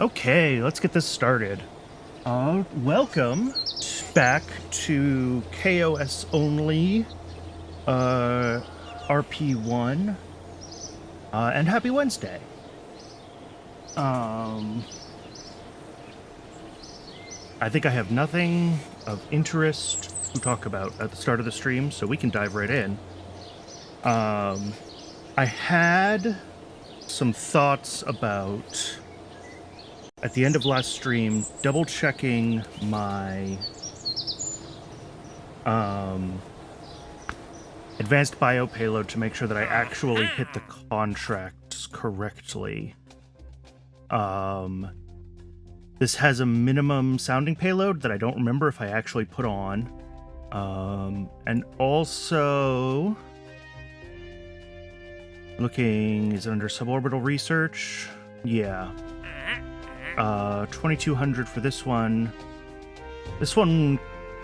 Okay, let's get this started. Welcome back to KOS only, RP-1, and happy Wednesday. I think I have nothing of interest to talk about at the start of the stream, so we can dive right in. I had some thoughts about, at the end of last stream, double-checking my advanced bio payload to make sure that I actually hit the contracts correctly. This has a minimum sounding payload that I don't remember if I actually put on. And also, looking, is it under suborbital research? Yeah. 2200 for this one. This one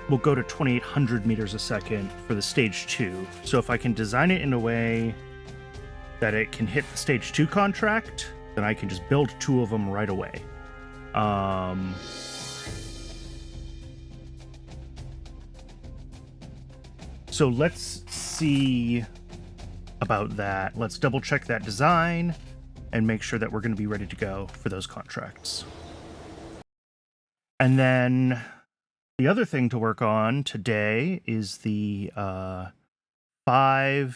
will go to 2800 meters a second for the stage 2. So if I can design it in a way that it can hit the stage 2 contract, then I can just build 2 of them right away. So let's see about that. Let's double check that design and make sure that we're going to be ready to go for those contracts. And then the other thing to work on today is the 5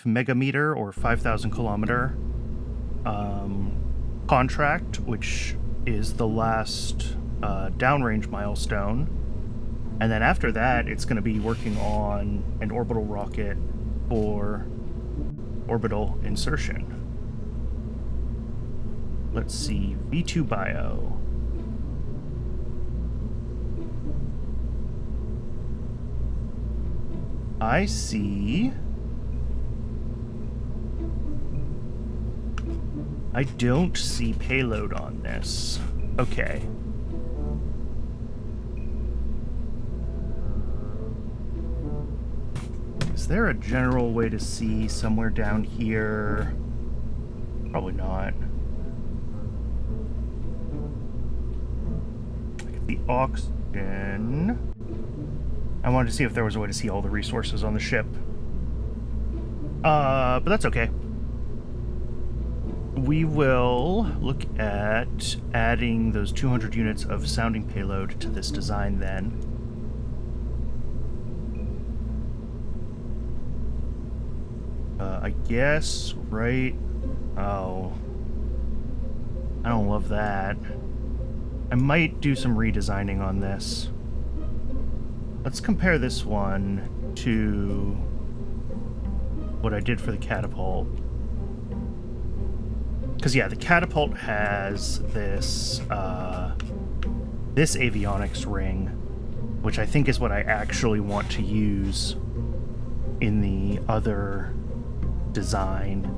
megameter or 5,000 kilometer contract, which is the last downrange milestone. And then after that, it's going to be working on an orbital rocket for orbital insertion. Let's see, V2 bio. I see. I don't see payload on this. Okay. Is there a general way to see somewhere down here? Probably not. The oxygen. I wanted to see if there was a way to see all the resources on the ship. But that's okay. We will look at adding those 200 units of sounding payload to this design then. I guess, right? Oh. I don't love that. I might do some redesigning on this. Let's compare this one to what I did for the catapult. Because, yeah, the catapult has this, this avionics ring, which I think is what I actually want to use in the other design.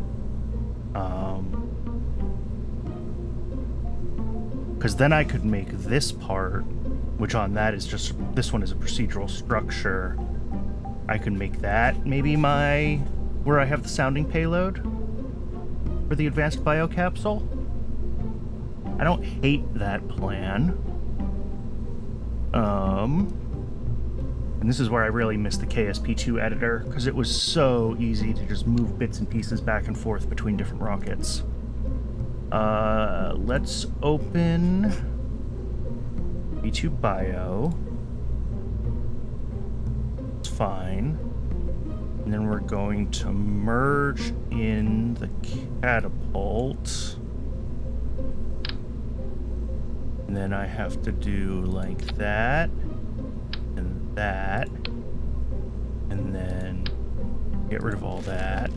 Because then I could make this part, which on that is just, this one is a procedural structure. I could make that maybe where I have the sounding payload for the advanced biocapsule. I don't hate that plan. And this is where I really miss the KSP2 editor, because it was so easy to just move bits and pieces back and forth between different rockets. Let's open V2 bio. It's fine. And then we're going to merge in the catapult. And then I have to do like that. And that. And then get rid of all that.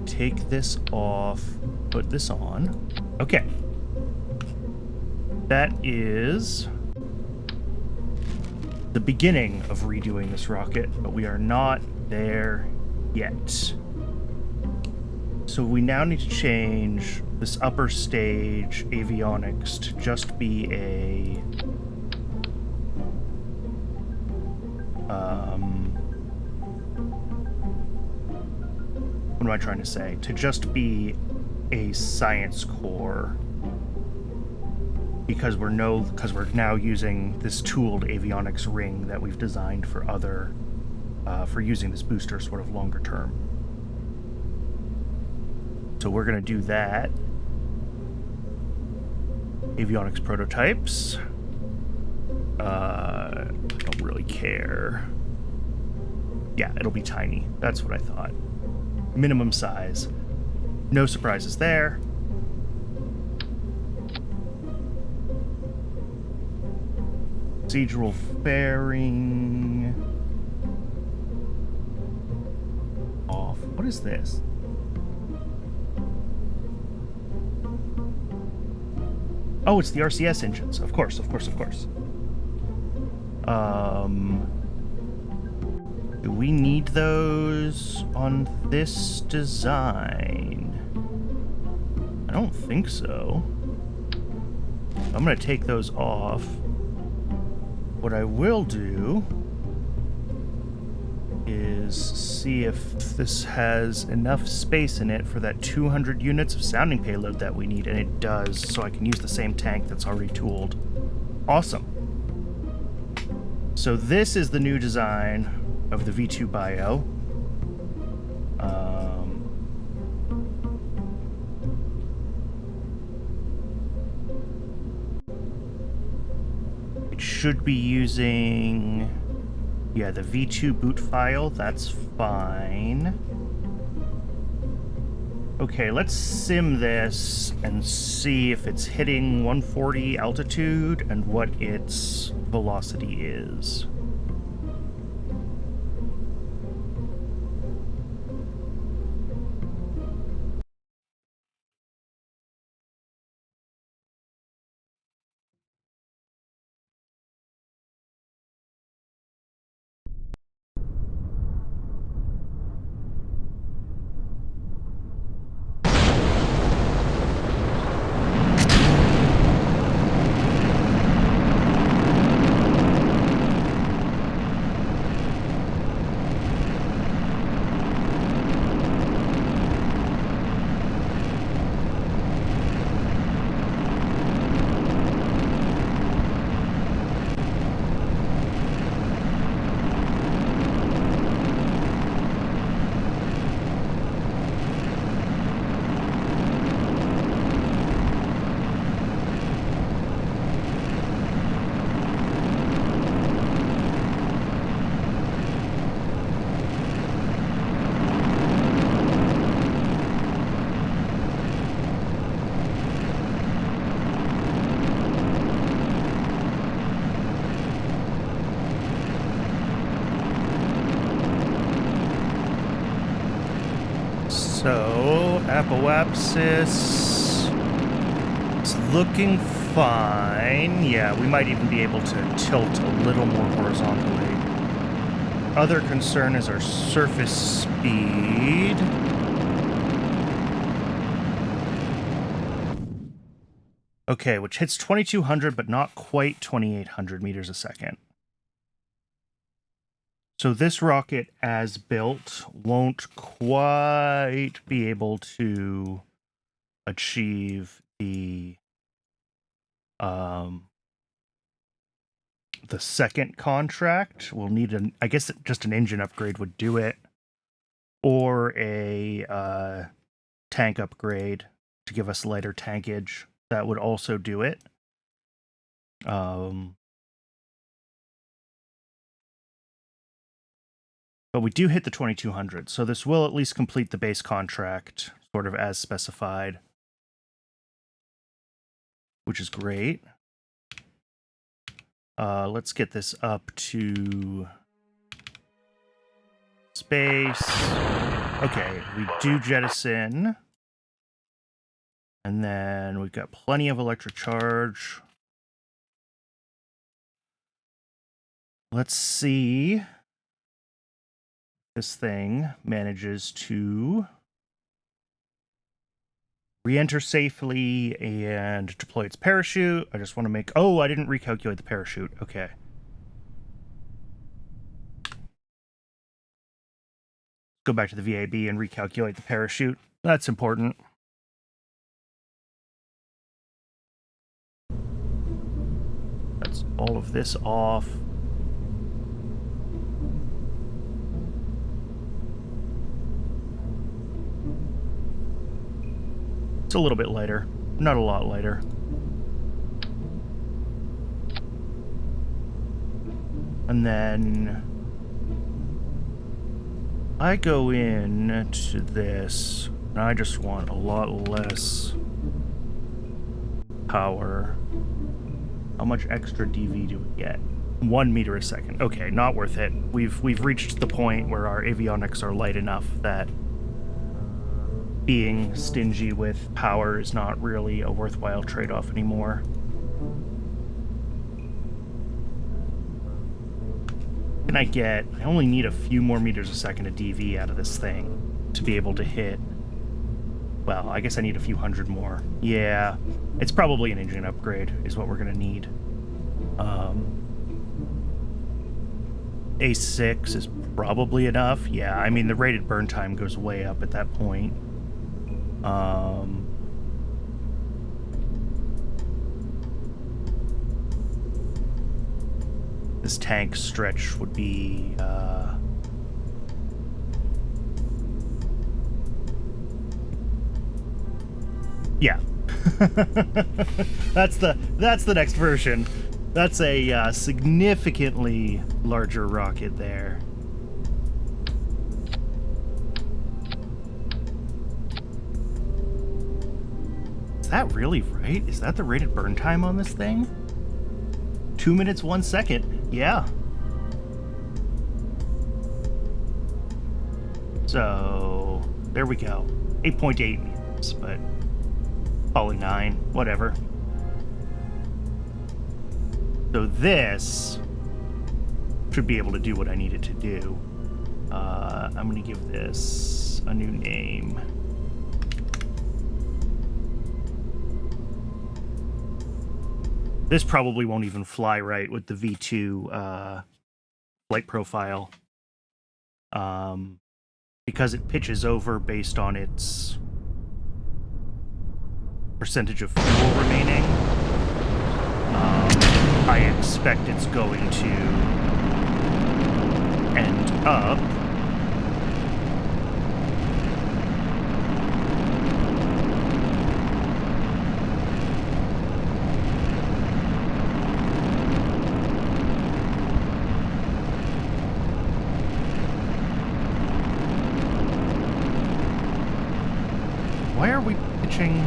Take this off. Put this on. Okay. That is the beginning of redoing this rocket, but we are not there yet. So we now need to change this upper stage avionics to just be a what am I trying to say? To just be a science core. because we're now using this tooled avionics ring that we've designed for other for using this booster sort of longer term. So we're going to do that. Avionics prototypes. I don't really care. Yeah, it'll be tiny. That's what I thought. Minimum size. No surprises there. Procedural fairing. Off. What is this? Oh, it's the RCS engines. Of course, of course, of course. Do we need those on this design? I don't think so. I'm going to take those off. What I will do is see if this has enough space in it for that 200 units of sounding payload that we need, and it does, so I can use the same tank that's already tooled. Awesome. So this is the new design of the V2 bio. It should be using, yeah, the V2 boot file. That's fine. Okay, let's sim this and see if it's hitting 140 altitude and what its velocity is. So, Apoapsis is looking fine. Yeah, we might even be able to tilt a little more horizontally. Other concern is our surface speed. Okay, which hits 2200, but not quite 2800 meters a second. So this rocket, as built, won't quite be able to achieve the second contract. We'll need I guess just an engine upgrade would do it, or a tank upgrade to give us lighter tankage. That would also do it. But we do hit the 2200, so this will at least complete the base contract, sort of as specified, which is great. Let's get this up to space. Okay, we do jettison. And then we've got plenty of electric charge. Let's see if this thing manages to re-enter safely and deploy its parachute. I just want to make... Oh, I didn't recalculate the parachute. Okay. Go back to the VAB and recalculate the parachute. That's important. shuts all of this off. It's a little bit lighter, not a lot lighter. And then I go in to this, and I just want a lot less power. How much extra DV do we get? 1 meter a second. Okay, not worth it. We've reached the point where our avionics are light enough that being stingy with power is not really a worthwhile trade-off anymore. And I only need a few more meters a second of DV out of this thing to be able to hit. Well, I guess I need a few hundred more. Yeah, it's probably an engine upgrade is what we're gonna need. A6 is probably enough. Yeah, I mean, the rated burn time goes way up at that point. This tank stretch would be, yeah. That's the next version. That's a significantly larger rocket there. Is that really right? Is that the rated burn time on this thing? 2 minutes, 1 second. Yeah. So, there we go. 8.8 meters, but probably 9, whatever. So this should be able to do what I need it to do. I'm going to give this a new name. This probably won't even fly right with the V2 flight profile. Because it pitches over based on its percentage of fuel remaining. I expect it's going to end up why are we pitching?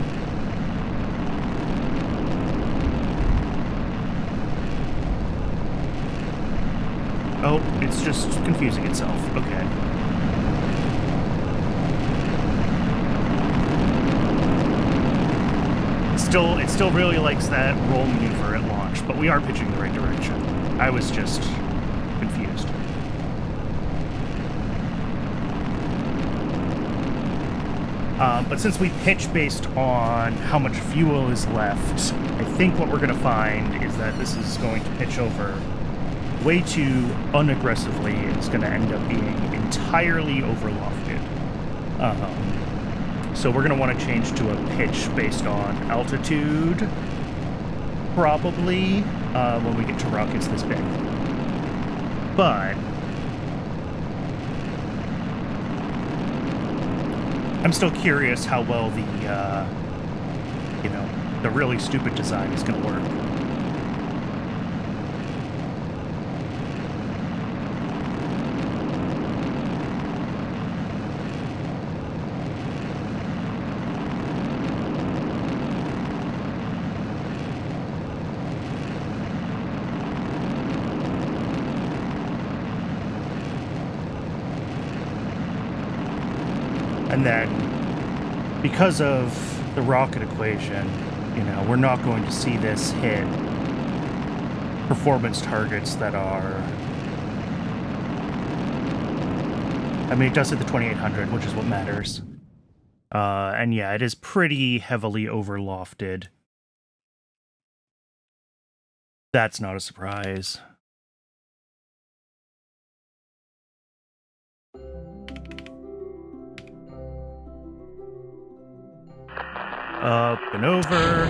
Oh, it's just confusing itself. Okay. It still really likes that roll maneuver at launch, but we are pitching the right direction. I was just confused. But since we pitch based on how much fuel is left, I think what we're going to find is that this is going to pitch over way too unaggressively, and it's going to end up being entirely overlofted. So we're going to want to change to a pitch based on altitude, probably, when we get to rockets this big. But I'm still curious how well the, the really stupid design is going to work. And then, because of the rocket equation, we're not going to see this hit performance targets that are... I mean, it does hit the 2800, which is what matters. And yeah, it is pretty heavily overlofted. That's not a surprise. Up and over.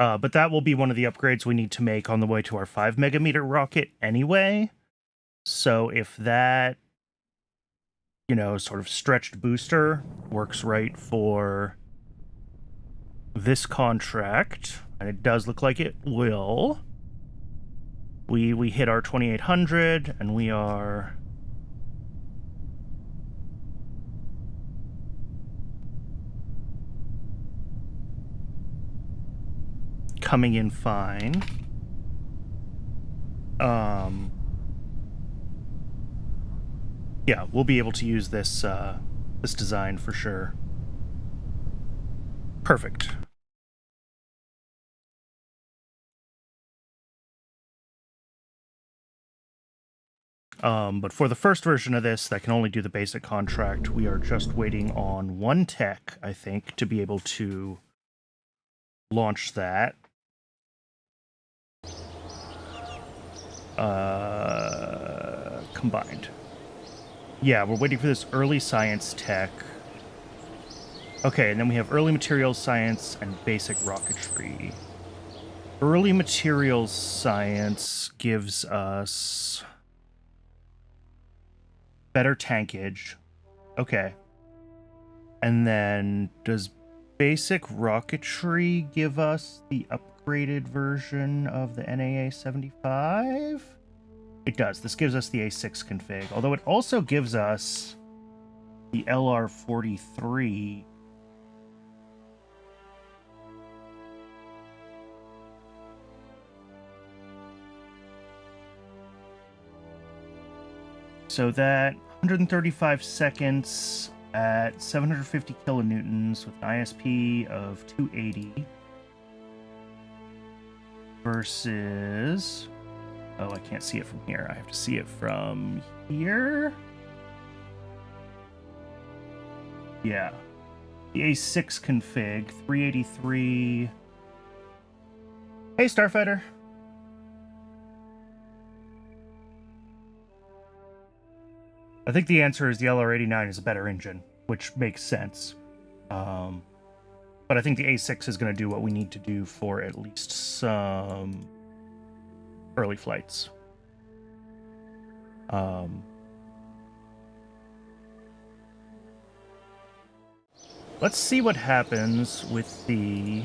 But that will be one of the upgrades we need to make on the way to our 5 megameter rocket anyway. So if that, sort of stretched booster works right for this contract, and it does look like it will, we hit our 2800, and we are coming in fine. Yeah, we'll be able to use this this design for sure. Perfect. But for the first version of this that can only do the basic contract, we are just waiting on one tech, I think, to be able to launch that. Combined. Yeah, we're waiting for this early science tech. Okay, and then we have early materials science and basic rocketry. Early materials science gives us better tankage. Okay. And then does basic rocketry give us the upgraded version of the NAA-75? It does. This gives us the A6 config, although it also gives us the LR-43. So that 135 seconds at 750 kilonewtons with an ISP of 280 versus... Oh, I can't see it from here. I have to see it from here. Yeah. The A6 config, 383. Hey, Starfighter. I think the answer is the LR-89 is a better engine, which makes sense. But I think the A6 is going to do what we need to do for at least some early flights. Let's see what happens with the...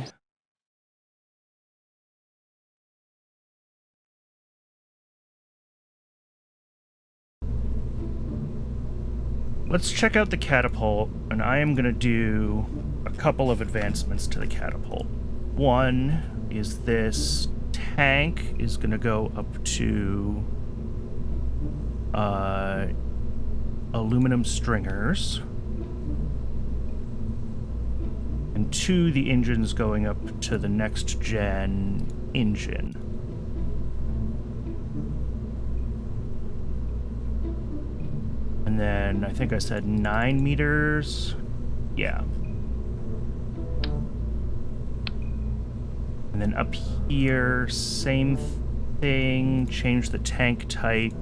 Let's check out the catapult, and I am going to do a couple of advancements to the catapult. One is this tank is going to go up to aluminum stringers. And two, the engine's going up to the next gen engine. And then I think I said 9 meters. Yeah. And then up here, same thing. Change the tank type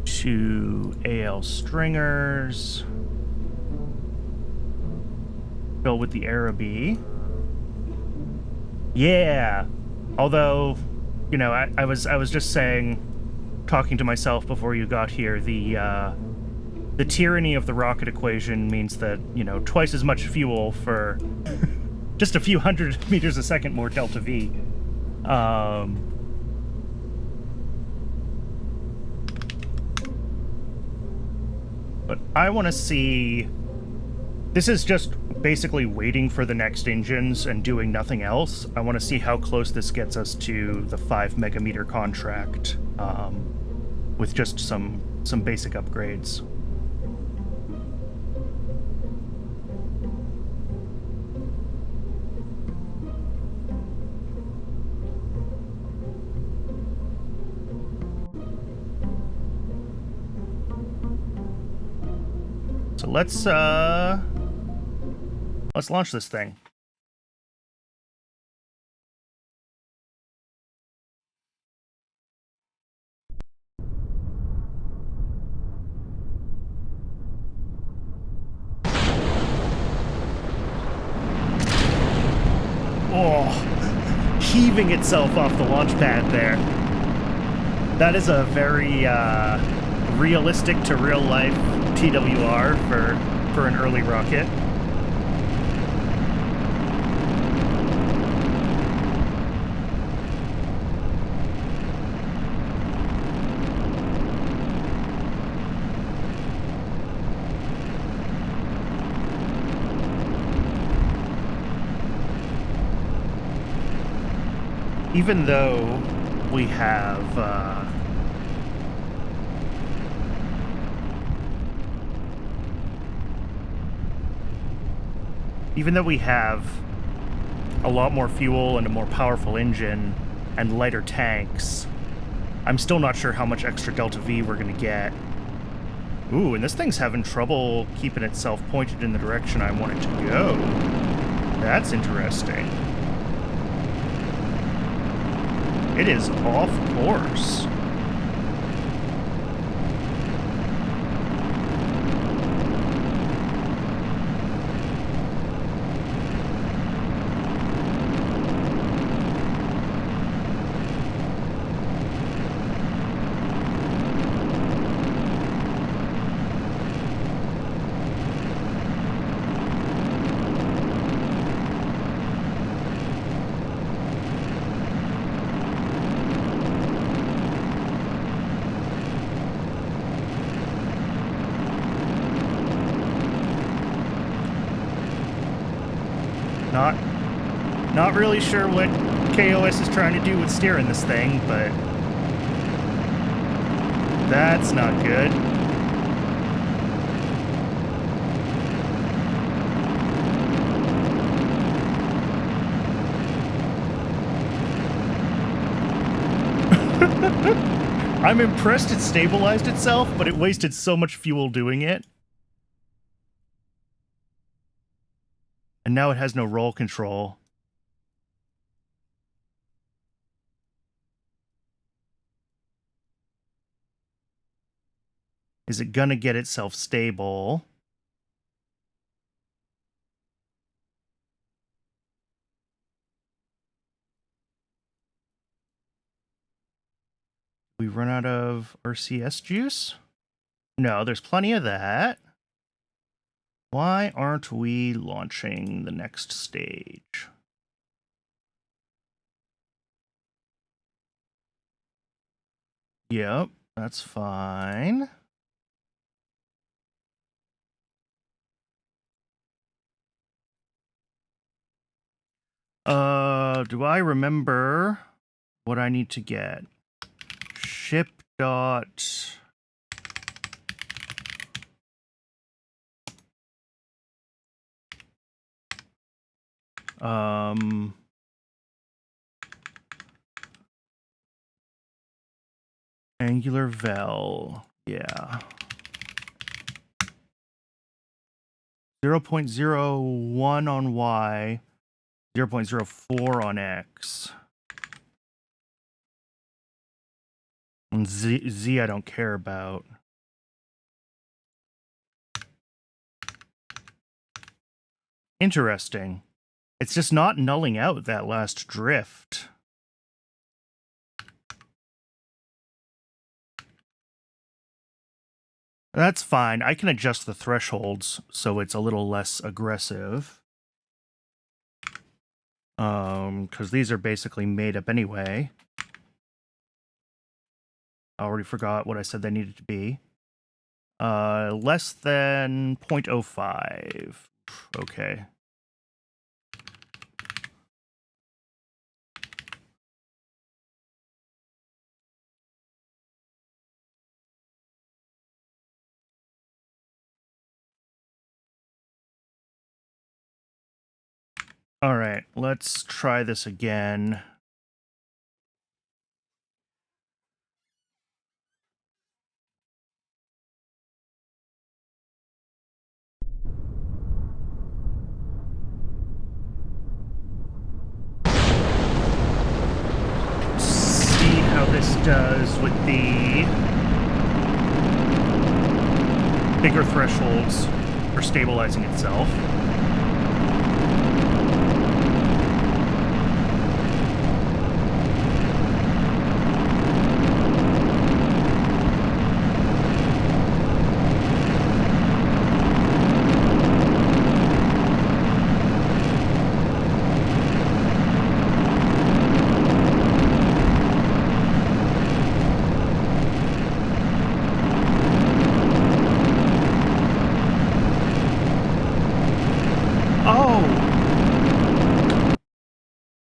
to AL stringers. Fill with the Araby. Yeah. Although, I was just saying, talking to myself before you got here, the tyranny of the rocket equation means that, twice as much fuel for just a few hundred meters a second more delta V. But I want to see... This is just basically waiting for the next engines and doing nothing else. I want to see how close this gets us to the 5 megameter contract, with just some basic upgrades. So let's launch this thing. heaving itself off the launch pad there. That is a very realistic to real life TWR for an early rocket. Even though we have a lot more fuel and a more powerful engine and lighter tanks, I'm still not sure how much extra Delta V we're going to get. Ooh, and this thing's having trouble keeping itself pointed in the direction I want it to go. That's interesting. It is off course. Not really sure what KOS is trying to do with steering this thing, but that's not good. I'm impressed it stabilized itself, but it wasted so much fuel doing it. And now it has no roll control. Is it gonna get itself stable? We run out of RCS juice? No, there's plenty of that. Why aren't we launching the next stage? Yep, that's fine. Do I remember what I need to get? Ship dot... Angular vel, yeah. 0.01 on Y, 0.04 on X. And Z I don't care about. Interesting. It's just not nulling out that last drift. That's fine. I can adjust the thresholds so it's a little less aggressive. Because these are basically made up anyway. I already forgot what I said they needed to be. Less than 0.05. Okay. All right, let's try this again. See how this does with the bigger thresholds for stabilizing itself.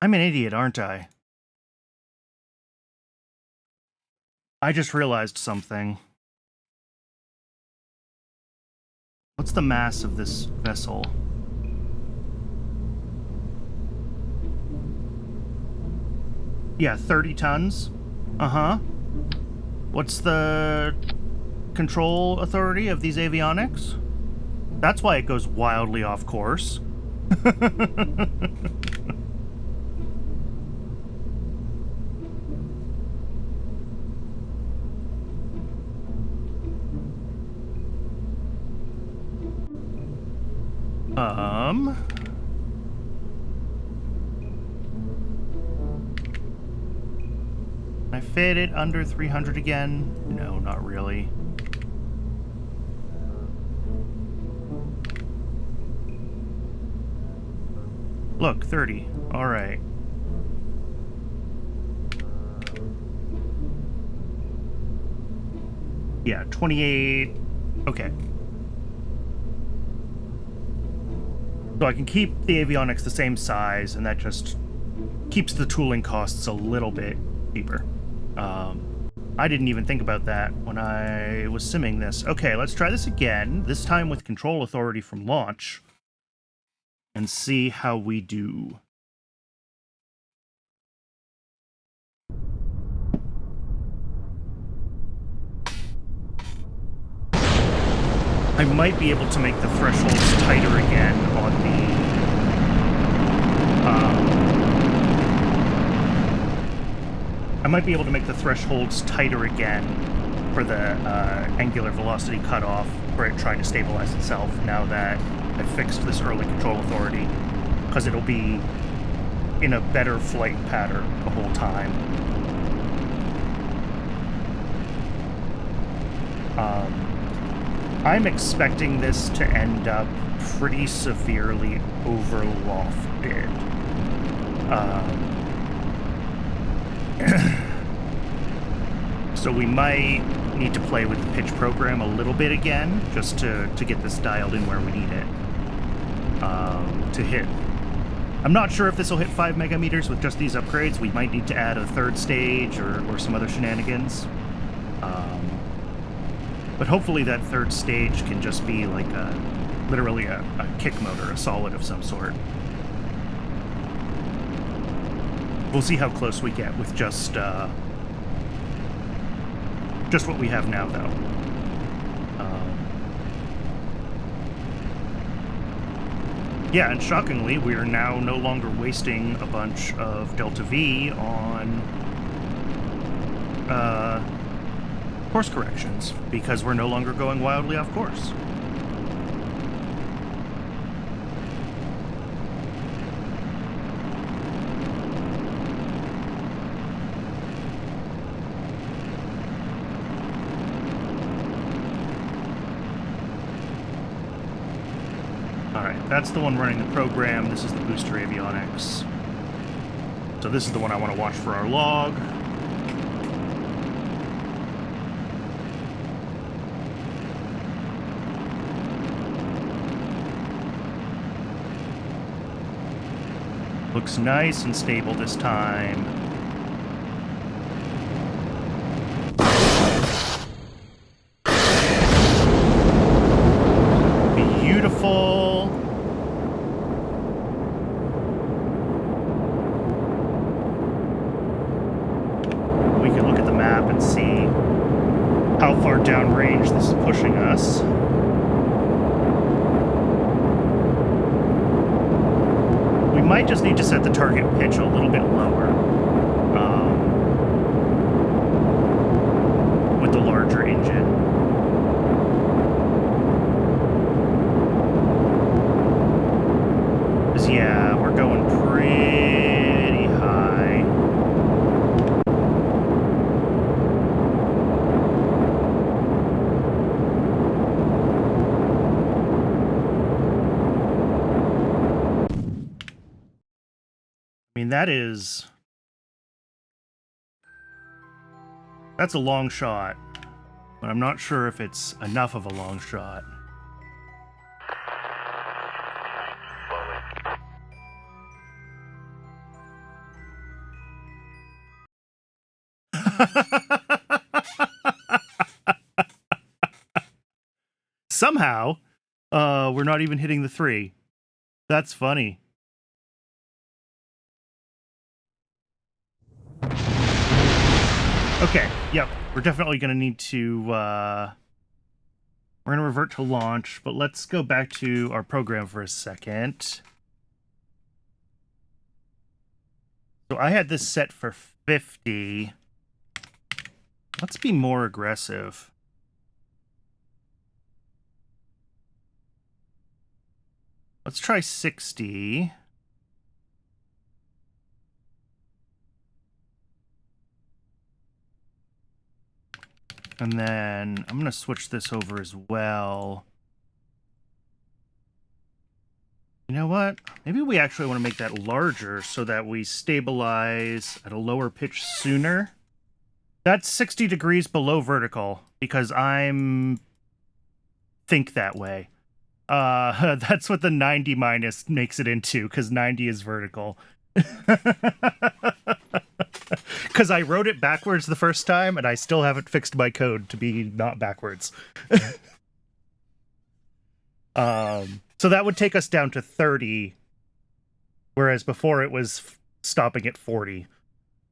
I'm an idiot, aren't I? I just realized something. What's the mass of this vessel? Yeah, 30 tons. Uh-huh. What's the control authority of these avionics? That's why it goes wildly off course. I fit it under 300 again? No, not really. Look, 30. All right. Yeah, 28. Okay. So I can keep the avionics the same size, and that just keeps the tooling costs a little bit cheaper. I didn't even think about that when I was simming this. Okay, let's try this again, this time with control authority from launch, and see how we do. I might be able to make the thresholds tighter again on the... I might be able to make the thresholds tighter again for the angular velocity cutoff for it trying to stabilize itself now that I've fixed this early control authority, because it'll be in a better flight pattern the whole time. I'm expecting this to end up pretty severely overlofted. So we might need to play with the pitch program a little bit again, just to get this dialed in where we need it to hit. I'm not sure if this will hit 5 megameters with just these upgrades. We might need to add a third stage or some other shenanigans. But hopefully that third stage can just be like literally a kick motor, a solid of some sort. We'll see how close we get with just what we have now, though. Yeah, and shockingly, we are now no longer wasting a bunch of Delta V on course corrections, because we're no longer going wildly off course. Alright, that's the one running the program. This is the booster avionics. So this is the one I want to watch for our log. Looks nice and stable this time. Beautiful. We can look at the map and see how far downrange this is pushing us. We might just need to set the target pitch a little bit lower with the larger engine. Because, yeah, we're going pretty high. I mean, that's a long shot, but I'm not sure if it's enough of a long shot. somehow, we're not even hitting the 3. That's funny. Okay, yep. We're definitely going to need to... we're going to revert to launch, but let's go back to our program for a second. So I had this set for 50. Let's be more aggressive. Let's try 60. And then I'm going to switch this over as well. You know what? Maybe we actually want to make that larger so that we stabilize at a lower pitch sooner. That's 60 degrees below vertical because I'm... think that way. That's what the 90 minus makes it into, because 90 is vertical. Because I wrote it backwards the first time, and I still haven't fixed my code to be not backwards. So that would take us down to 30, whereas before it was stopping at 40.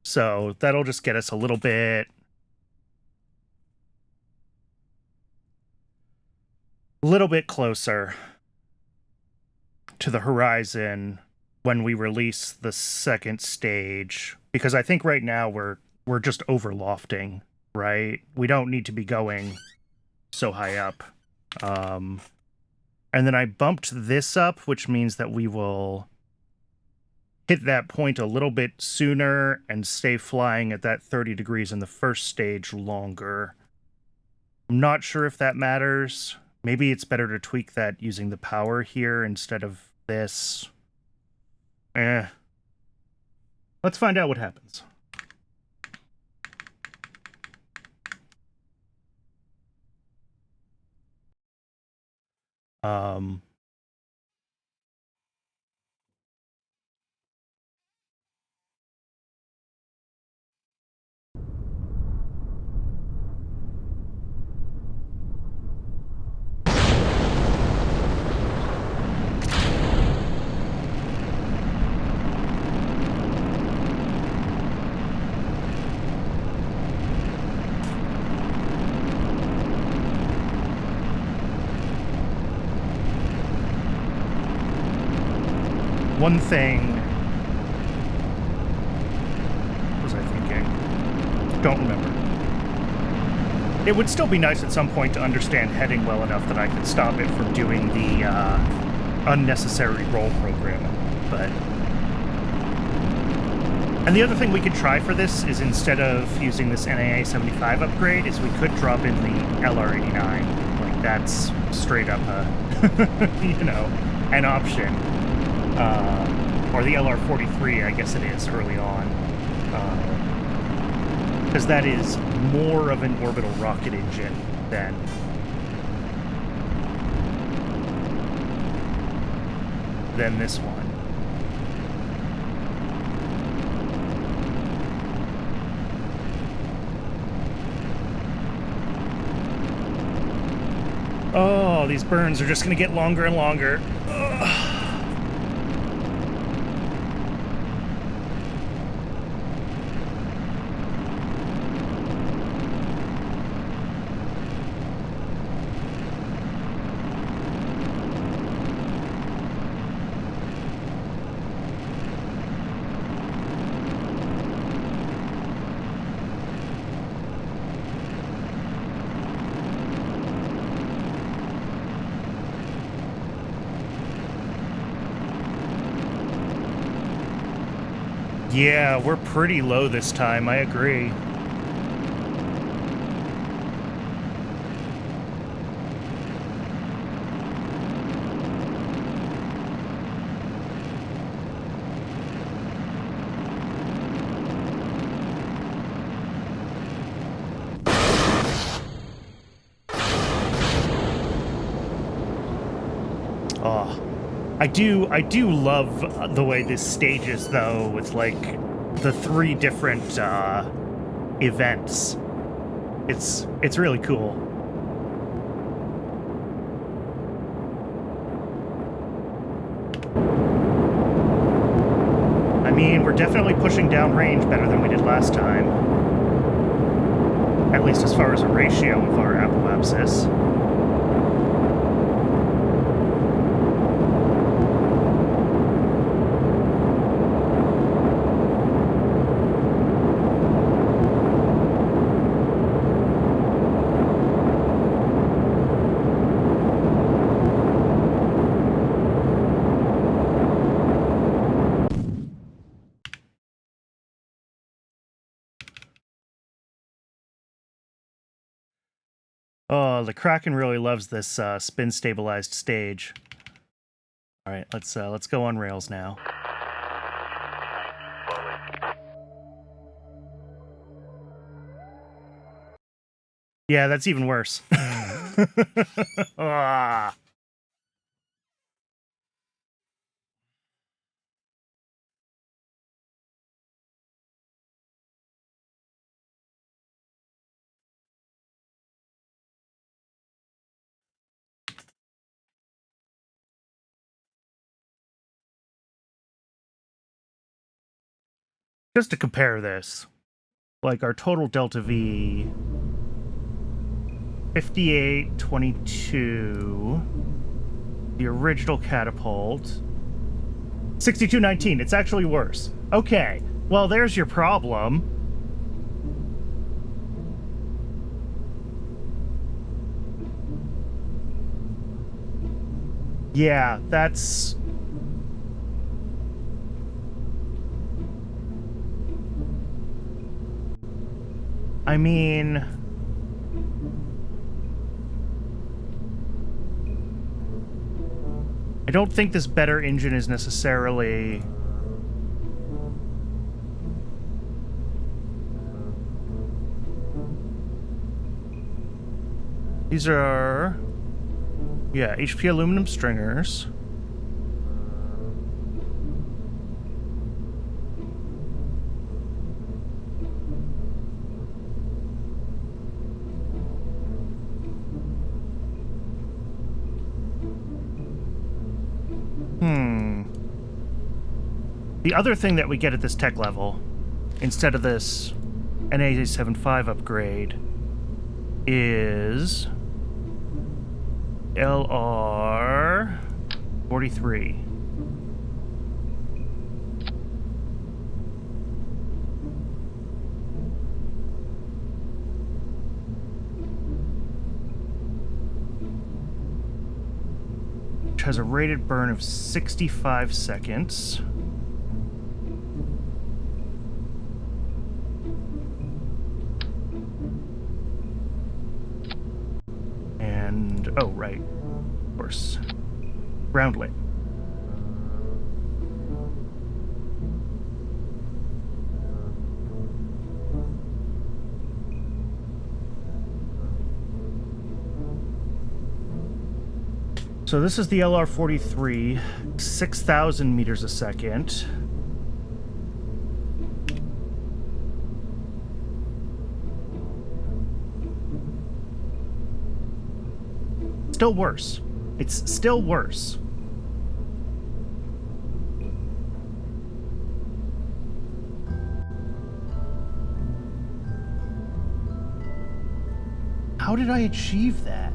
So that'll just get us a little bit closer to the horizon when we release the second stage, because I think right now we're just overlofting, right? We don't need to be going so high up. And then I bumped this up, which means that we will hit that point a little bit sooner and stay flying at that 30 degrees in the first stage longer. I'm not sure if that matters. Maybe it's better to tweak that using the power here instead of this. Let's find out what happens. One thing... what was I thinking? Don't remember. It would still be nice at some point to understand heading well enough that I could stop it from doing the unnecessary roll programming, but... And the other thing we could try for this is, instead of using this NAA 75 upgrade, is we could drop in the LR89. Like, that's straight up you know, an option. Or the LR-43, I guess it is, early on. Because that is more of an orbital rocket engine than this one. Oh, these burns are just going to get longer and longer. Ugh. Yeah, we're pretty low this time, I agree. Oh. I do love the way this stages, though, with, like, the 3 different, events. It's really cool. definitely pushing down range better than we did last time. At least as far as a ratio of our apoapsis. Oh, the Kraken really loves this spin-stabilized stage. All right, let's go on rails now. Yeah, that's even worse. Ah. Just to compare this, like our total delta V, 5822, the original catapult, 6219. It's actually worse. Okay, well, there's your problem. Yeah, that's... I mean... I don't think this better engine is necessarily... These are... Yeah, HP aluminum stringers. The other thing that we get at this tech level, instead of this NA75 upgrade, is LR-43. Which has a rated burn of 65 seconds. And, oh, right. Of course. Groundlit. So this is the LR-43, 6,000 meters a second. Still worse. It's still worse. How did I achieve that?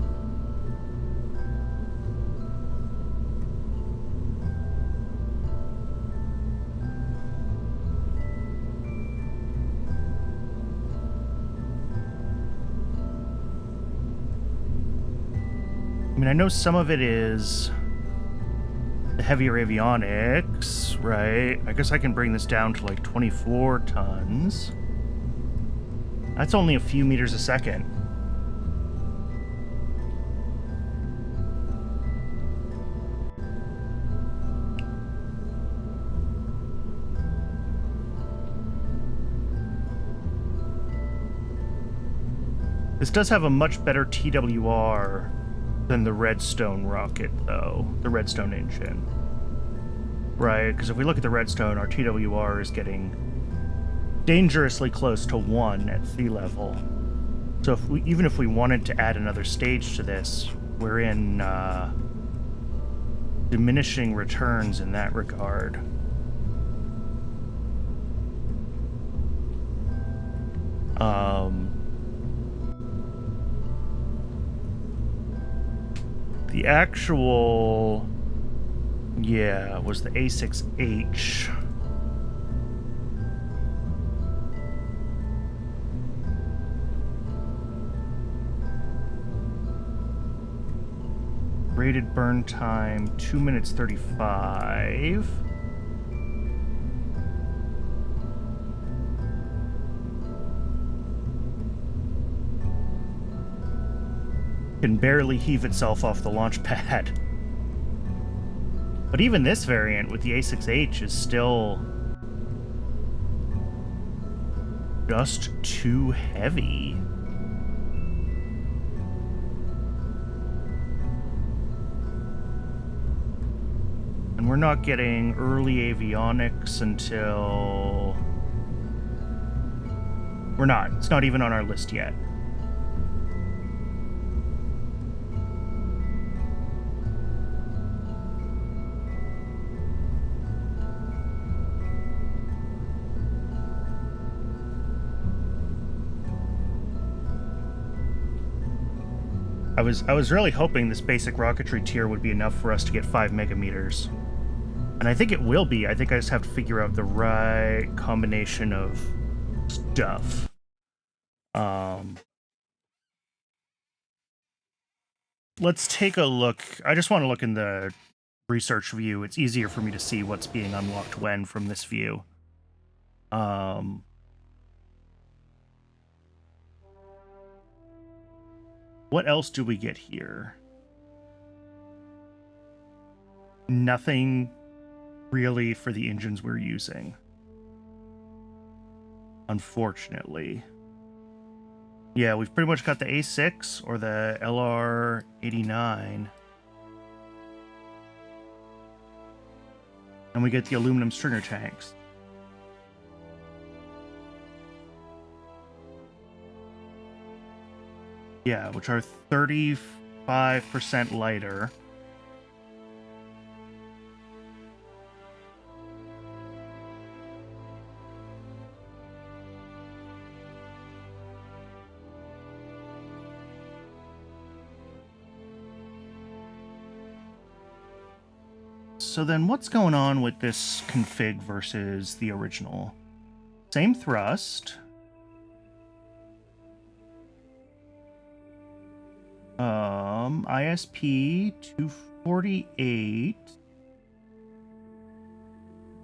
I mean, I know some of it is the heavier avionics, right? I guess I can bring this down to like 24 tons. That's only a few meters a second. This does have a much better TWR than the Redstone rocket, though. The Redstone engine. Right, because if we look at the Redstone, our TWR is getting dangerously close to 1 at sea level. So if we, even if we wanted to add another stage to this, we're in diminishing returns in that regard. The actual, yeah, was the A6H. Rated burn time 2 minutes 35. Can barely heave itself off the launch pad. But even this variant with the A6H is still just too heavy. And we're not getting early avionics until... We're not. It's not even on our list yet. I was really hoping this basic rocketry tier would be enough for us to get 5 megameters. And I think it will be. I think I just have to figure out the right combination of stuff. Let's take a look. I just want to look in the research view. It's easier for me to see what's being unlocked when from this view. What else do we get here? Nothing really for the engines we're using. Unfortunately. Yeah, we've pretty much got the A6 or the LR-89. And we get the aluminum stringer tanks. Yeah, which are 35% lighter. So then what's going on with this config versus the original? Same thrust. ISP 248.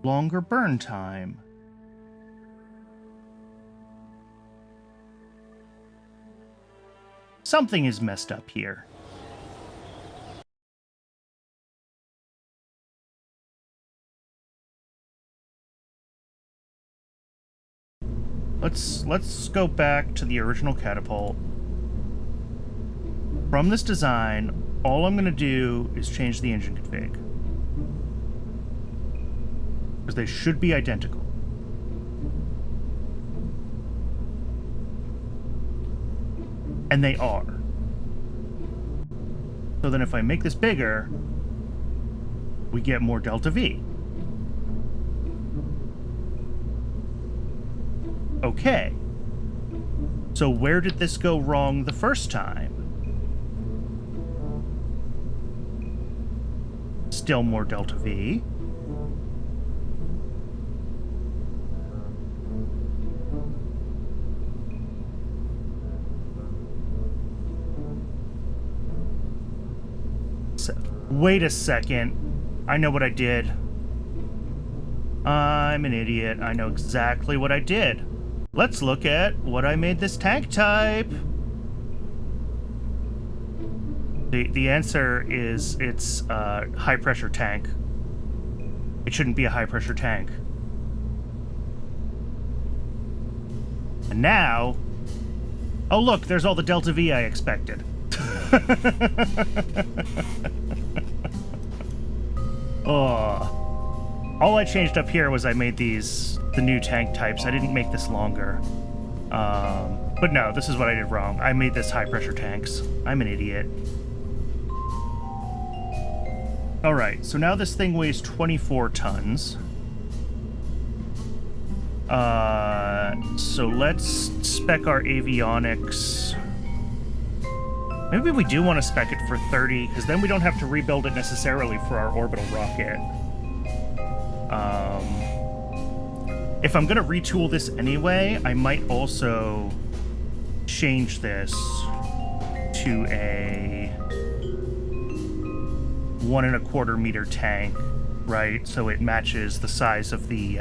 Longer burn time. Something is messed up here. Let's go back to the original catapult. From this design, all I'm going to do is change the engine config. Because they should be identical. And they are. So then if I make this bigger, we get more delta V. Okay. So where did this go wrong the first time? Still more delta V. So, wait a second. I know what I did. I'm an idiot. I know exactly what I did. Let's look at what I made this tank type. The answer is it's a high pressure tank. It shouldn't be a high pressure tank. And now, oh look, there's all the delta V I expected. Oh. All I changed up here was I made these the new tank types. I didn't make this longer. But no, this is what I did wrong. I made this high pressure tanks. I'm an idiot. Alright, so now this thing weighs 24 tons. So so let's spec our avionics. Maybe we do want to spec it for 30, because then we don't have to rebuild it necessarily for our orbital rocket. If I'm going to retool this anyway, I might also change this to a 1.25 meter tank, right? So it matches the size of the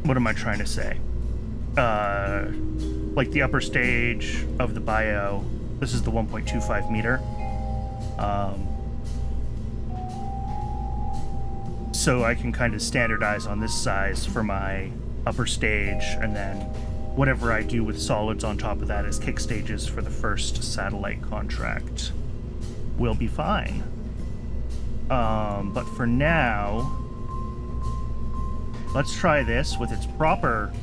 what am I trying to say? Like the upper stage of the bio, this is the 1.25 meter. So I can kind of standardize on this size for my upper stage, and then whatever I do with solids on top of that as kick stages for the first satellite contract will be fine. But for now, let's try this with its proper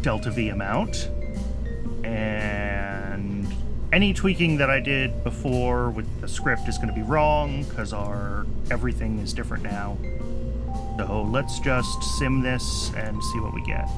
delta V amount, and any tweaking that I did before with the script is going to be wrong because our everything is different now. So let's just sim this and see what we get.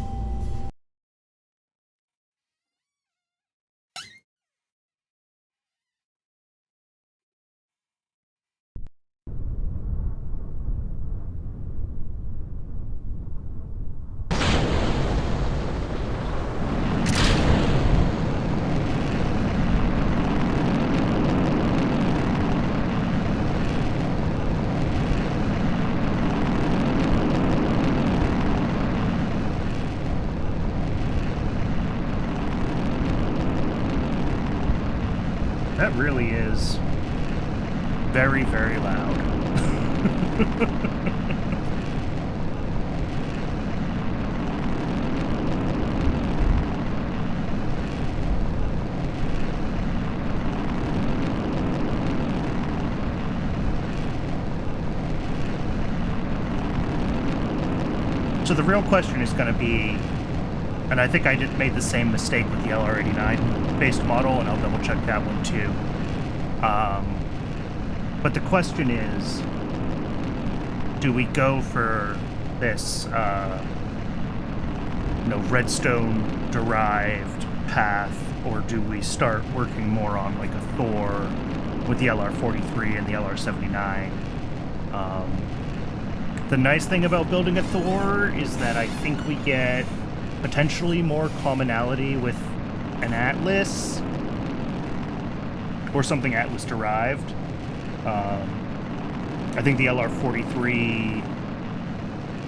That really is very, very loud. So the real question is going to be, and I think I made the same mistake with the LR89 based model, and I'll double check that one too. But the question is, do we go for this, redstone derived path, or do we start working more on like a Thor with the LR43 and the LR79? The nice thing about building a Thor is that I think we get potentially more commonality with an Atlas or something Atlas derived. I think the LR43,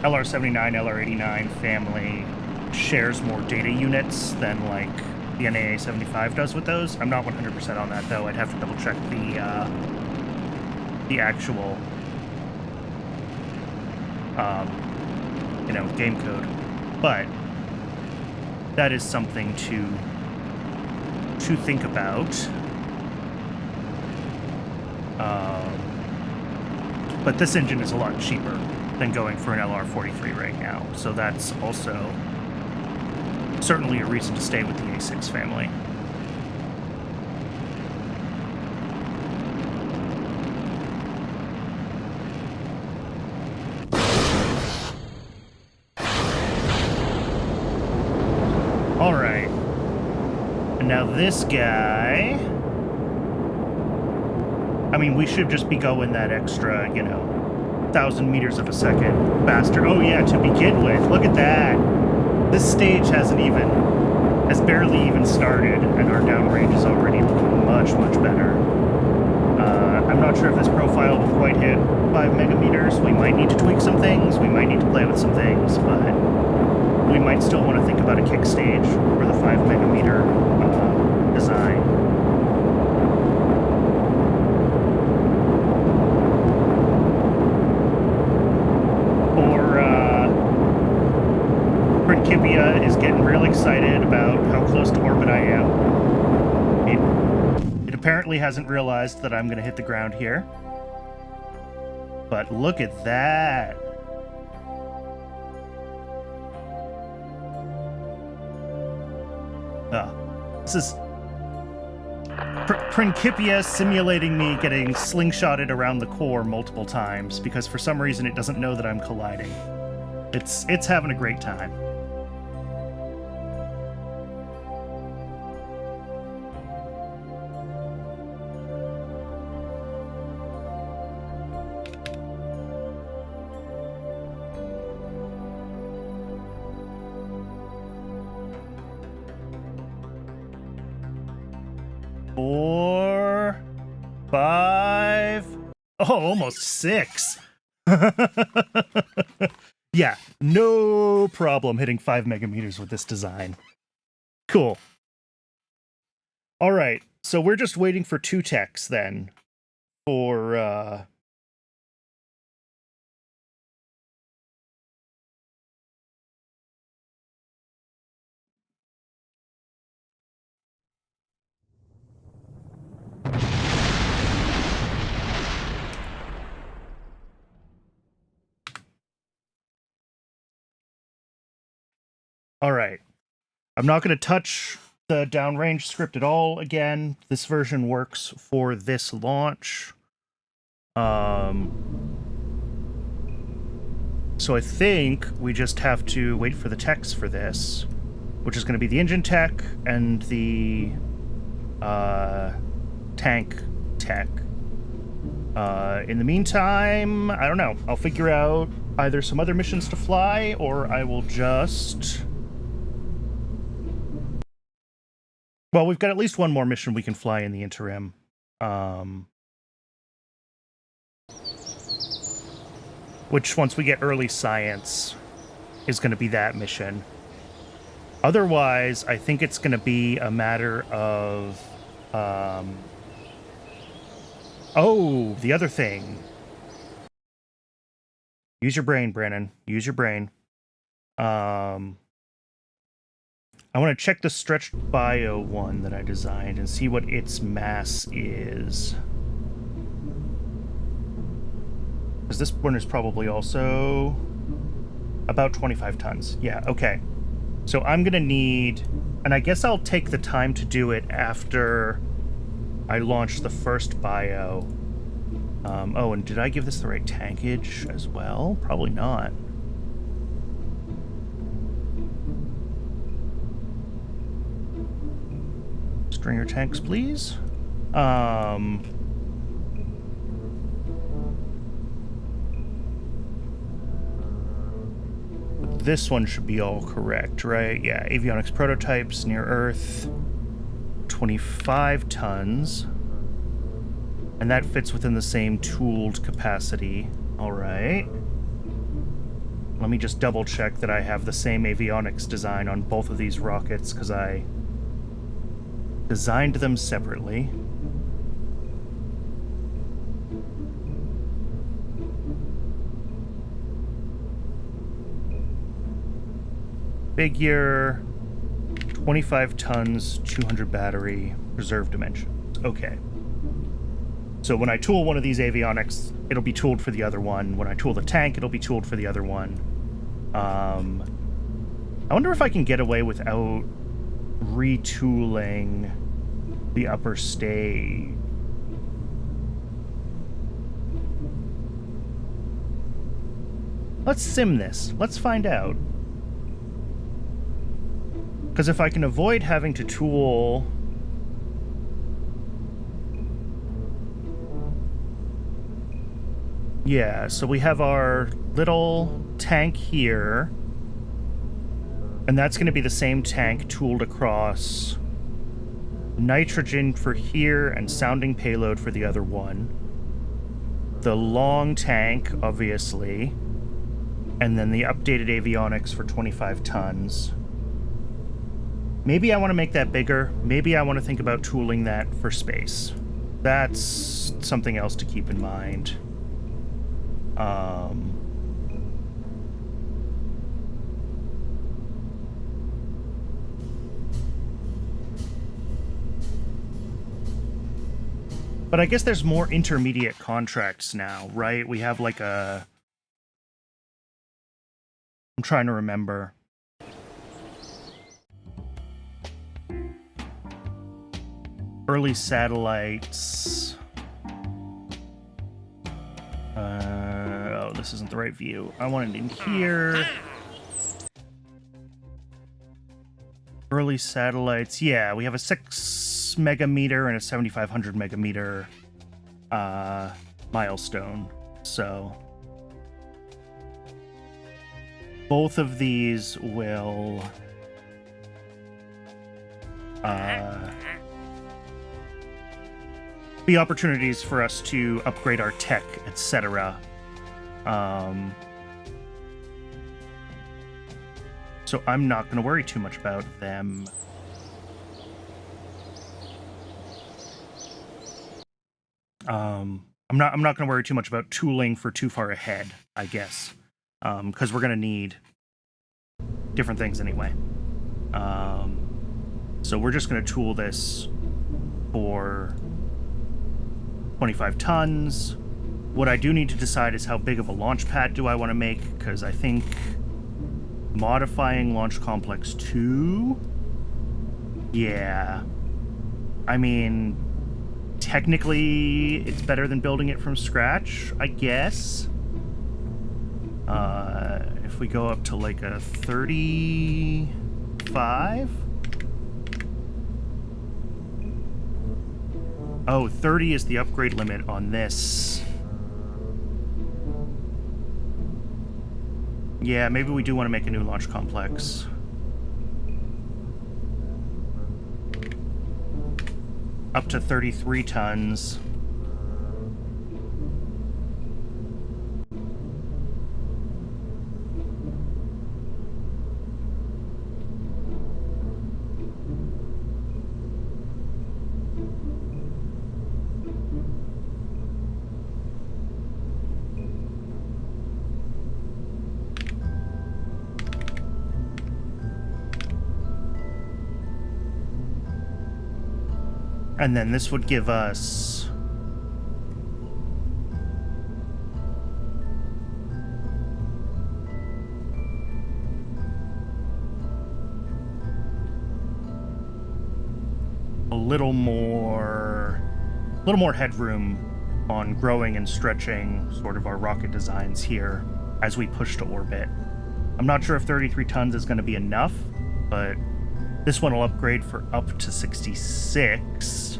LR79, LR89 family shares more data units than like the NAA75 does with those. I'm not 100% on that though. I'd have to double check the actual game code. But that is something to think about. But this engine is a lot cheaper than going for an LR43 right now, so that's also certainly a reason to stay with the A6 family. Alright. And now this guy... I mean, we should just be going that extra, 1,000 meters of a second faster. Oh yeah, to begin with, look at that. This stage has barely even started, and our downrange is already looking much, much better. I'm not sure if this profile will quite hit 5 megameters. We might need to tweak some things, we might need to play with some things, but we might still want to think about a kick stage for the 5 megameter design. Arcadia is getting real excited about how close to orbit I am. It apparently hasn't realized that I'm going to hit the ground here. But look at that. This is... Principia simulating me getting slingshotted around the core multiple times because for some reason it doesn't know that I'm colliding. It's having a great time. Four, five, oh, almost 6. Yeah, no problem hitting 5 megameters with this design. Cool. All right, so we're just waiting for 2 techs then for all right. I'm not going to touch the downrange script at all again. This version works for this launch. So I think we just have to wait for the techs for this, which is going to be the engine tech and the tank tech. In the meantime, I don't know. I'll figure out either some other missions to fly, or I will just... Well, we've got at least one more mission we can fly in the interim. Which, once we get early science, is going to be that mission. Otherwise, I think it's going to be a matter of... Oh, the other thing. Use your brain, Brennan. Use your brain. I want to check the stretched bio one that I designed and see what its mass is. Because this one is probably also about 25 tons. Yeah, okay. So I'm going to need... And I guess I'll take the time to do it after I launch the first bio. Oh, and did I give this the right tankage as well? Probably not. Stringer tanks, please. This one should be all correct, right? Yeah, avionics prototypes near Earth. 25 tons. And that fits within the same tooled capacity. All right. Let me just double check that I have the same avionics design on both of these rockets, because I designed them separately. Figure, 25 tons, 200 battery, preserved dimensions. Okay. So when I tool one of these avionics, it'll be tooled for the other one. When I tool the tank, it'll be tooled for the other one. I wonder if I can get away without retooling the upper stage. Let's sim this. Let's find out. Because if I can avoid having to tool... Yeah, so we have our little tank here. And that's going to be the same tank tooled across nitrogen for here and sounding payload for the other one. The long tank, obviously. And then the updated avionics for 25 tons. Maybe I want to make that bigger. Maybe I want to think about tooling that for space. That's something else to keep in mind. But I guess there's more intermediate contracts now, right? We have like a... I'm trying to remember. early satellites. Oh, this isn't the right view. I want it in here. Early satellites. Yeah, we have a 6 megameter and a 7,500 megameter milestone. So both of these will be opportunities for us to upgrade our tech, etc. So I'm not going to worry too much about them. I'm not going to worry too much about tooling for too far ahead, I guess, because we're going to need different things anyway. So we're just going to tool this for 25 tons. What I do need to decide is how big of a launch pad do I want to make, because I think modifying Launch Complex 2? Yeah. I mean, technically, it's better than building it from scratch, I guess. If we go up to like a 35? Oh, 30 is the upgrade limit on this. Yeah, maybe we do want to make a new launch complex. Up to 33 tons. And then this would give us a little more headroom on growing and stretching sort of our rocket designs here as we push to orbit. I'm not sure if 33 tons is going to be enough, but this one will upgrade for up to 66.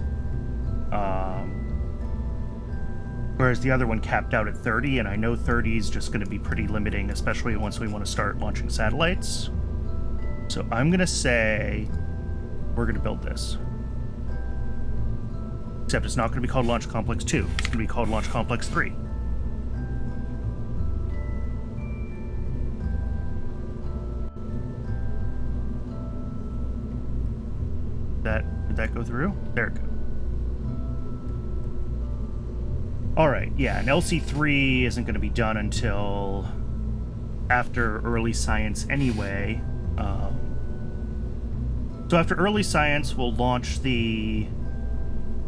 Whereas the other one capped out at 30, and I know 30 is just going to be pretty limiting, especially once we want to start launching satellites. So I'm going to say we're going to build this. Except it's not going to be called Launch Complex 2. It's going to be called Launch Complex 3. Did that go through? There it goes. Alright, yeah, and LC3 isn't going to be done until after early science anyway. So after early science, we'll launch the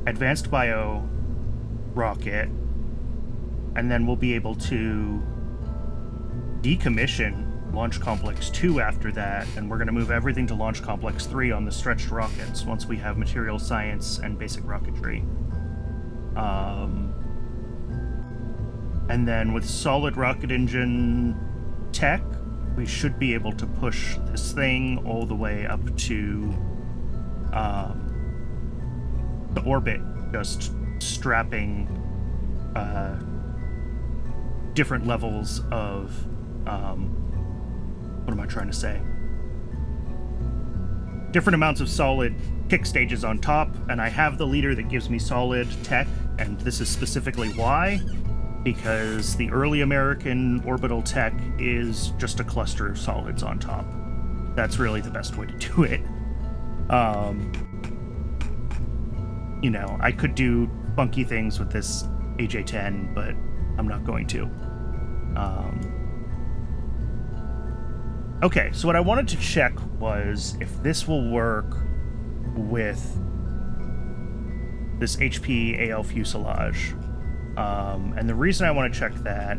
advanced bio rocket, and then we'll be able to decommission Launch Complex 2 after that, and we're going to move everything to Launch Complex 3 on the stretched rockets once we have material science and basic rocketry. And then with solid rocket engine tech, we should be able to push this thing all the way up to the orbit, just strapping different levels of what am I trying to say? Different amounts of solid kick stages on top, and I have the leader that gives me solid tech, and this is specifically why, because the early American orbital tech is just a cluster of solids on top. That's really the best way to do it. You know, I could do funky things with this AJ-10, but I'm not going to. Okay, so what I wanted to check was if this will work with this HP AL fuselage. And the reason I want to check that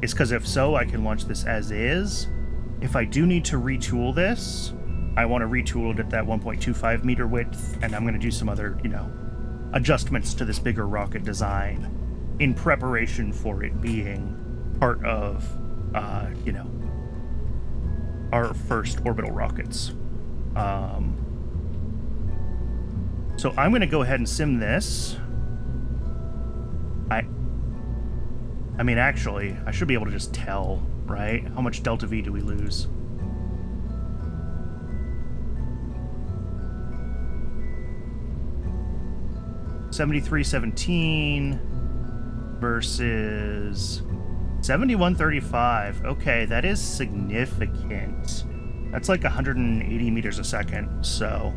is because if so, I can launch this as is. If I do need to retool this, I want to retool it at that 1.25 meter width, and I'm going to do some other, you know, adjustments to this bigger rocket design in preparation for it being part of, you know, our first orbital rockets. So I'm going to go ahead and sim this. I mean, actually, I should be able to just tell, right? How much delta V do we lose? $73.17 versus 71.35. Okay, that is significant. That's like 180 meters a second, so...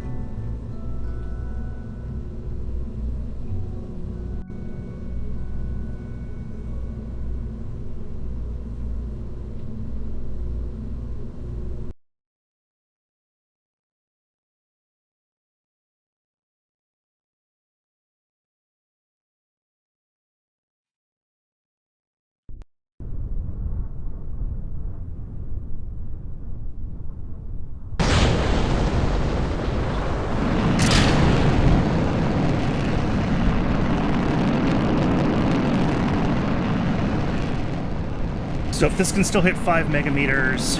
So if this can still hit 5 megameters,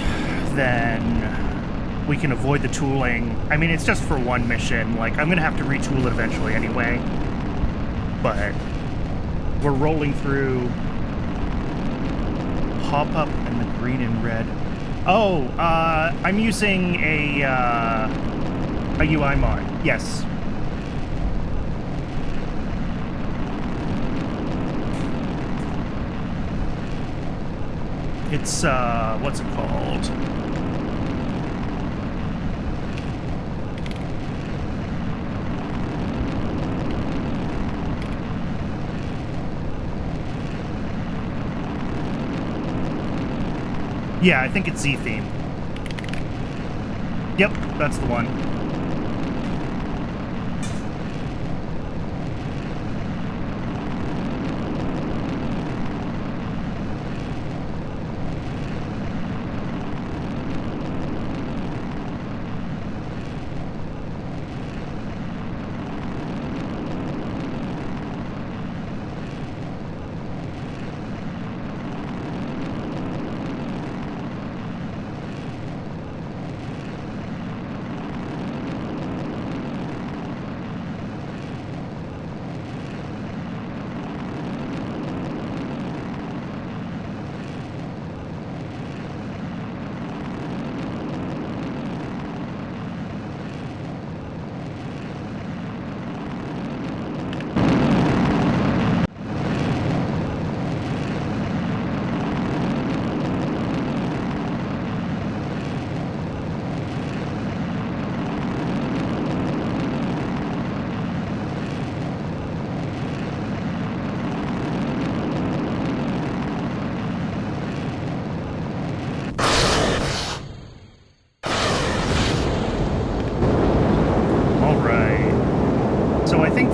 then we can avoid the tooling. I mean, it's just for one mission. Like, I'm going to have to retool it eventually anyway. But we're rolling through pop-up and the green and red. Oh, I'm using a UI mod. Yes. It's, what's it called? Yeah, I think it's Z-theme. Yep, that's the one.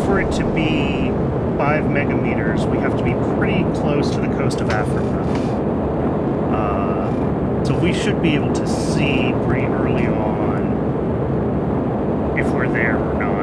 For it to be 5 megameters, we have to be pretty close to the coast of Africa. So we should be able to see pretty early on if we're there or not.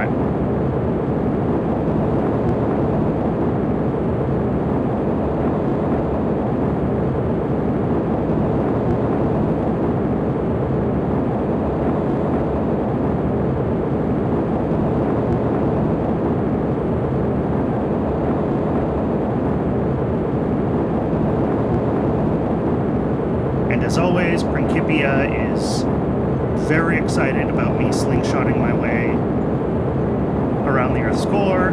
As always, Principia is very excited about me slingshotting my way around the Earth's core.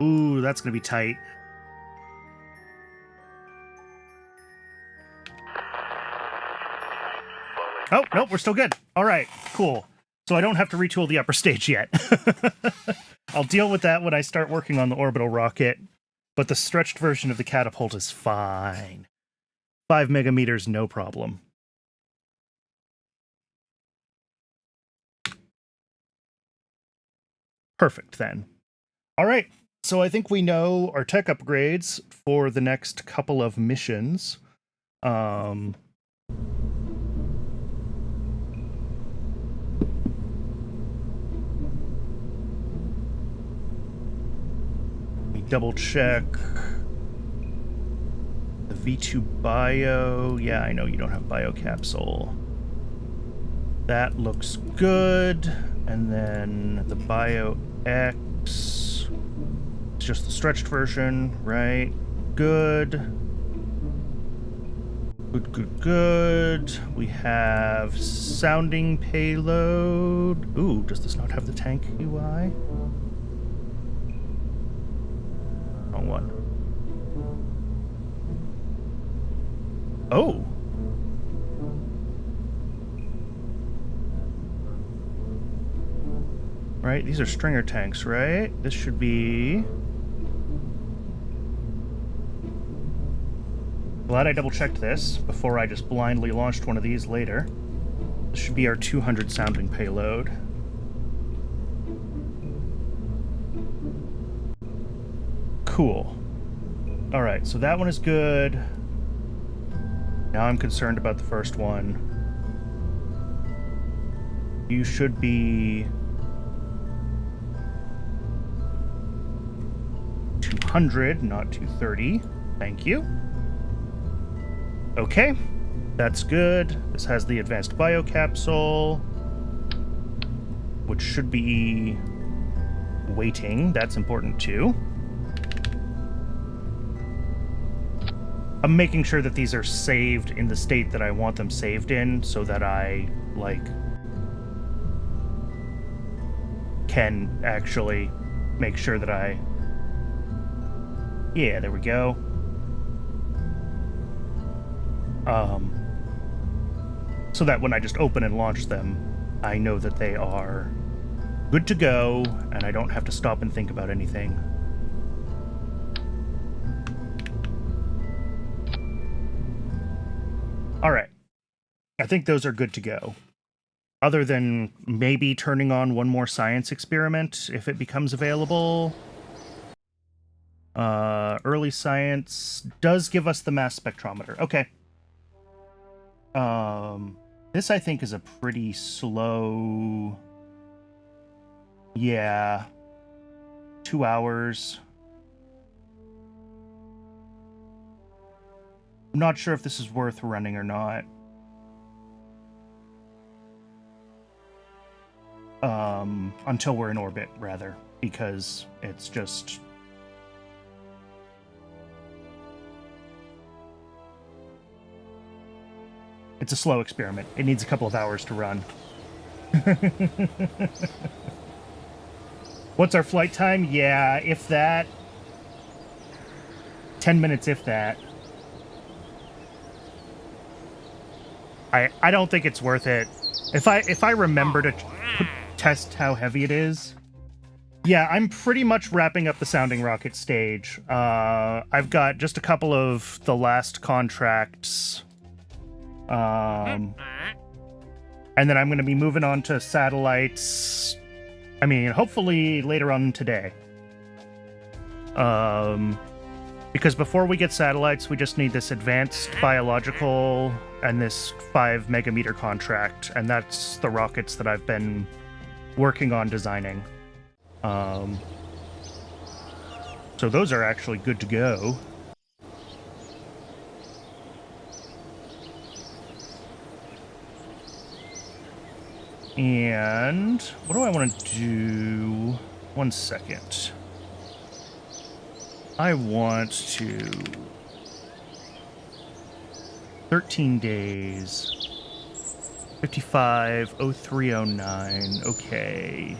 Ooh, that's going to be tight. Oh, nope, we're still good. All right, cool. So I don't have to retool the upper stage yet. I'll deal with that when I start working on the orbital rocket, but the stretched version of the catapult is fine. 5 megameters, no problem. Perfect, then. All right, so I think we know our tech upgrades for the next couple of missions. double check the V2 bio. Yeah, I know you don't have biocapsule. That looks good. And then the bio X, it's just the stretched version, right? Good. Good. We have sounding payload. Ooh, does this not have the tank UI? Wrong one. Oh. Right, these are stringer tanks, right? This should be... Glad I double-checked this before I just blindly launched one of these later. This should be our 200 sounding payload. Cool. Alright, so that one is good. Now I'm concerned about the first one. You should be... 200, not 230. Thank you. Okay, that's good. This has the advanced biocapsule, which should be waiting. That's important too. I'm making sure that these are saved in the state that I want them saved in, so that I, like, can actually make sure that I... Yeah, there we go. So that when I just open and launch them, I know that they are good to go, and I don't have to stop and think about anything. All right. I think those are good to go. Other than maybe turning on one more science experiment if it becomes available. Early science does give us the mass spectrometer. Okay. This I think is a pretty slow... Yeah. 2 hours. I'm not sure if this is worth running or not. Until we're in orbit, rather, because it's just... It's a slow experiment. It needs a couple of hours to run. What's our flight time? Yeah, if that. 10 minutes, if that. I don't think it's worth it. If I remember to test how heavy it is. Yeah, I'm pretty much wrapping up the sounding rocket stage. I've got just a couple of the last contracts. And then I'm going to be moving on to satellites. I mean, hopefully later on today. Because before we get satellites, we just need this advanced biological and this 5 megameter contract, and that's the rockets that I've been working on designing. So those are actually good to go. And what do I want to do? 1 second. I want to... 13 days. 550309. Okay.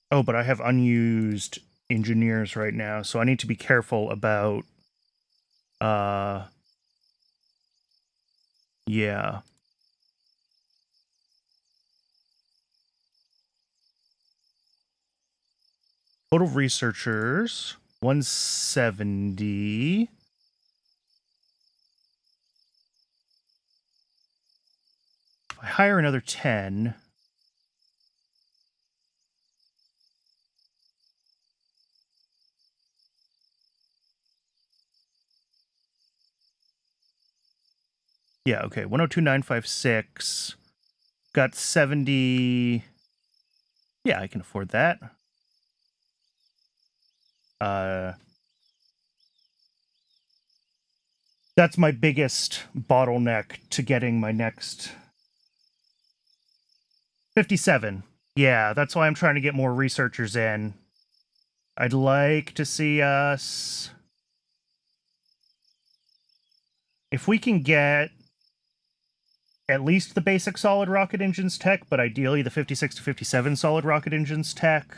Oh, but I have unused engineers right now, so I need to be careful about yeah. Total researchers 170. If I hire another 10. Yeah, okay. 102,956. Got 70. Yeah, I can afford that. That's my biggest bottleneck to getting my next 57. Yeah, that's why I'm trying to get more researchers in. I'd like to see us... If we can get at least the basic solid rocket engines tech, but ideally the 56 to 57 solid rocket engines tech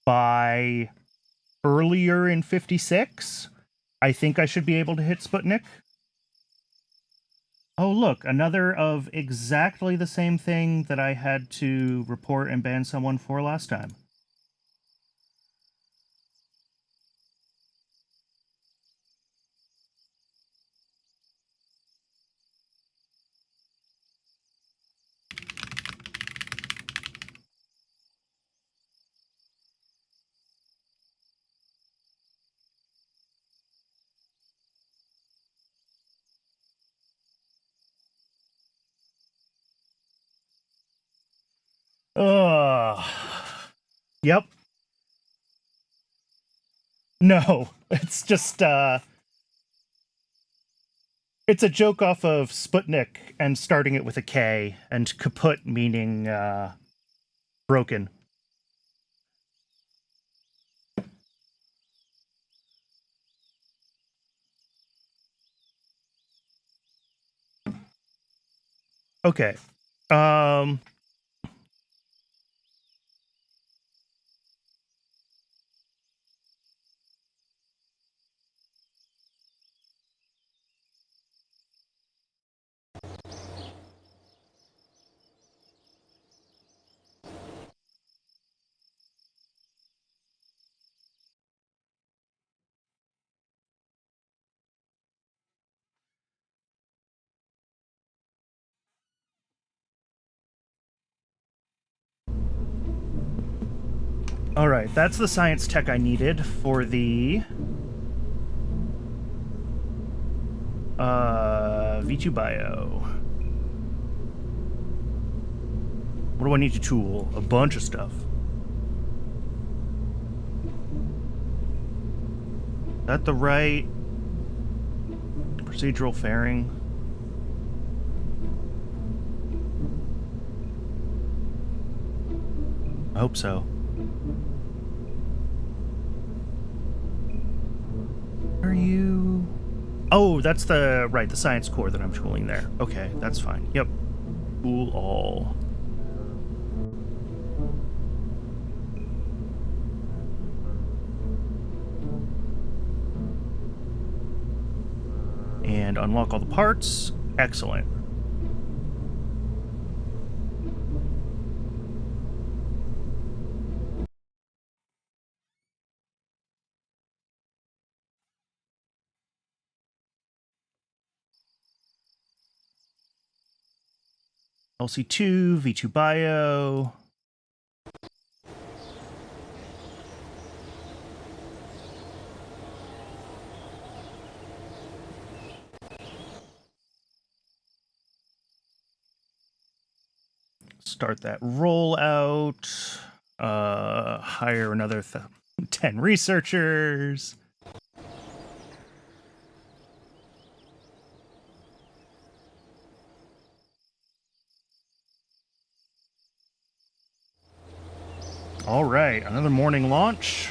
by earlier in 56, I think I should be able to hit Sputnik. Oh, look, another of exactly the same thing that I had to report and ban someone for last time. Ugh. Yep. No, it's just, it's a joke off of Sputnik and starting it with a K, and kaput meaning, broken. Okay. All right, that's the science tech I needed for the V2 Bio. What do I need to tool? A bunch of stuff. Is that the right procedural fairing? I hope so. Are you... Oh, that's the... Right, the science core that I'm tooling there. Okay, that's fine. Yep. Tool all. And unlock all the parts. Excellent. LC2, V2 Bio. Start that rollout. Hire another 10 researchers. All right, another morning launch.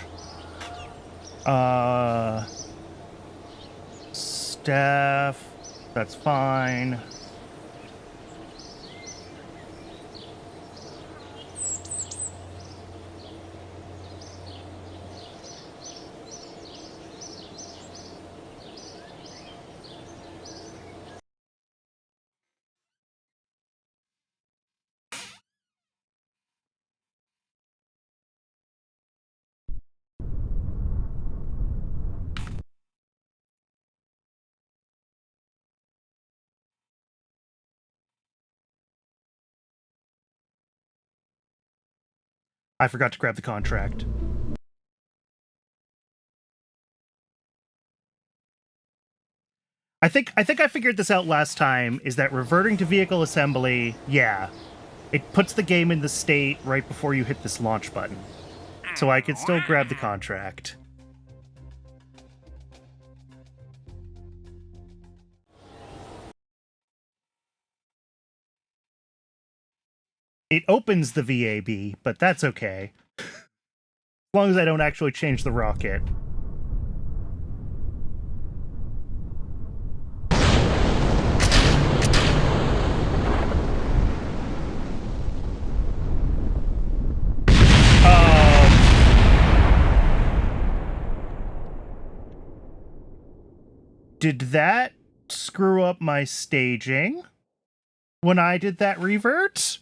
Staff, that's fine. I forgot to grab the contract. I think I figured this out last time, is that reverting to vehicle assembly, yeah, it puts the game in the state right before you hit this launch button. So I could still grab the contract. It opens the VAB, but that's okay. As long as I don't actually change the rocket. Did that screw up my staging when I did that revert?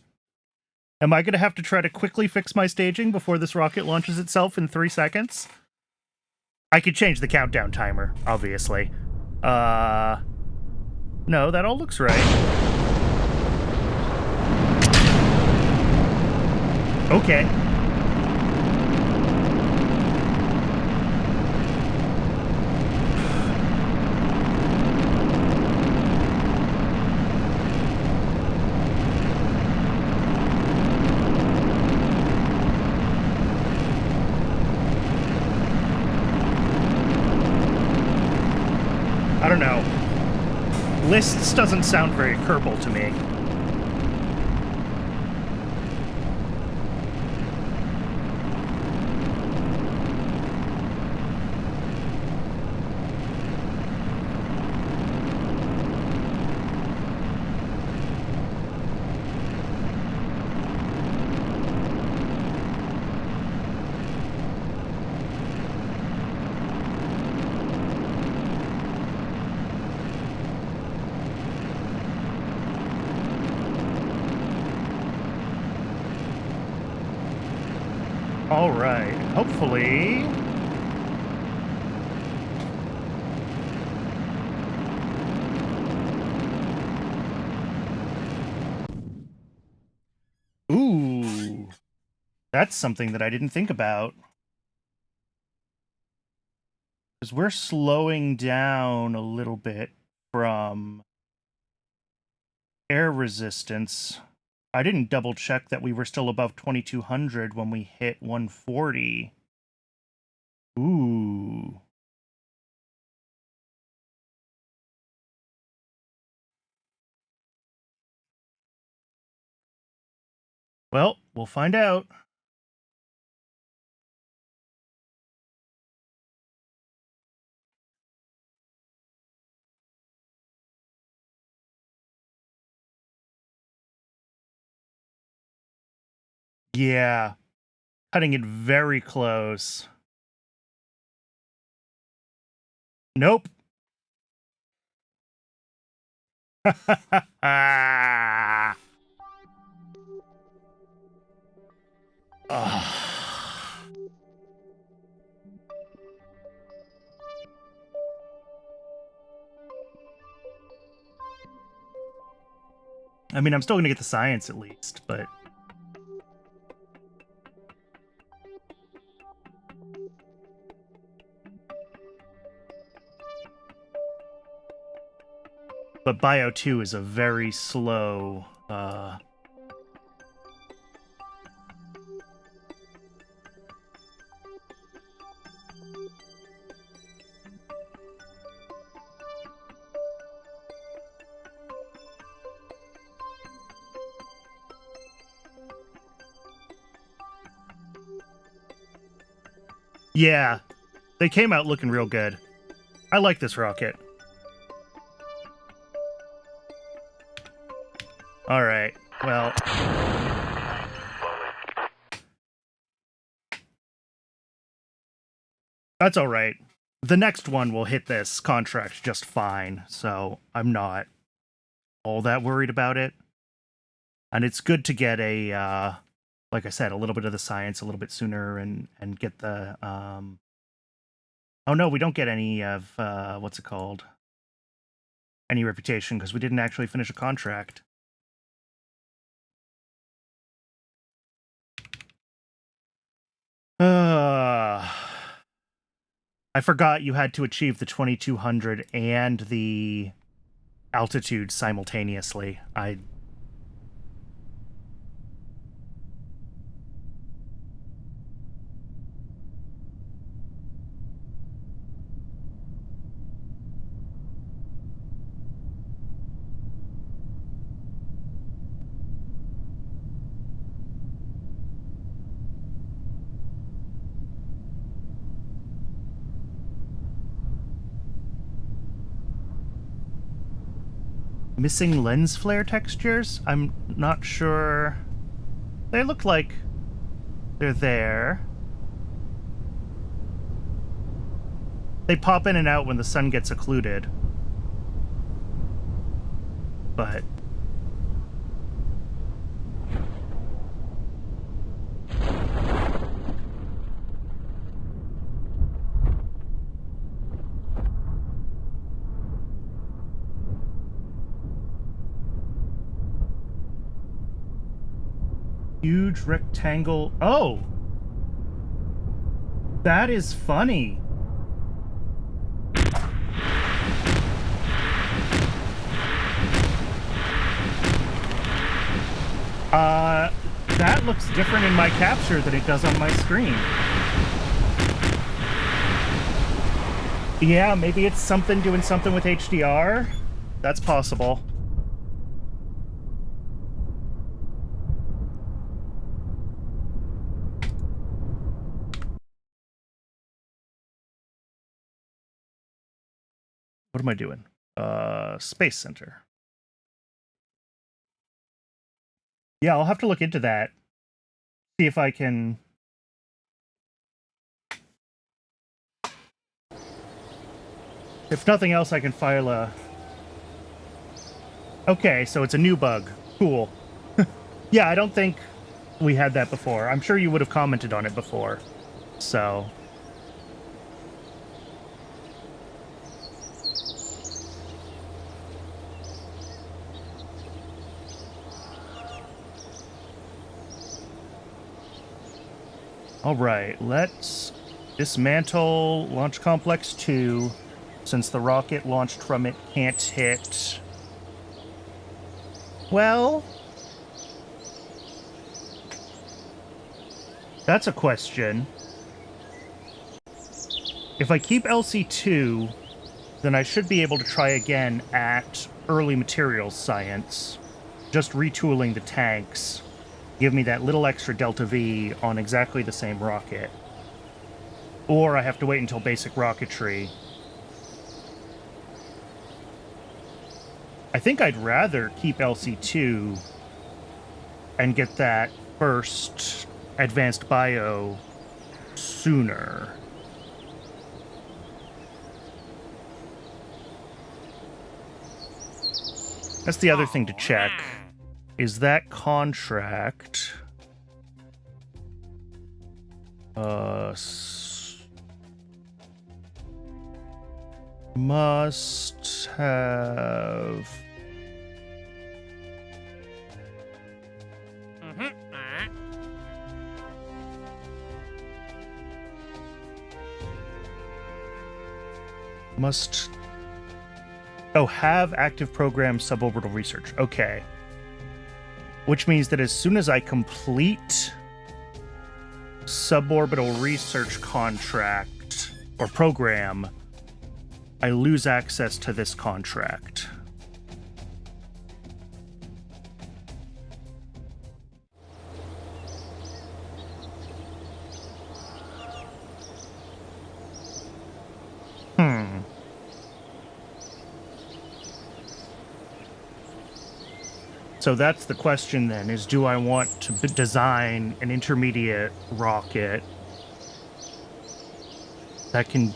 Am I going to have to try to quickly fix my staging before this rocket launches itself in 3 seconds? I could change the countdown timer, obviously. No, that all looks right. Okay. I don't know. Lists doesn't sound very Kerbal to me. All right, hopefully... Ooh, that's something that I didn't think about. Because we're slowing down a little bit from air resistance. I didn't double check that we were still above 2200 when we hit 140. Ooh. Well, we'll find out. Yeah. Cutting it very close. Nope. Ah. I mean, I'm still going to get the science at least, but... But Bio 2 is a very slow... Yeah, they came out looking real good. I like this rocket. All right, well... That's all right. The next one will hit this contract just fine, so I'm not all that worried about it. And it's good to get a, like I said, a little bit of the science a little bit sooner and get the... Oh no, we don't get any of, what's it called? Any reputation, because we didn't actually finish a contract. I forgot you had to achieve the 2200 and the altitude simultaneously. Missing lens flare textures? I'm not sure. They look like they're there. They pop in and out when the sun gets occluded. But... huge rectangle. Oh! That is funny. That looks different in my capture than it does on my screen. Yeah, maybe it's something doing something with HDR. That's possible. What am I doing? Space Center. Yeah, I'll have to look into that. See if I can... If nothing else, I can file a... Okay, so it's a new bug. Cool. Yeah, I don't think we had that before. I'm sure you would have commented on it before. So... All right, let's dismantle Launch Complex 2, since the rocket launched from it can't hit. Well, that's a question. If I keep LC2, then I should be able to try again at early materials science, just retooling the tanks. Give me that little extra delta V on exactly the same rocket. Or I have to wait until basic rocketry. I think I'd rather keep LC2 and get that first advanced bio sooner. That's the other thing to check. Is that contract must have have active program suborbital research. Okay. Which means that as soon as I complete suborbital research contract or program, I lose access to this contract. So that's the question then, is do I want to design an intermediate rocket that can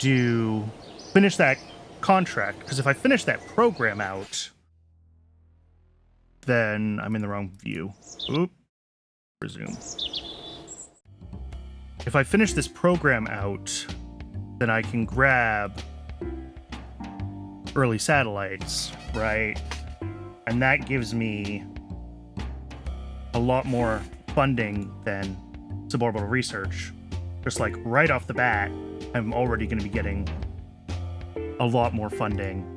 finish that contract? Because if I finish that program out, then I'm in the wrong view. Oop. Resume. If I finish this program out, then I can grab early satellites, right? And that gives me a lot more funding than suborbital research. Just like right off the bat, I'm already going to be getting a lot more funding.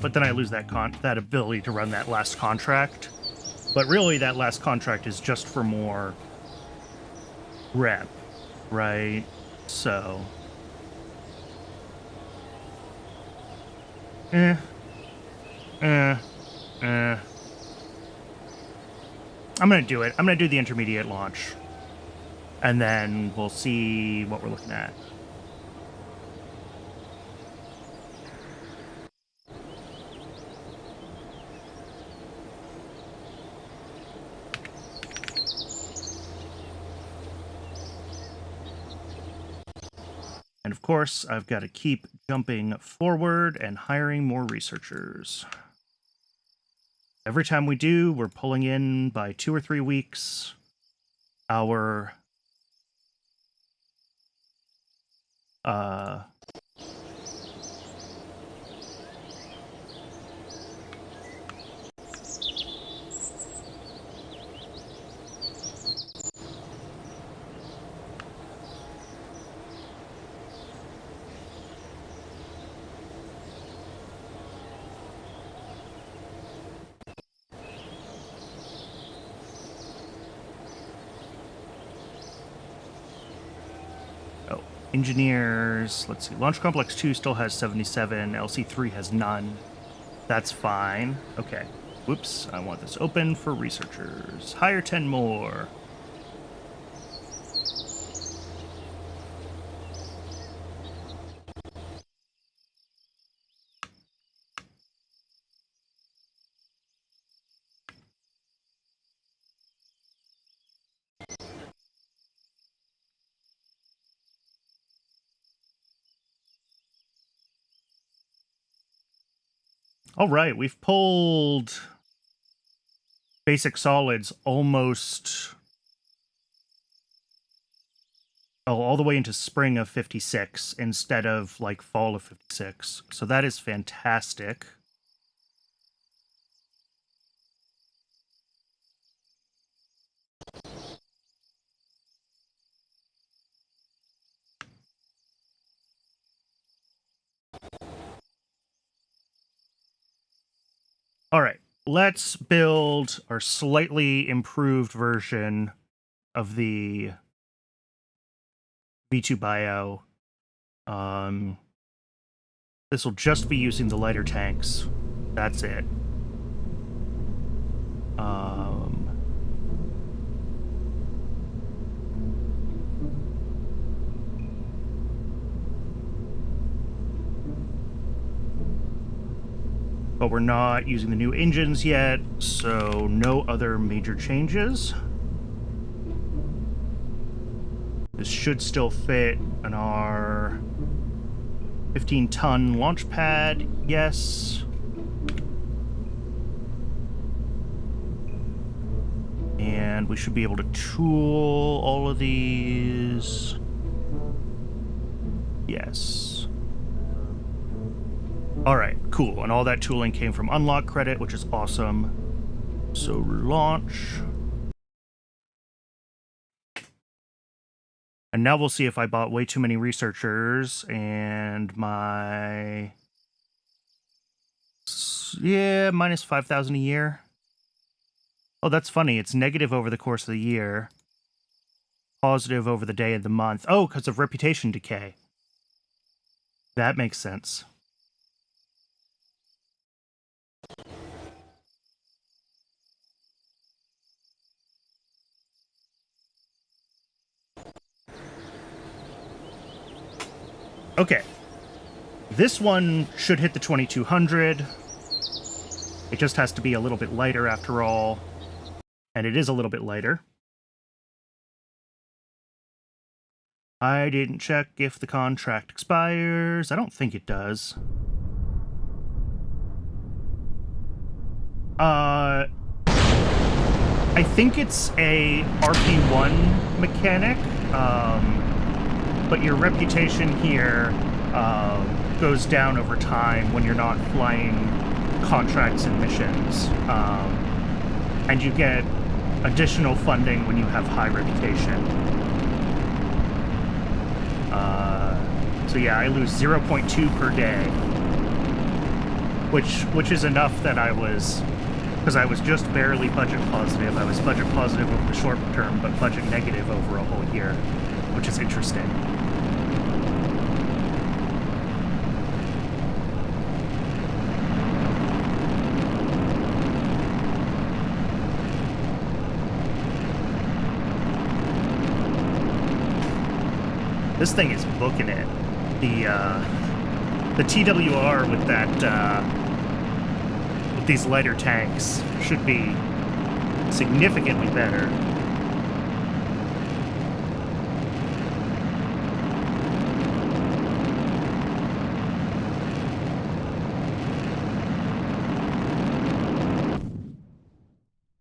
But then I lose that ability to run that last contract. But really, that last contract is just for more rep, right? So, I'm gonna do it. I'm gonna do the intermediate launch, and then we'll see what we're looking at. And of course, I've got to keep jumping forward and hiring more researchers. Every time we do, we're pulling in by 2 or 3 weeks our engineers. Let's see. Launch Complex 2 still has 77. LC3 has none. That's fine. Okay. Whoops. I want this open for researchers. Hire 10 more. All right, we've pulled basic solids almost all the way into spring of 56 instead of like fall of 56. So that is fantastic. All right, let's build our slightly improved version of the V2 bio. This will just be using the lighter tanks. That's it. But we're not using the new engines yet, so no other major changes. This should still fit on our 15-ton launch pad, yes. And we should be able to tool all of these. Yes. All right, cool. And all that tooling came from unlock credit, which is awesome. So launch. And now we'll see if I bought way too many researchers and my... Yeah, minus 5,000 a year. Oh, that's funny. It's negative over the course of the year. Positive over the day of the month. Oh, because of reputation decay. That makes sense. Okay. This one should hit the 2200. It just has to be a little bit lighter after all. And it is a little bit lighter. I didn't check if the contract expires. I don't think it does. I think it's a RP-1 mechanic, but your reputation here goes down over time when you're not flying contracts and missions. And you get additional funding when you have high reputation. So yeah, I lose 0.2 per day, which is enough that I was, because I was just barely budget positive. I was budget positive over the short term, but budget negative over a whole year, which is interesting. This thing is booking it. The TWR with that with these lighter tanks should be significantly better.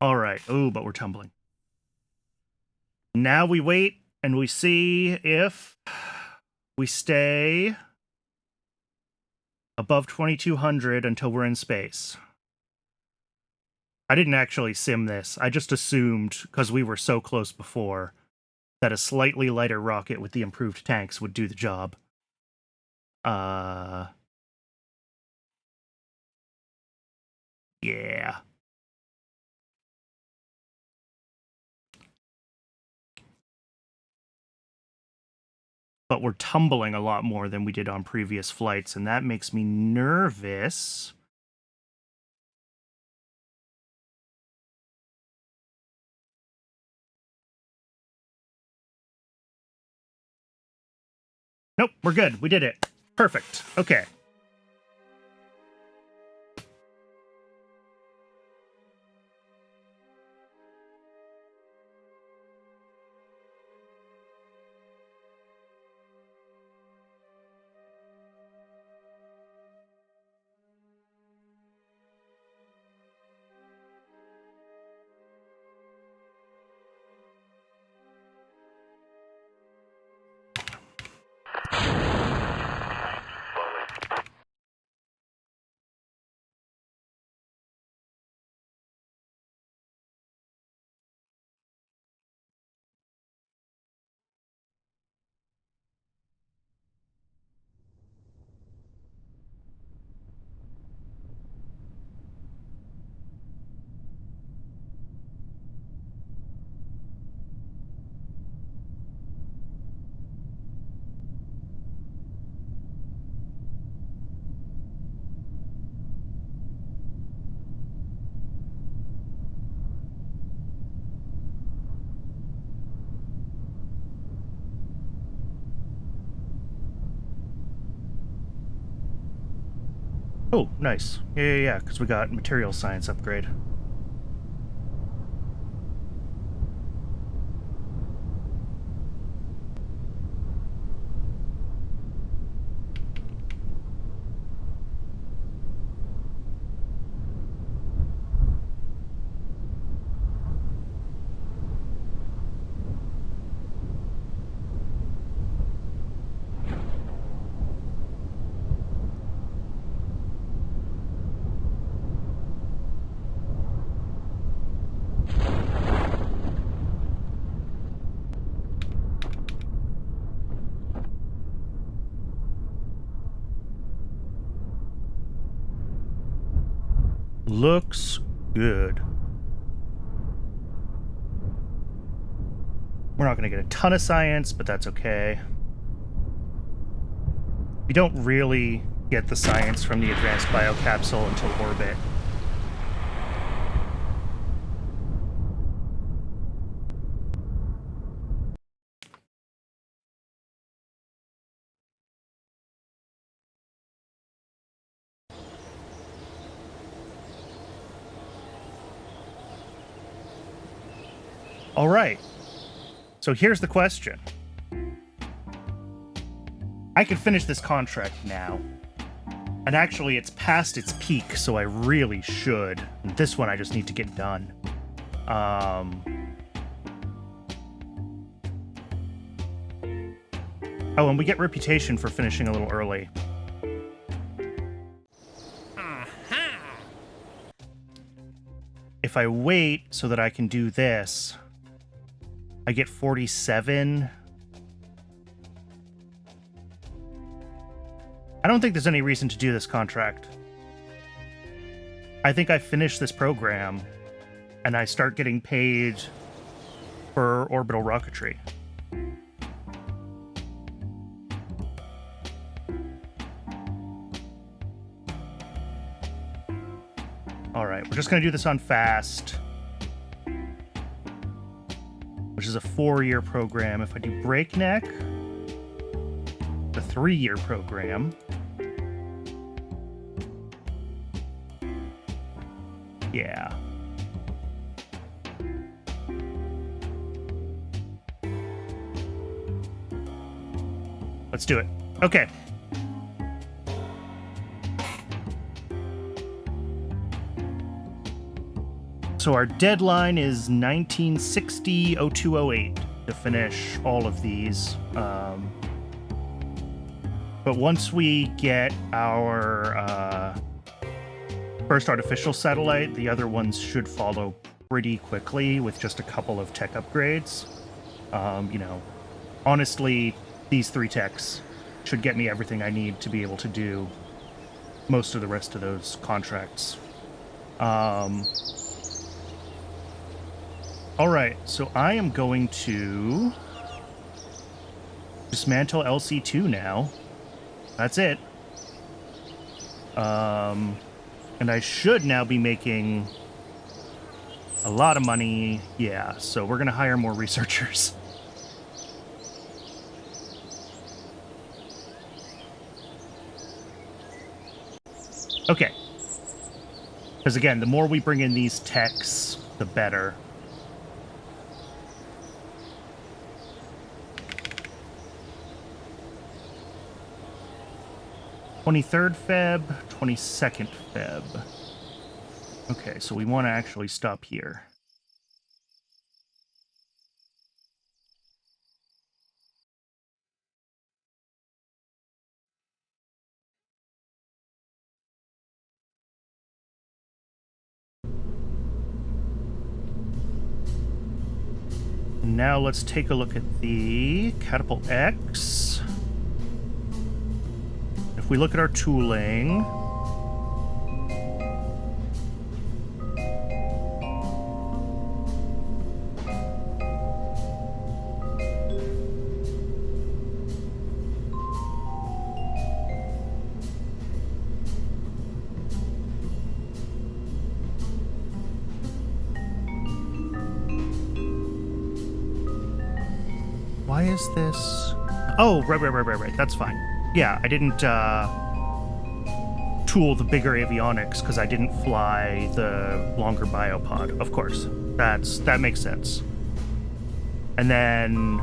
All right. Oh, but we're tumbling. Now we wait and we see if we stay above 2200 until we're in space. I didn't actually sim this. I just assumed, because we were so close before, that a slightly lighter rocket with the improved tanks would do the job. Yeah. But we're tumbling a lot more than we did on previous flights, and that makes me nervous. Nope, we're good. We did it. Perfect. Okay. Oh, nice. Yeah, because we got material science upgrade. Looks good. We're not going to get a ton of science, but that's okay. We don't really get the science from the advanced biocapsule until orbit. All right. So here's the question. I could finish this contract now. And actually, it's past its peak, so I really should. This one I just need to get done. Oh, and we get reputation for finishing a little early. If I wait so that I can do this, I get 47. I don't think there's any reason to do this contract. I think I finish this program and I start getting paid for orbital rocketry. All right, we're just going to do this on fast, which is a 4-year program. If I do breakneck, the 3-year program. Yeah. Let's do it. Okay. So our deadline is 1960-0208 to finish all of these. But once we get our first artificial satellite, the other ones should follow pretty quickly with just a couple of tech upgrades. You know, honestly, these 3 techs should get me everything I need to be able to do most of the rest of those contracts. All right, so I am going to dismantle LC2 now. That's it. And I should now be making a lot of money. Yeah, so we're going to hire more researchers. Okay. Because again, the more we bring in these techs, the better. (23rd Feb, 22nd Feb). Okay, so we want to actually stop here. Now let's take a look at the Catapult X. If we look at our tooling, why is this? Oh, right. That's fine. Yeah, I didn't tool the bigger avionics because I didn't fly the longer biopod. Of course, that makes sense. And then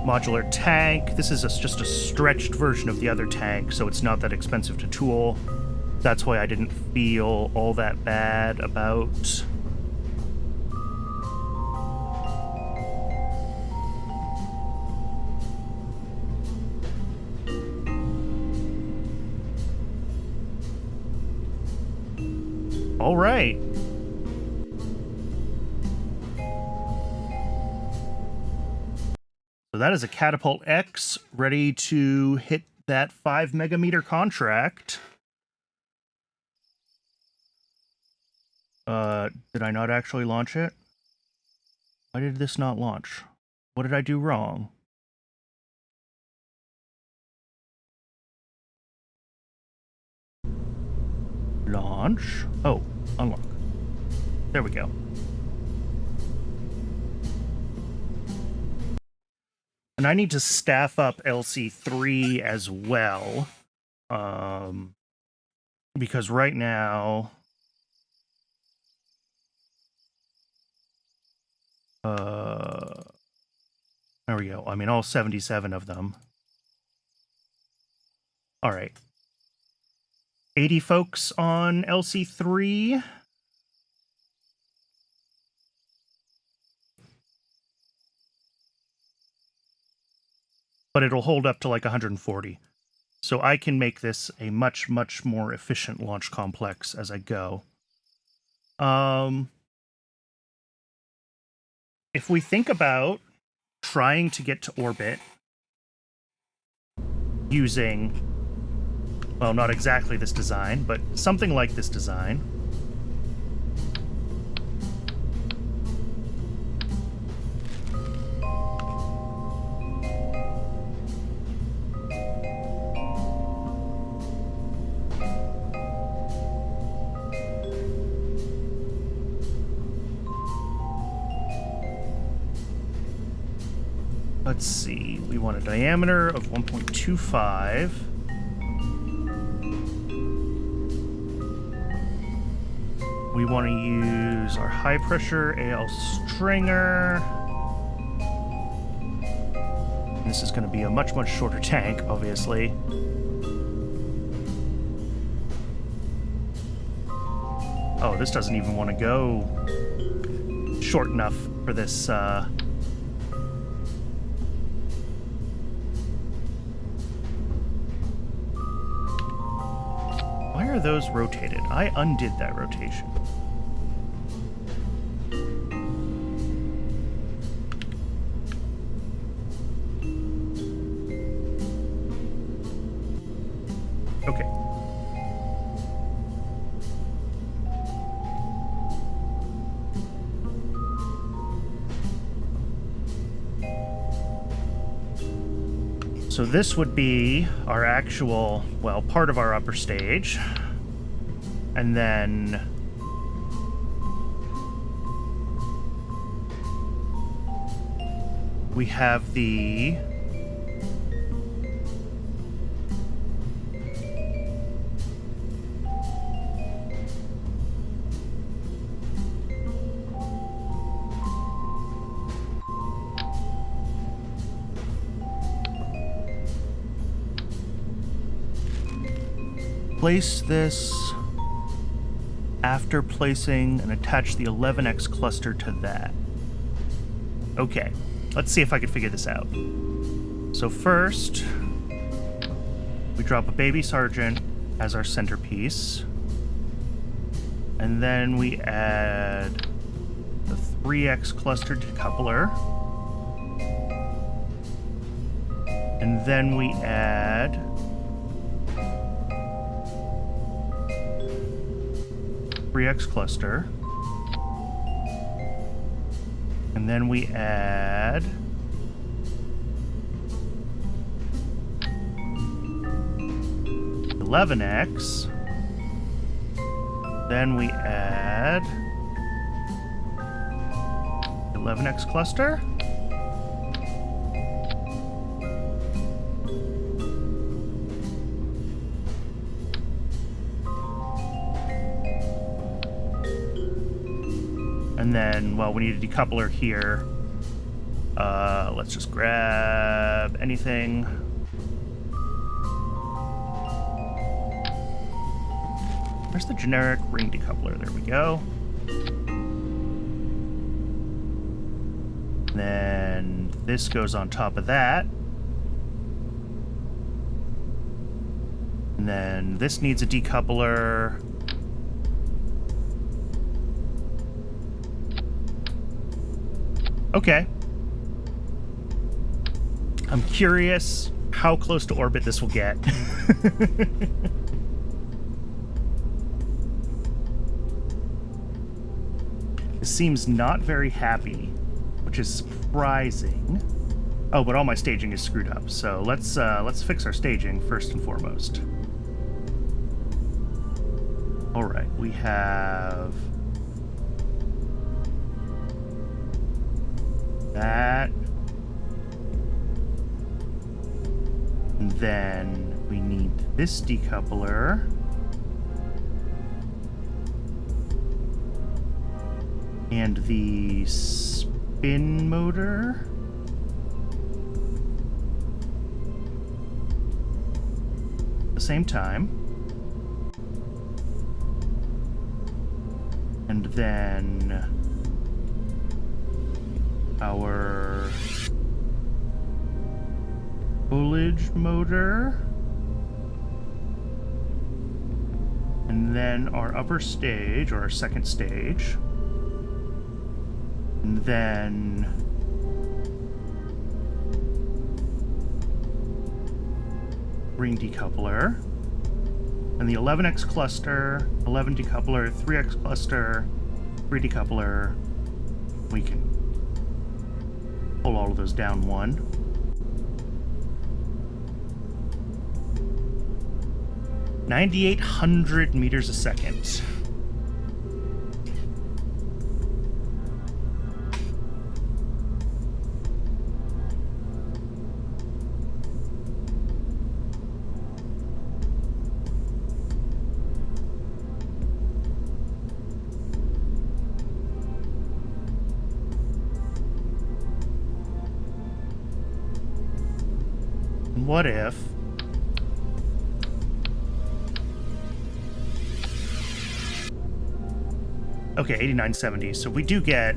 modular tank. This is just a stretched version of the other tank, so it's not that expensive to tool. That's why I didn't feel all that bad about all right. So that is a Catapult X ready to hit that 5 megameter contract. Did I not actually launch it? Why did this not launch? What did I do wrong? Launch. Oh, unlock. There we go. And I need to staff up LC3 as well. Because right now... there we go. I mean, all 77 of them. All right. 80 folks on LC3. But it'll hold up to like 140. So I can make this a much, much more efficient launch complex as I go. If we think about trying to get to orbit using, well, not exactly this design, but something like this design. Let's see, we want a diameter of 1.25. We want to use our high pressure AL stringer. This is going to be a much, much shorter tank, obviously. Oh, this doesn't even want to go short enough for this, Why are those rotated? I undid that rotation. Okay. So this would be our actual, well, part of our upper stage. And then we have the place this after placing and attach the 11x cluster to that. Okay, let's see if I can figure this out. So first, we drop a baby sergeant as our centerpiece. And then we add the 3x cluster decoupler. And then we add x cluster, and then we add (11x). Then we add 11x cluster. And then, well, we need a decoupler here. Let's just grab anything. Where's the generic ring decoupler? There we go. Then this goes on top of that. And then this needs a decoupler. Okay. I'm curious how close to orbit this will get. It seems not very happy, which is surprising. Oh, but all my staging is screwed up, so let's fix our staging first and foremost. All right, we have that. And then we need this decoupler. And the spin motor. The same time. And then our foliage motor. And then our upper stage, or our second stage. And then green decoupler. And the 11x cluster, 11 decoupler, 3x cluster, 3 decoupler. We can pull all of those down one. (9,800 meters a second). What if okay, 8970. So we do get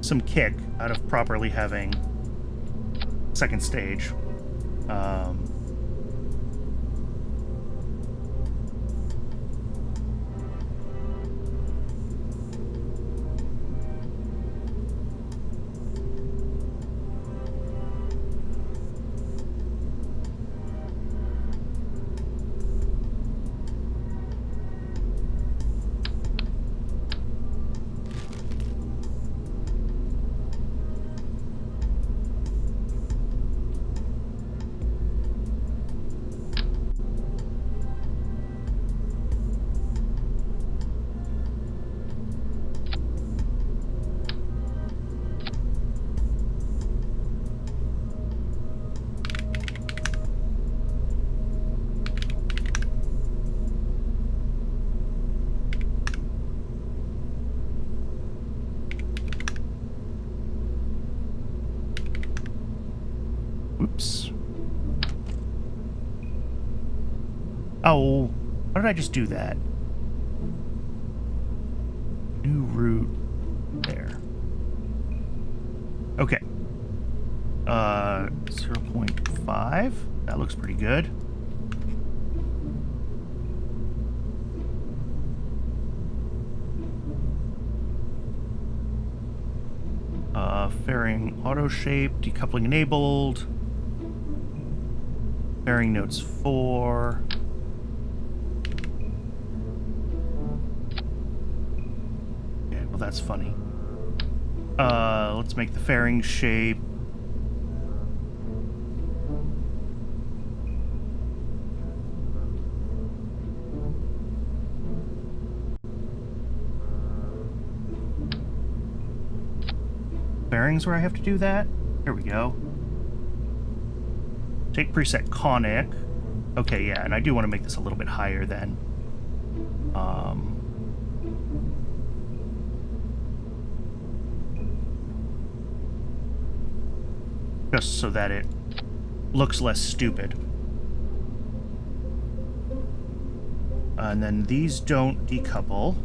some kick out of properly having second stage. Oops. Oh, why did I just do that? New route there. Okay. 0.5. That looks pretty good. Fairing auto shape, decoupling enabled. Fairing notes 4. Okay, well that's funny. Let's make the fairing shape bearings where I have to do that. Here we go. Take preset conic. Okay, yeah, and I do want to make this a little bit higher then. Just so that it looks less stupid. And then these don't decouple.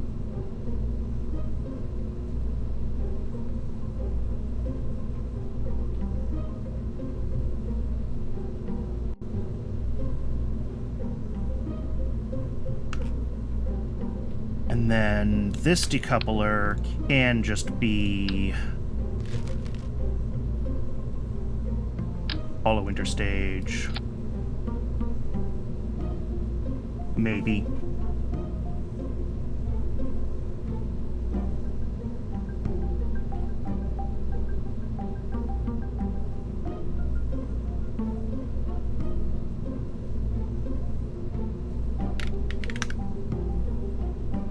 And then this decoupler can just be hollow interstage. Maybe.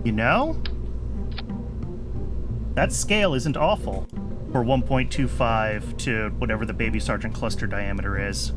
You know, that scale isn't awful for 1.25 to whatever the baby sergeant cluster diameter is.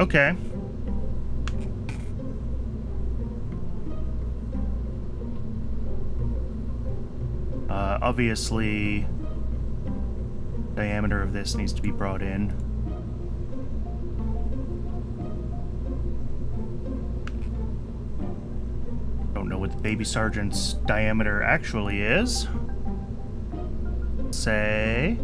Okay. Obviously, diameter of this needs to be brought in. Don't know what the baby sergeant's diameter actually is. Say...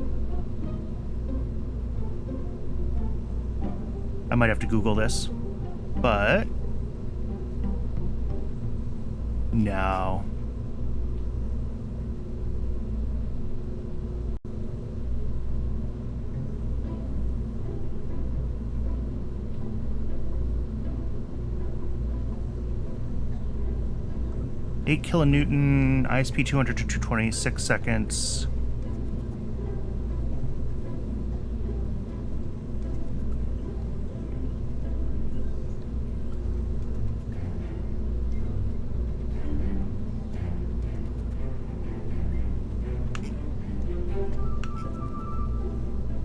I might have to Google this, but... No. Eight kilonewton, ISP 200 to 220, 6 seconds.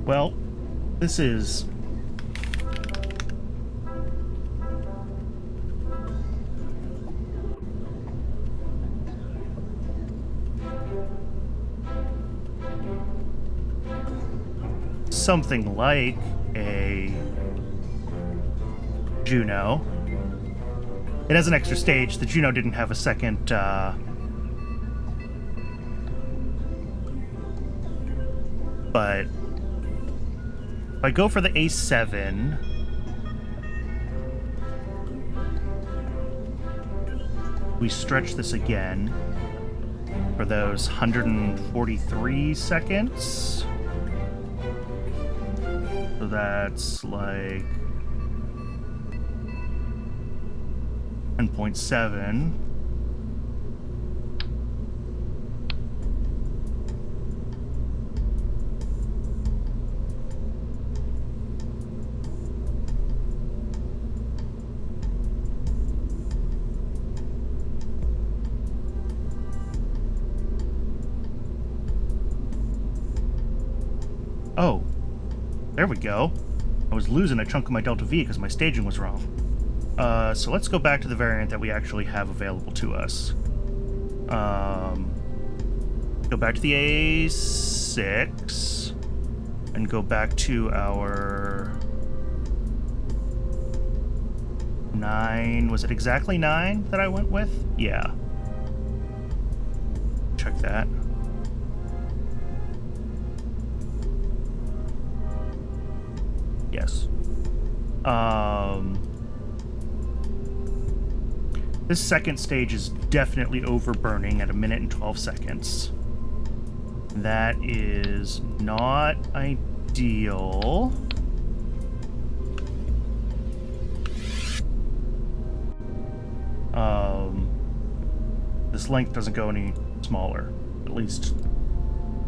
Well, this is... something like a Juno. It has an extra stage. The Juno didn't have a second, but if I go for the A7, we stretch this again for those 143 seconds. So that's like 10.7. Oh, there we go. I was losing a chunk of my Delta V because my staging was wrong. So let's go back to the variant that we actually have available to us. Go back to the A6 and go back to our 9. Was it exactly 9 that I went with? Yeah. Check that. Yes. This second stage is definitely overburning at 1 minute and 12 seconds. That is not ideal. This length doesn't go any smaller. At least,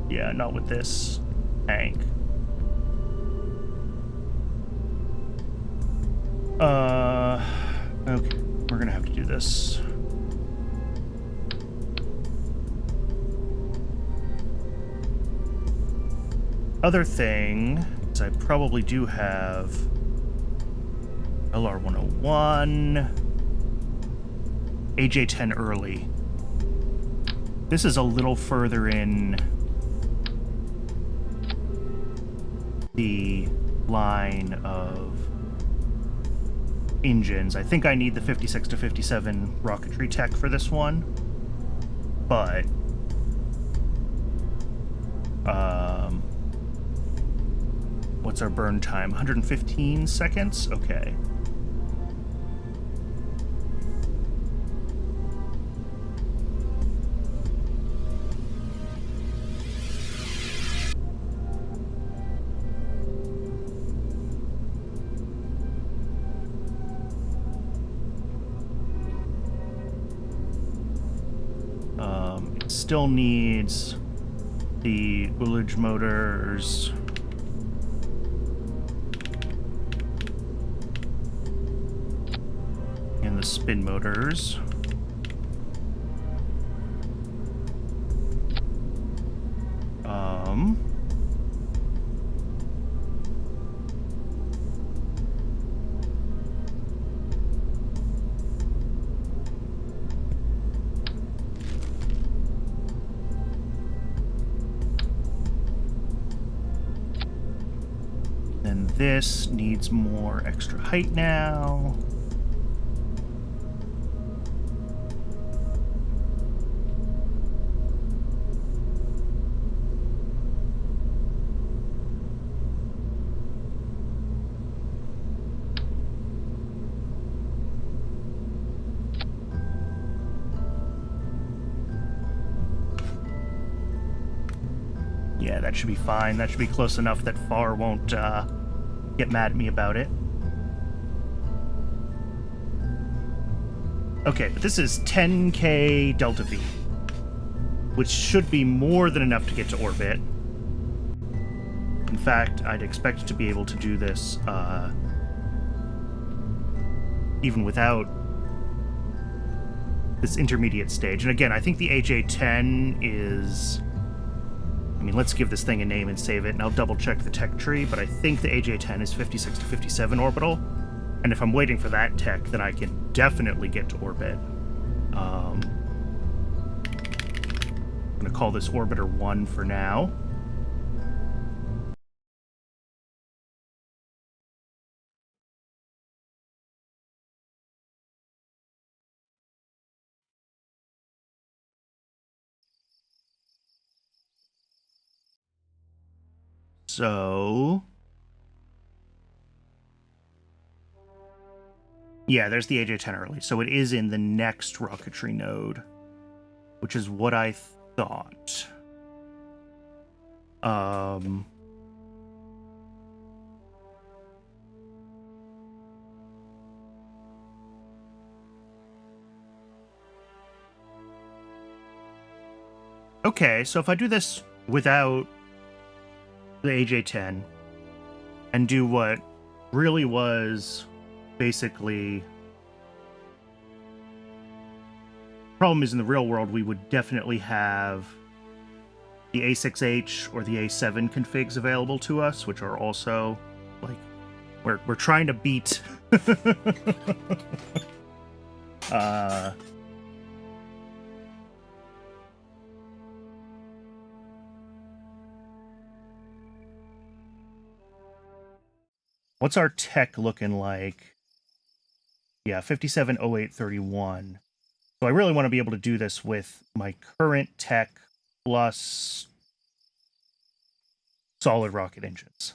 yeah, not with this tank. Okay, we're gonna have to do this. Other thing is I probably do have LR101, AJ10 early. This is a little further in the line of engines. I think I need the 56 to 57 rocketry tech for this one, but what's our burn time? 115 seconds? Okay. Still needs the ullage motors. And the spin motors. this needs more extra height now. Yeah, that should be fine. That should be close enough that FAR won't get mad at me about it. Okay, but this is 10K delta V, which should be more than enough to get to orbit. In fact, I'd expect to be able to do this even without this intermediate stage. And again, I think the AJ-10 is... I mean, let's give this thing a name and save it, and I'll double-check the tech tree, but I think the AJ-10 is 56 to 57 orbital, and if I'm waiting for that tech, then I can definitely get to orbit. I'm going to call this Orbiter 1 for now. So, yeah, there's the AJ-10 early. So it is in the next rocketry node, which is what I thought. Okay, so if I do this without the AJ-10 and do what really was basically... Problem is, in the real world, we would definitely have the A6H or the A7 configs available to us, which are also, like, we're trying to beat... What's our tech looking like? Yeah, 570831. So I really want to be able to do this with my current tech plus solid rocket engines.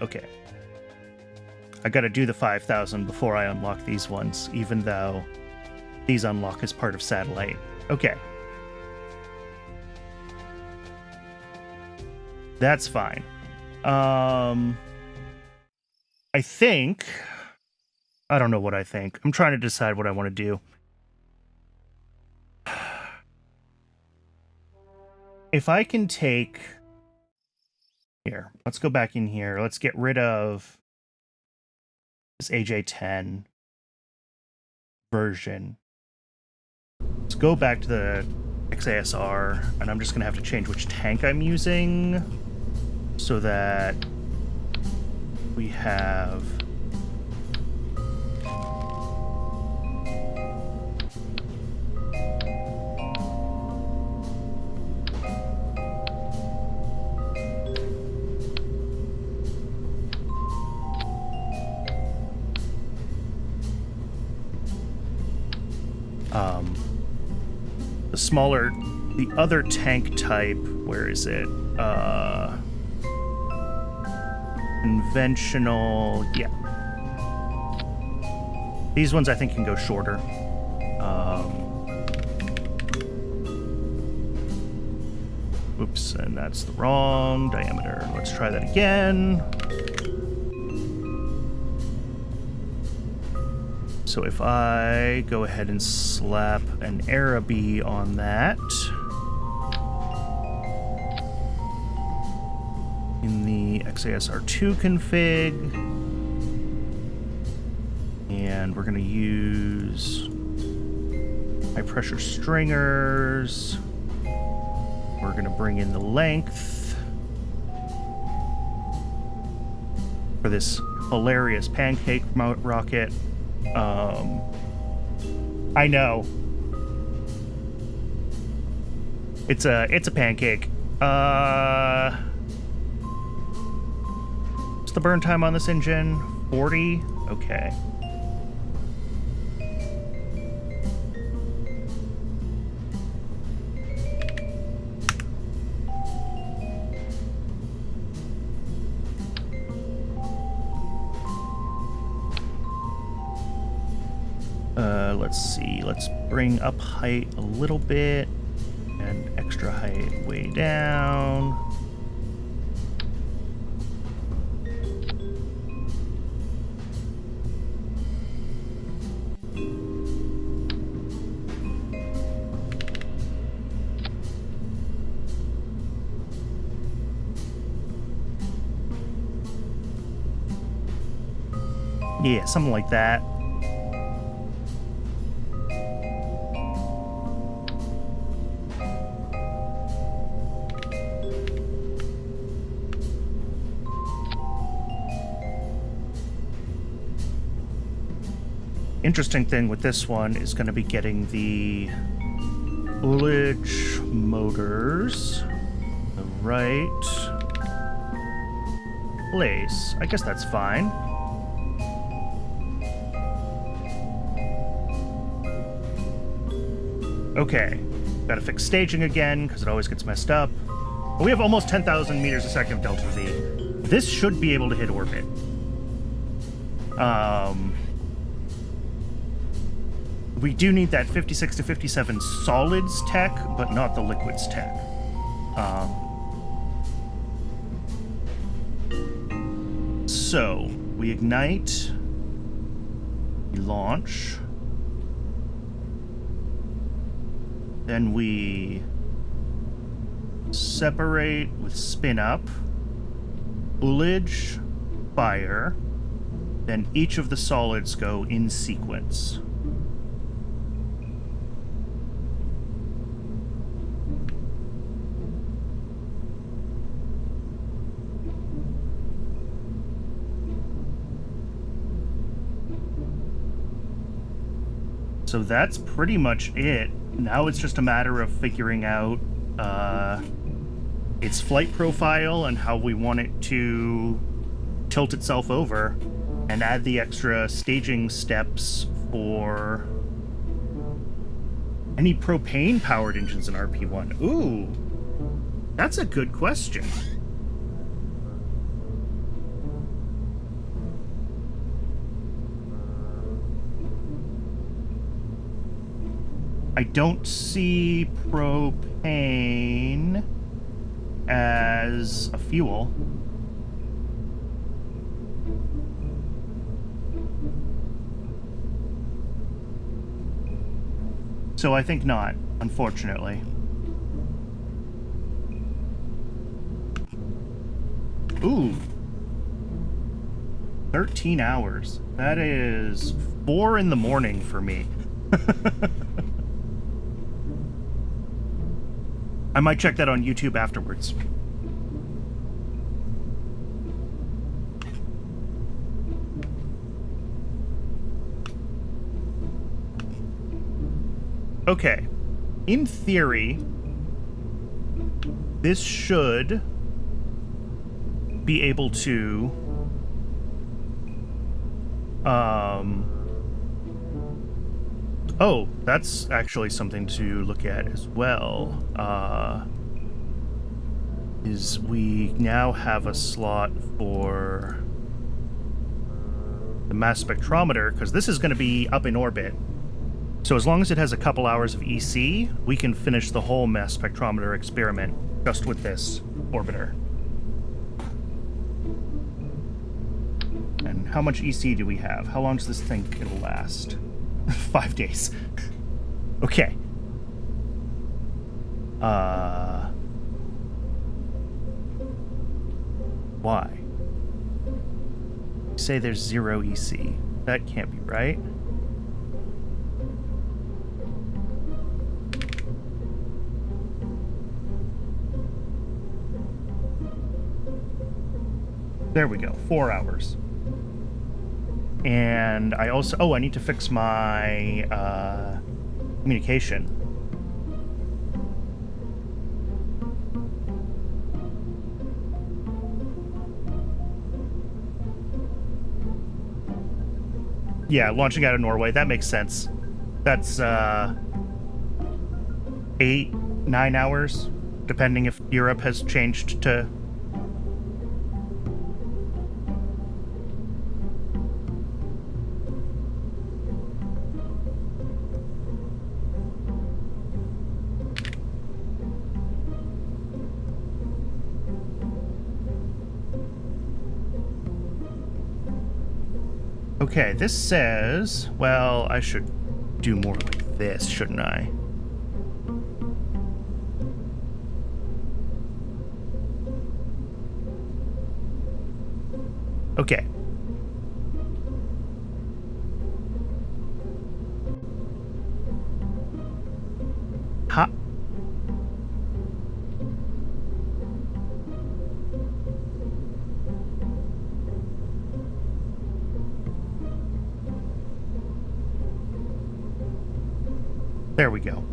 Okay. I gotta do the 5,000 before I unlock these ones, even though these unlock as part of satellite. Okay. That's fine. I think... I don't know what I think. I'm trying to decide what I want to do. If I can take... Here, let's go back in here. Let's get rid of this AJ-10 version. Let's go back to the XASR, and I'm just going to have to change which tank I'm using so that we have... the smaller, the other tank type, where is it? Conventional, yeah. These ones I think can go shorter. Oops, and that's the wrong diameter. Let's try that again. So if I go ahead and slap an Araby on that, in the XASR2 config, and we're going to use high pressure stringers. We're going to bring in the length for this hilarious pancake rocket. I know. It's a pancake. What's the burn time on this engine? 40? Okay. Let's see. Let's bring up height a little bit and extra height way down. Yeah, something like that. Interesting thing with this one is going to be getting the ullage motors the right place. I guess that's fine. Okay, gotta fix staging again because it always gets messed up. But we have almost 10,000 meters a second of delta V. This should be able to hit orbit. We do need that 56 to 57 solids tech, but not the liquids tech. So, we ignite, we launch, then we separate with spin up, ullage, fire, then each of the solids go in sequence. So that's pretty much it. Now it's just a matter of figuring out its flight profile and how we want it to tilt itself over, and add the extra staging steps for any propane-powered engines in RP-1. Ooh, that's a good question. I don't see propane as a fuel. So I think not, unfortunately. Ooh. 13 hours. That is 4 in the morning for me. I might check that on YouTube afterwards. Okay. In theory, this should be able to oh, that's actually something to look at as well. Is we now have a slot for the mass spectrometer, because this is going to be up in orbit. So as long as it has a couple hours of EC, we can finish the whole mass spectrometer experiment just with this orbiter. And how much EC do we have? How long does this think it'll last? 5 days. Okay. Why? You say there's 0 EC. That can't be right. There we go, 4 hours. And I also... Oh, I need to fix my communication. Yeah, launching out of Norway, that makes sense. That's 8, 9 hours, depending if Europe has changed to... Okay, this says... Well, I should do more like this, shouldn't I? Okay. Ha. There we go.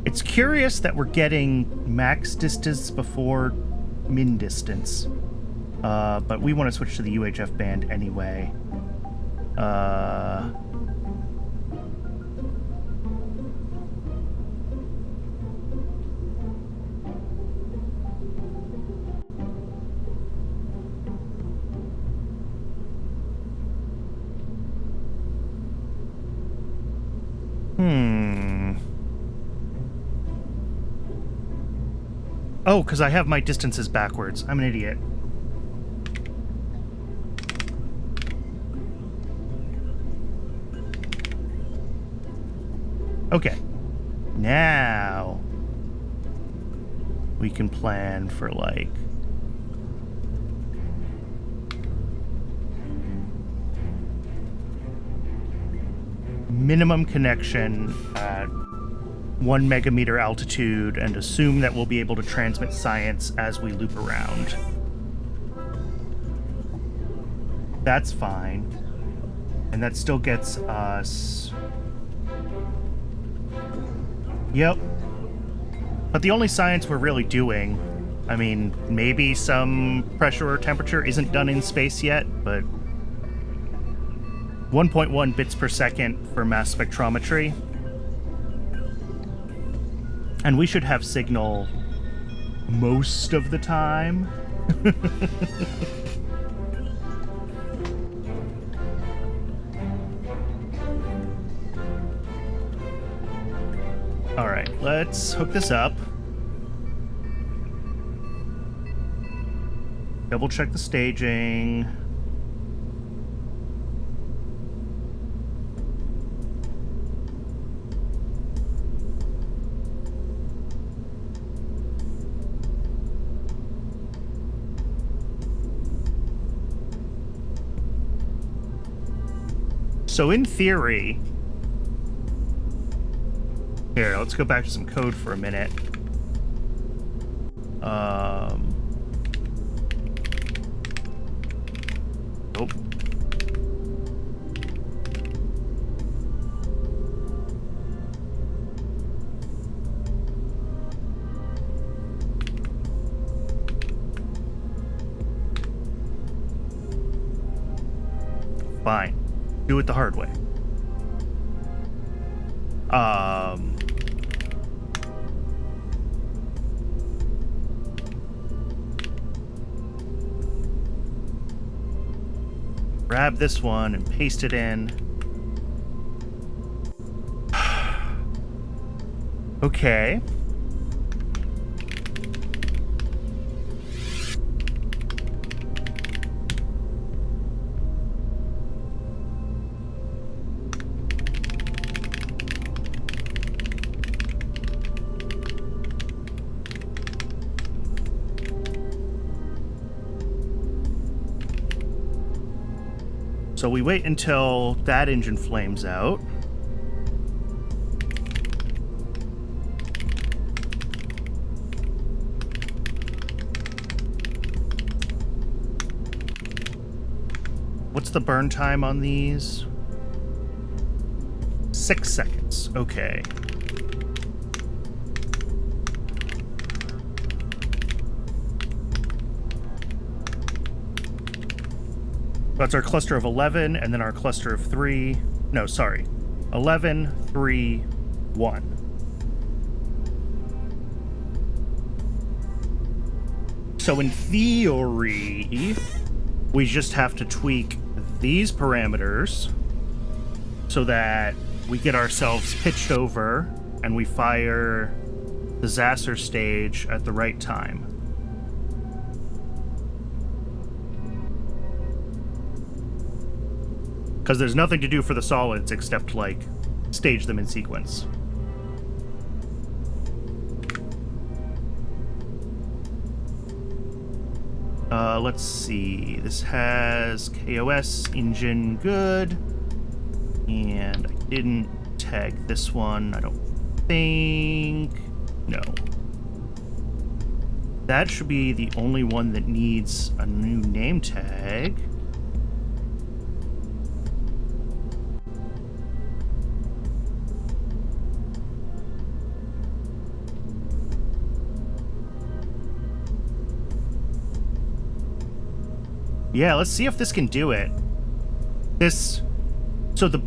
It's curious that we're getting max distance before min distance. But we want to switch to the UHF band anyway. Oh, because I have my distances backwards. I'm an idiot. Okay. Now we can plan for, like, minimum connection at 1 megameter altitude and assume that we'll be able to transmit science as we loop around. That's fine. And that still gets us... Yep. But the only science we're really doing, I mean, maybe some pressure or temperature isn't done in space yet, but 1.1 bits per second for mass spectrometry. And we should have signal most of the time. All right, let's hook this up. Double check the staging. So in theory, here, let's go back to some code for a minute. Nope. Fine. Do it the hard way. Grab this one and paste it in. Okay. So we wait until that engine flames out. what's the burn time on these? 6 seconds. Okay. That's our cluster of 11, and then our cluster of 3. No, sorry. 11, 3, 1. So in theory, we just have to tweak these parameters so that we get ourselves pitched over and we fire the Zasser stage at the right time. Because there's nothing to do for the solids except, like, stage them in sequence. Let's see. This has KOS engine good. And I didn't tag this one, I don't think. No. That should be the only one that needs a new name tag. Yeah, let's see if this can do it. So the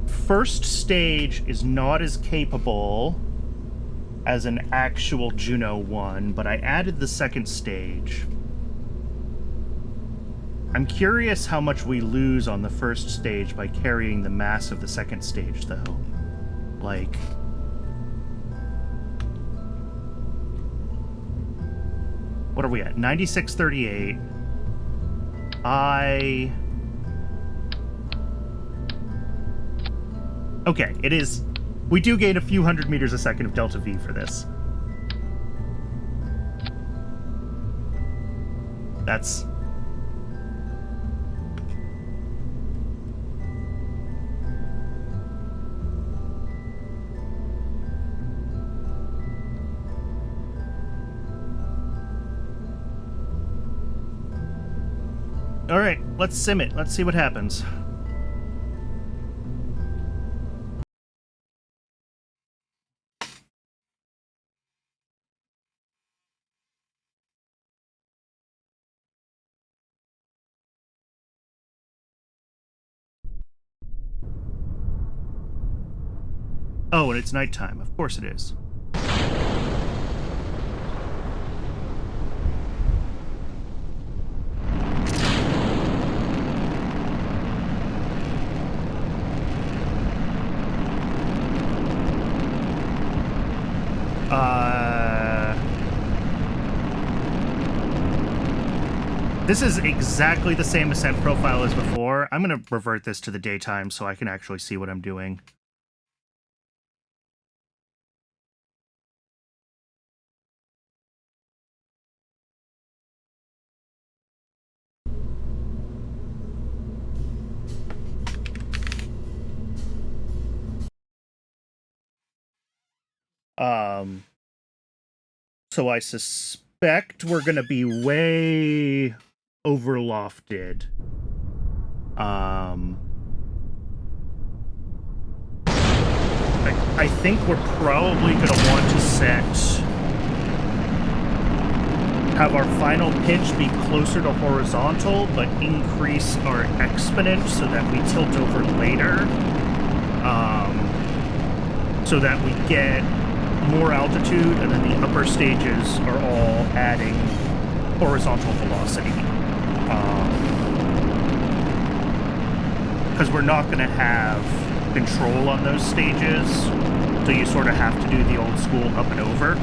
first stage is not as capable as an actual Juno one, but I added the second stage. I'm curious how much we lose on the first stage by carrying the mass of the second stage, though. Like... what are we at? 9638. Okay, it is... we do gain a few hundred meters a second of delta V for this. That's... Alright, let's sim it. Let's see what happens. Oh, and it's nighttime. Of course it is. This is exactly the same ascent profile as before. I'm going to revert this to the daytime so I can actually see what I'm doing. So I suspect we're going to be way overlofted. I think we're probably going to want to have our final pitch be closer to horizontal, but increase our exponent so that we tilt over later. So that we get more altitude, and then the upper stages are all adding horizontal velocity. Because we're not going to have control on those stages, so you sort of have to do the old school up and over.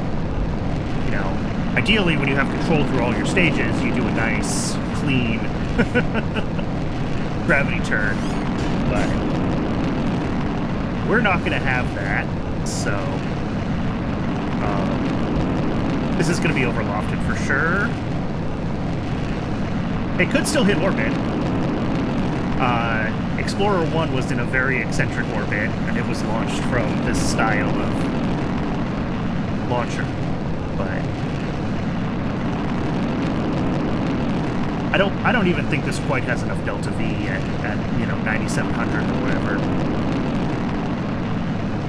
You know, ideally when you have control through all your stages, you do a nice, clean gravity turn, but we're not going to have that, so this is going to be overlofted for sure. It could still hit orbit. Explorer 1 was in a very eccentric orbit, and it was launched from this style of launcher, but I don't even think this quite has enough delta V at you know 9700 or whatever.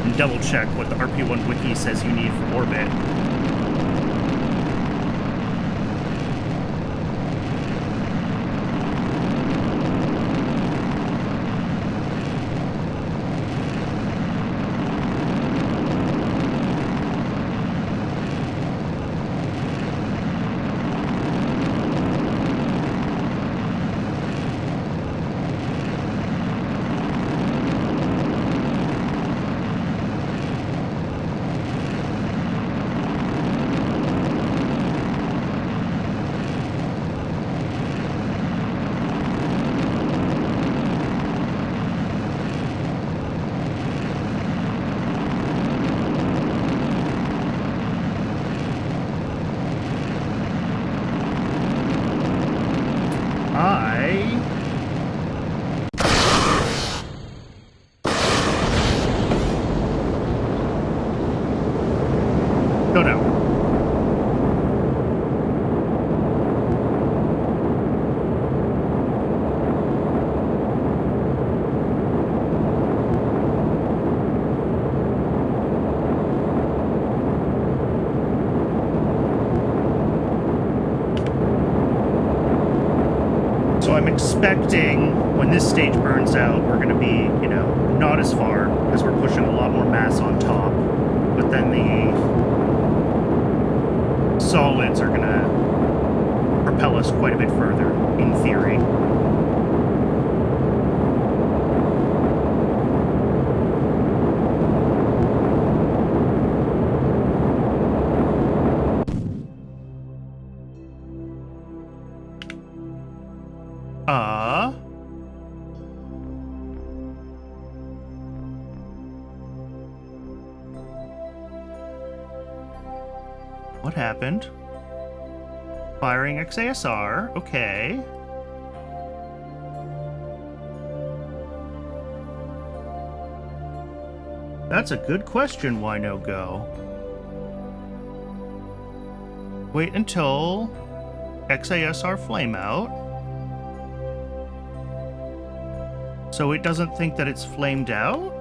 And double check what the RP-1 wiki says you need for orbit. Don't know. So I'm expecting when this stage burns out, we're going to be, you know, not as far because we're pushing a lot more mass on top, but then the solids are going to propel us quite a bit further, in theory. What happened? Firing XASR, okay. That's a good question, why no go? Wait until XASR flame out. So it doesn't think that it's flamed out?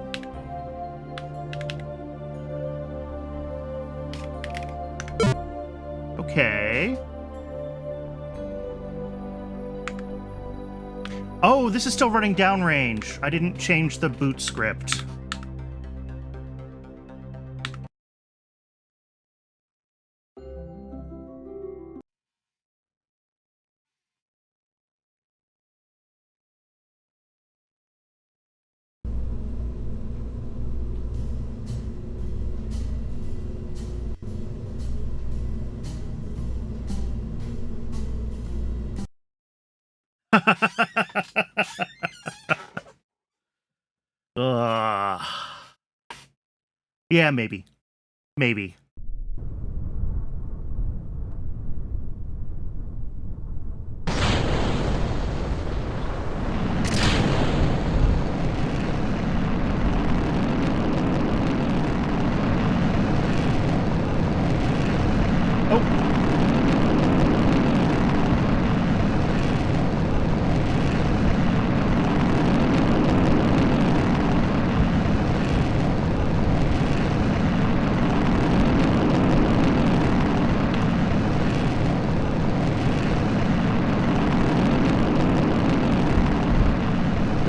Okay. Oh, this is still running downrange. I didn't change the boot script. Yeah, maybe. Maybe.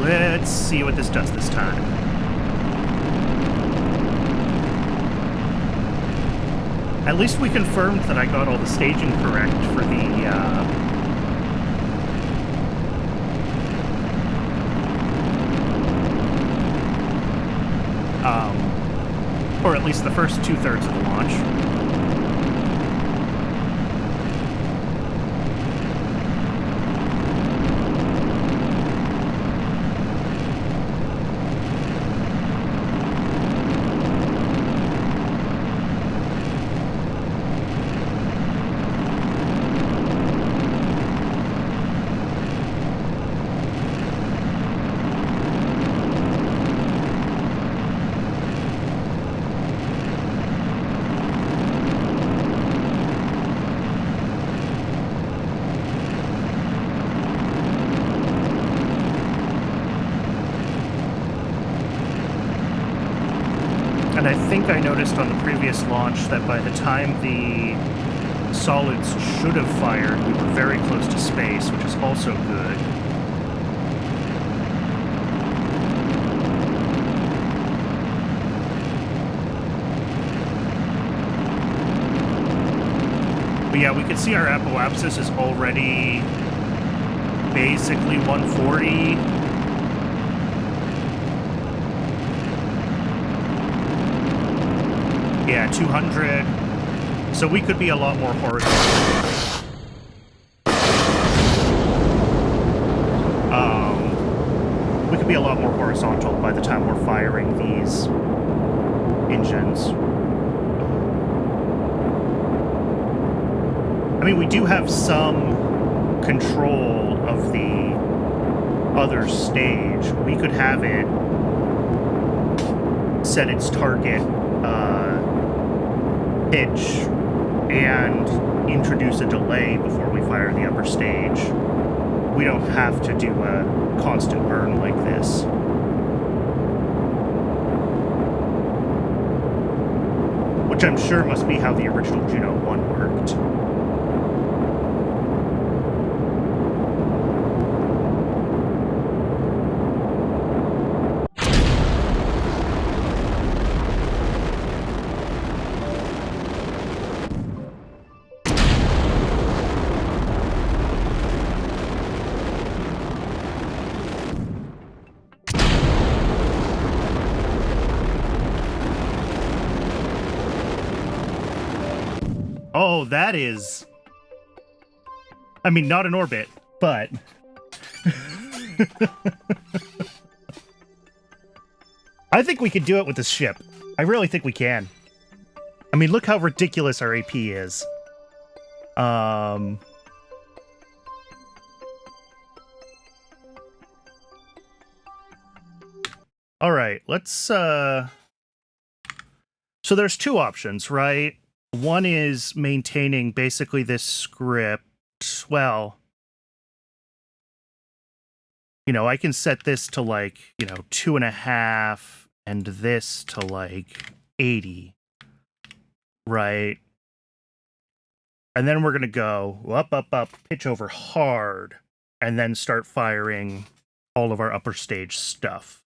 Let's see what this does this time. At least we confirmed that I got all the staging correct for the, or at least the first 2/3 of the launch. think I noticed on the previous launch that by the time the solids should have fired, we were very close to space, which is also good. But yeah, we can see our apoapsis is already basically 140. Yeah, 200. So we could be a lot more horizontal. We could be a lot more horizontal by the time we're firing these engines. I mean, we do have some control of the other stage. We could have it set its target pitch and introduce a delay before we fire the upper stage. We don't have to do a constant burn like this. Which I'm sure must be how the original Juno 1 worked. Oh, that is... I mean, not in orbit, but... I think we could do it with this ship. I really think we can. I mean, look how ridiculous our AP is. All right, let's... So there's two options, right? One is maintaining basically this script. Well, you know, I can set this to like, 2.5 and this to like 80, right? And then we're going to go up, up, up, pitch over hard, and then start firing all of our upper stage stuff.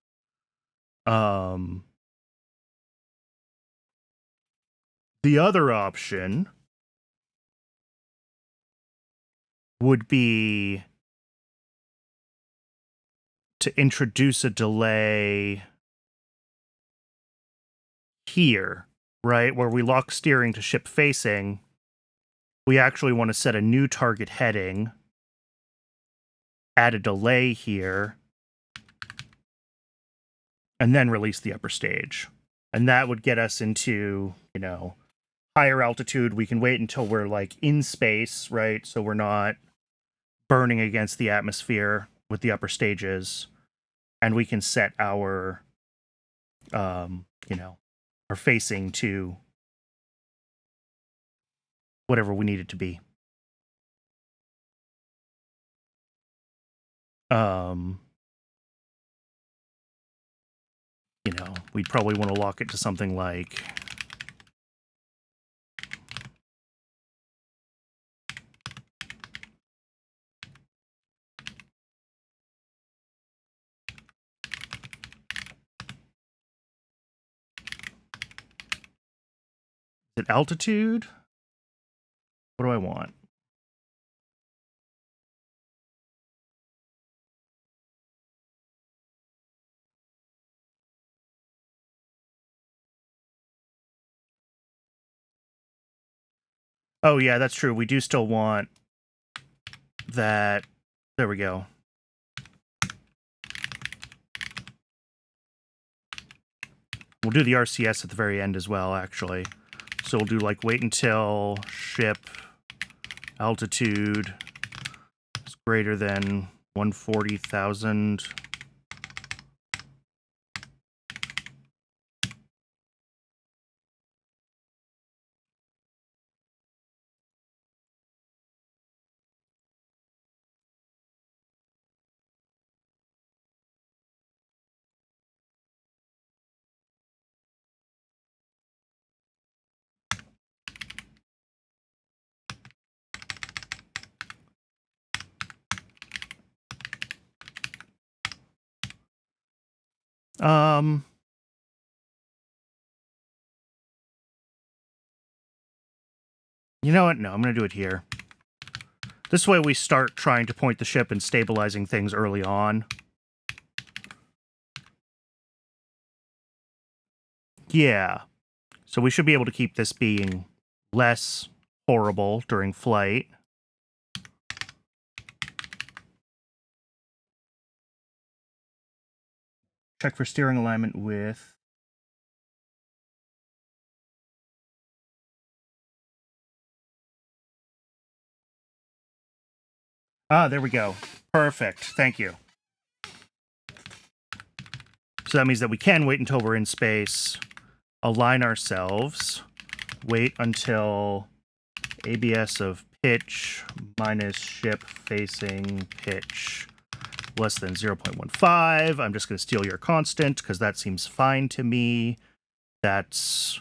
The other option would be to introduce a delay here, right? Where we lock steering to ship facing. We actually want to set a new target heading, add a delay here, and then release the upper stage. And that would get us into, higher altitude. We can wait until we're like in space, right? So we're not burning against the atmosphere with the upper stages. And we can set our, our facing to whatever we need it to be. We'd probably want to lock it to something like... Is it altitude? What do I want? Oh, yeah, that's true. We do still want that. There we go. We'll do the RCS at the very end as well, actually. So we'll do like wait until ship altitude is greater than 140,000. You know what? No, I'm going to do it here. This way we start trying to point the ship and stabilizing things early on. Yeah. So we should be able to keep this being less horrible during flight. Check for steering alignment with... Ah, there we go. Perfect. Thank you. So that means that we can wait until we're in space, align ourselves, wait until ABS of pitch minus ship facing pitch less than 0.15. I'm just going to steal your constant because that seems fine to me. That's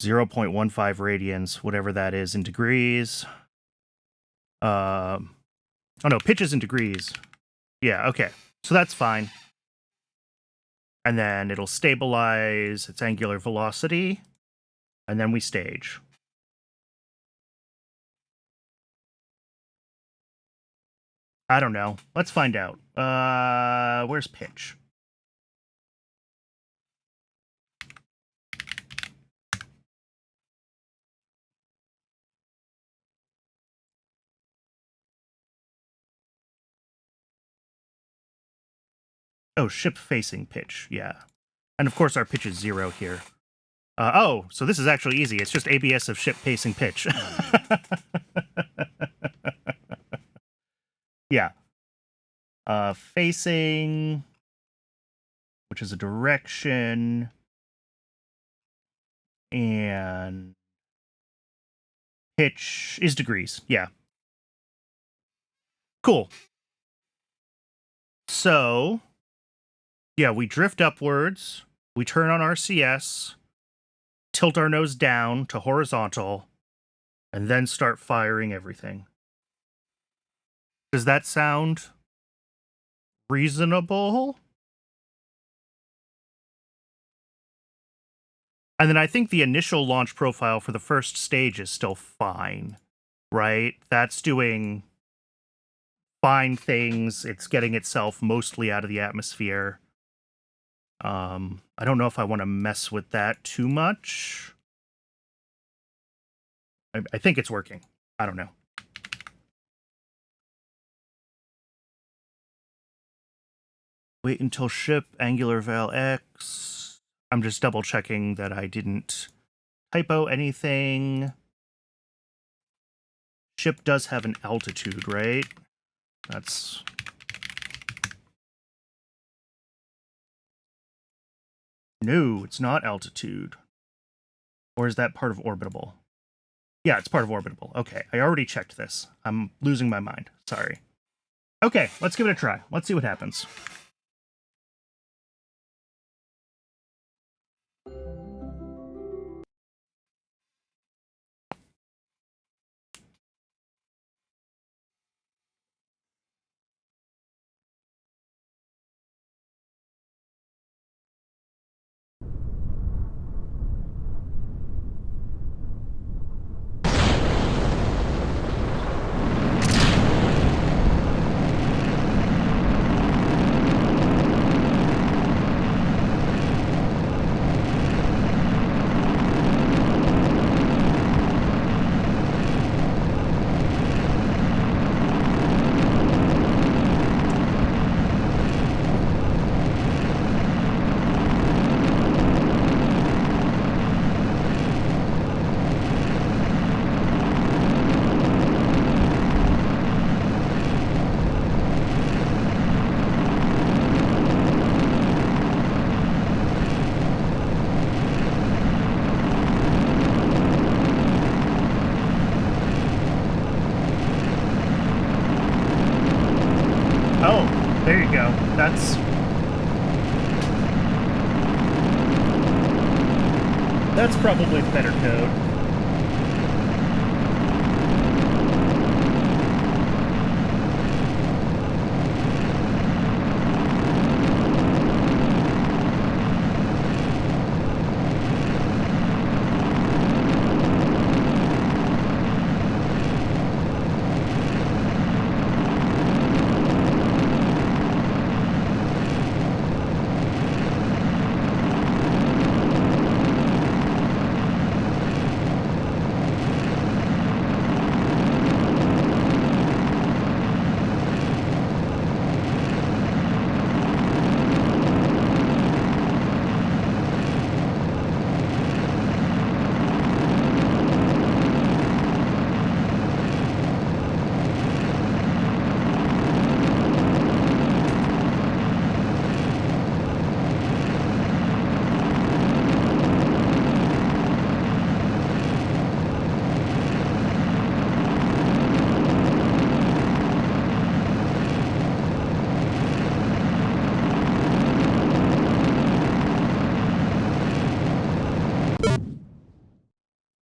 0.15 radians, whatever that is in degrees. Oh no, pitch is in degrees. Yeah, okay. So that's fine. And then it'll stabilize its angular velocity. And then we stage. I don't know. Let's find out. Where's pitch? Oh, ship-facing pitch, yeah. And of course our pitch is 0 here. Oh, so this is actually easy. It's just ABS of ship-facing pitch. Yeah. Facing, which is a direction, and pitch is degrees, yeah. Cool. So... yeah, we drift upwards, we turn on RCS, tilt our nose down to horizontal, and then start firing everything. Does that sound reasonable? And then I think the initial launch profile for the first stage is still fine, right? That's doing fine things. It's getting itself mostly out of the atmosphere. I don't know if I want to mess with that too much. I think it's working. I don't know. Wait until ship angular val X. I'm just double checking that I didn't typo anything. Ship does have an altitude, right? That's... no, it's not altitude. Or is that part of Orbital? Yeah, it's part of Orbital. Okay, I already checked this. I'm losing my mind. Sorry. Okay, let's give it a try. Let's see what happens. There you go. That's probably the better code.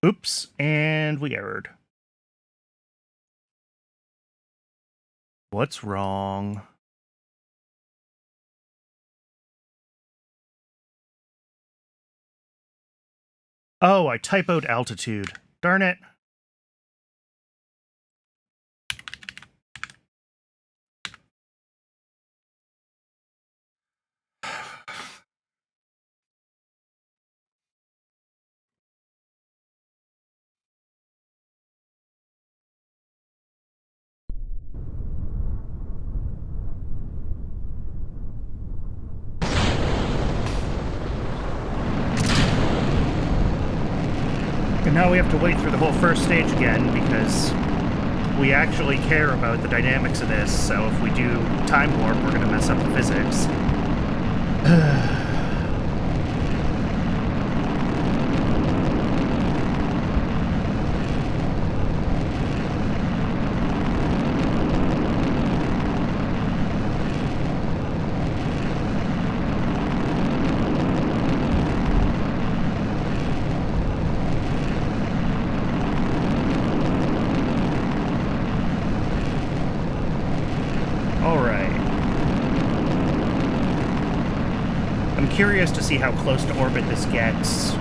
Oops, and we errored. What's wrong? Oh, I typoed altitude. Darn it. And now we have to wait through the whole first stage again because we actually care about the dynamics of this, so if we do time warp, we're going to mess up the physics. Curious to see how close to orbit this gets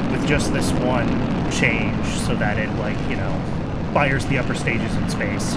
with just this one change so that it, like, you know, fires the upper stages in space.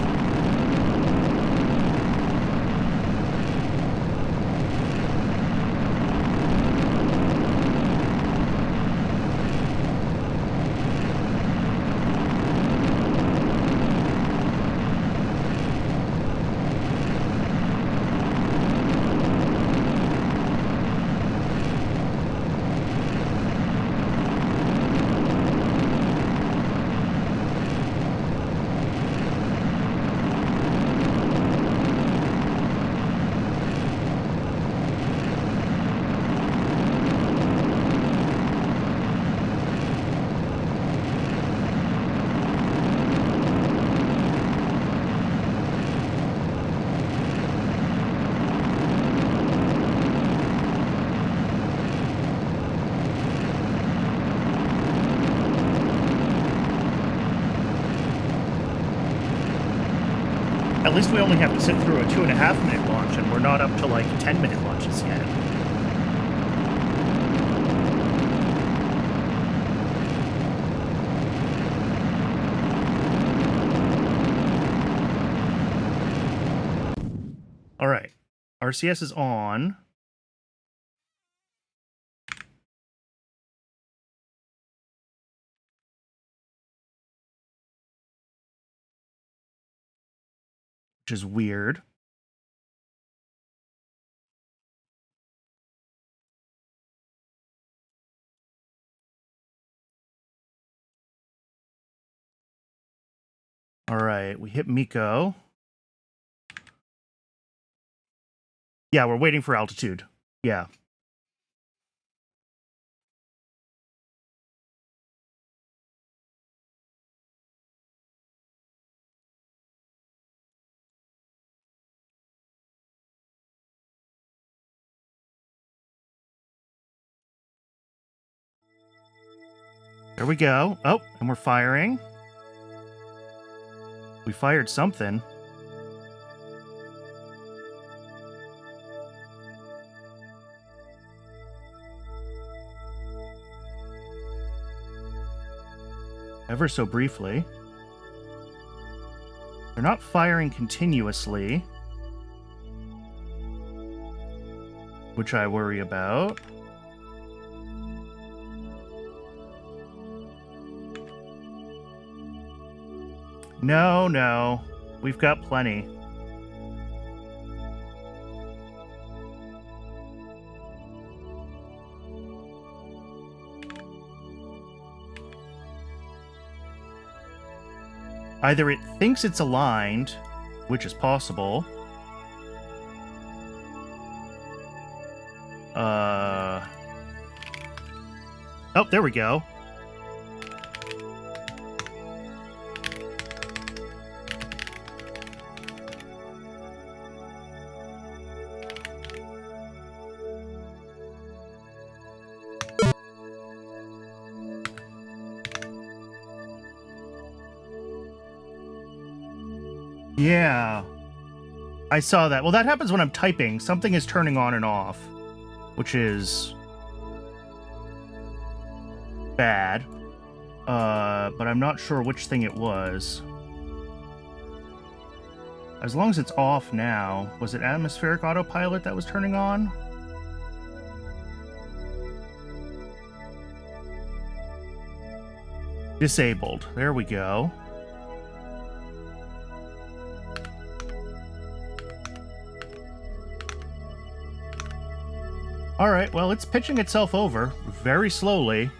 At least we only have to sit through a 2.5-minute launch, and we're not up to, like, 10-minute launches yet. All right. RCS is on. Which is weird. All right, we hit Miko. Yeah, we're waiting for altitude. Yeah. There we go. Oh, and we're firing. We fired something. Ever so briefly. They're not firing continuously, which I worry about. No. We've got plenty. Either it thinks it's aligned, which is possible. Oh, there we go. Yeah. I saw that. Well, that happens when I'm typing. Something is turning on and off, which is bad. But I'm not sure which thing it was. As long as it's off now. Was it atmospheric autopilot that was turning on? Disabled. There we go. Alright, well, it's pitching itself over very slowly.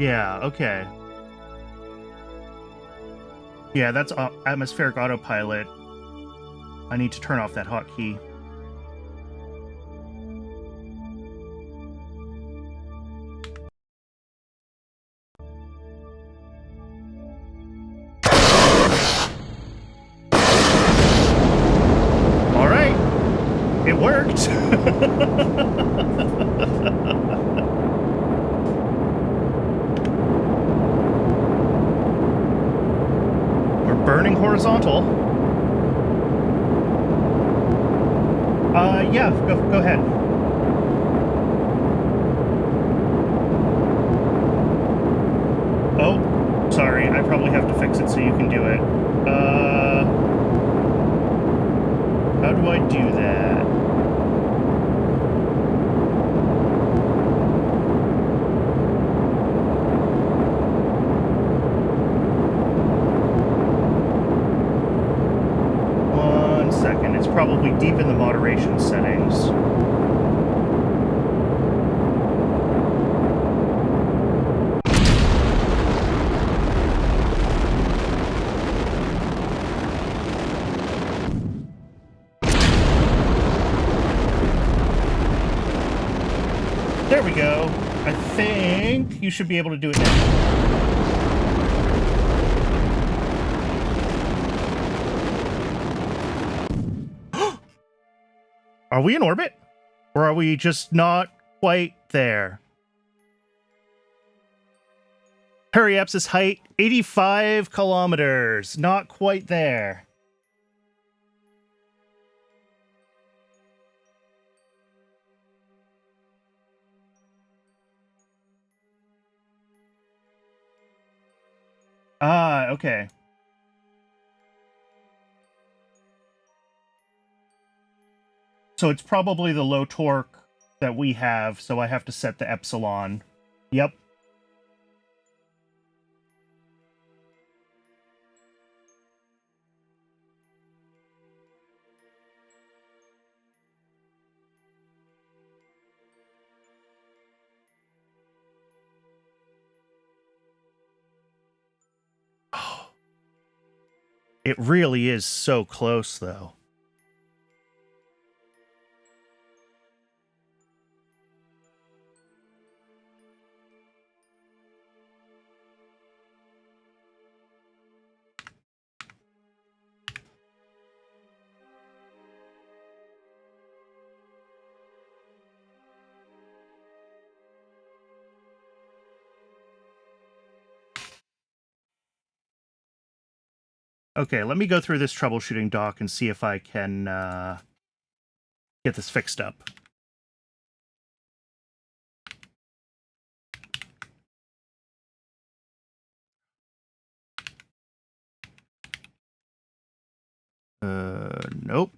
Yeah, okay. Yeah, that's atmospheric autopilot. I need to turn off that hotkey. All right, it worked. We're burning horizontal. Yeah, go ahead. Oh, sorry, I probably have to fix it so you can do it. How do I do that? One second, it's probably deep in the moderation settings. There we go. I think you should be able to do it now. Are we in orbit? Or are we just not quite there? Periapsis height, 85 kilometers. Not quite there. Ah, okay. So it's probably the low torque that we have, so I have to set the epsilon. Yep. It really is so close, though. Okay, let me go through this troubleshooting doc and see if I can get this fixed up. Nope.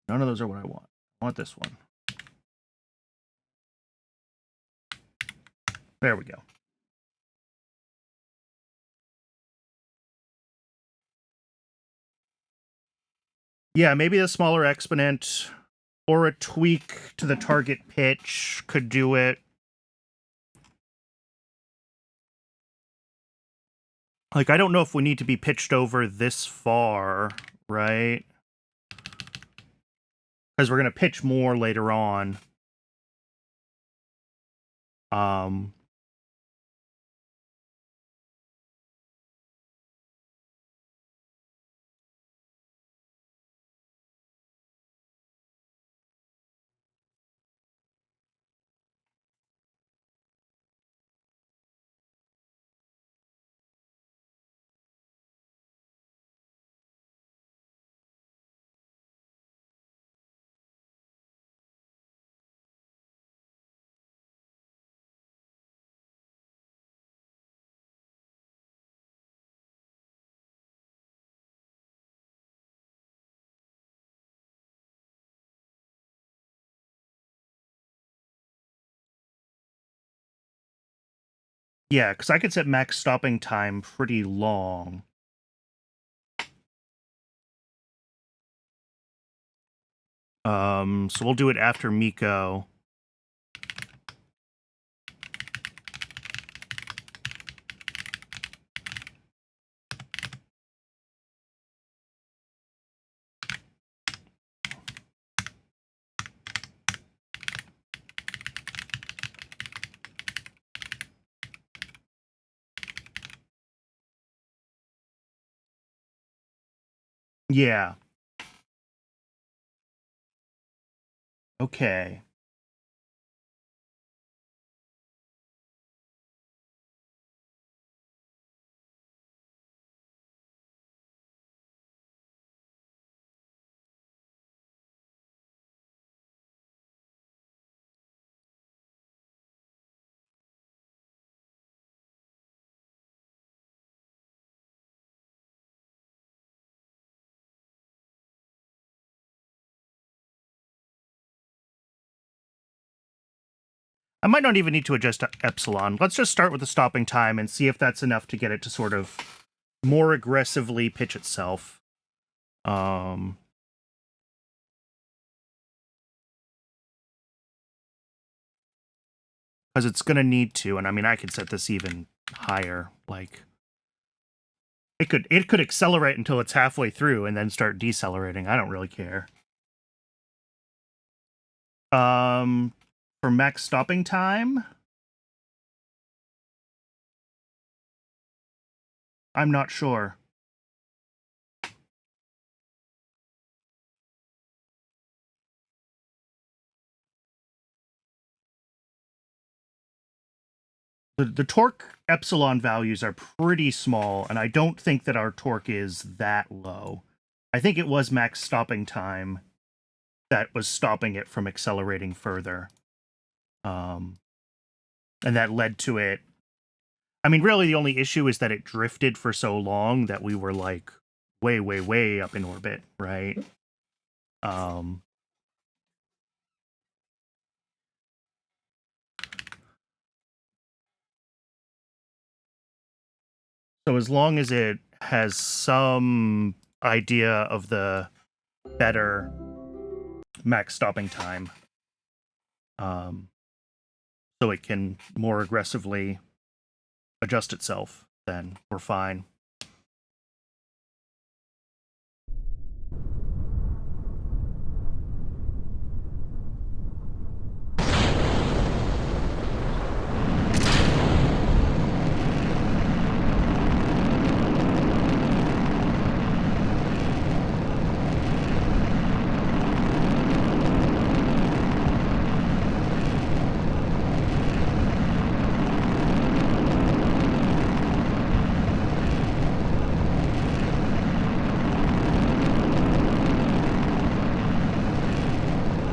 None of those are what I want. I want this one. There we go. Yeah, maybe a smaller exponent or a tweak to the target pitch could do it. Like, I don't know if we need to be pitched over this far, right? Because we're going to pitch more later on. Yeah, because I could set max stopping time pretty long. So we'll do it after Miko. Yeah. Okay. I might not even need to adjust to epsilon. Let's just start with the stopping time and see if that's enough to get it to sort of more aggressively pitch itself. Because it's going to need to, and I mean, I could set this even higher. Like, it could accelerate until it's halfway through and then start decelerating. I don't really care. For max stopping time, I'm not sure. The torque epsilon values are pretty small, and I don't think that our torque is that low. I think it was max stopping time that was stopping it from accelerating further. And that led to it. I mean, really, the only issue is that it drifted for so long that we were, like, way, way, way up in orbit, right? So as long as it has some idea of the better max stopping time, so it can more aggressively adjust itself, then we're fine.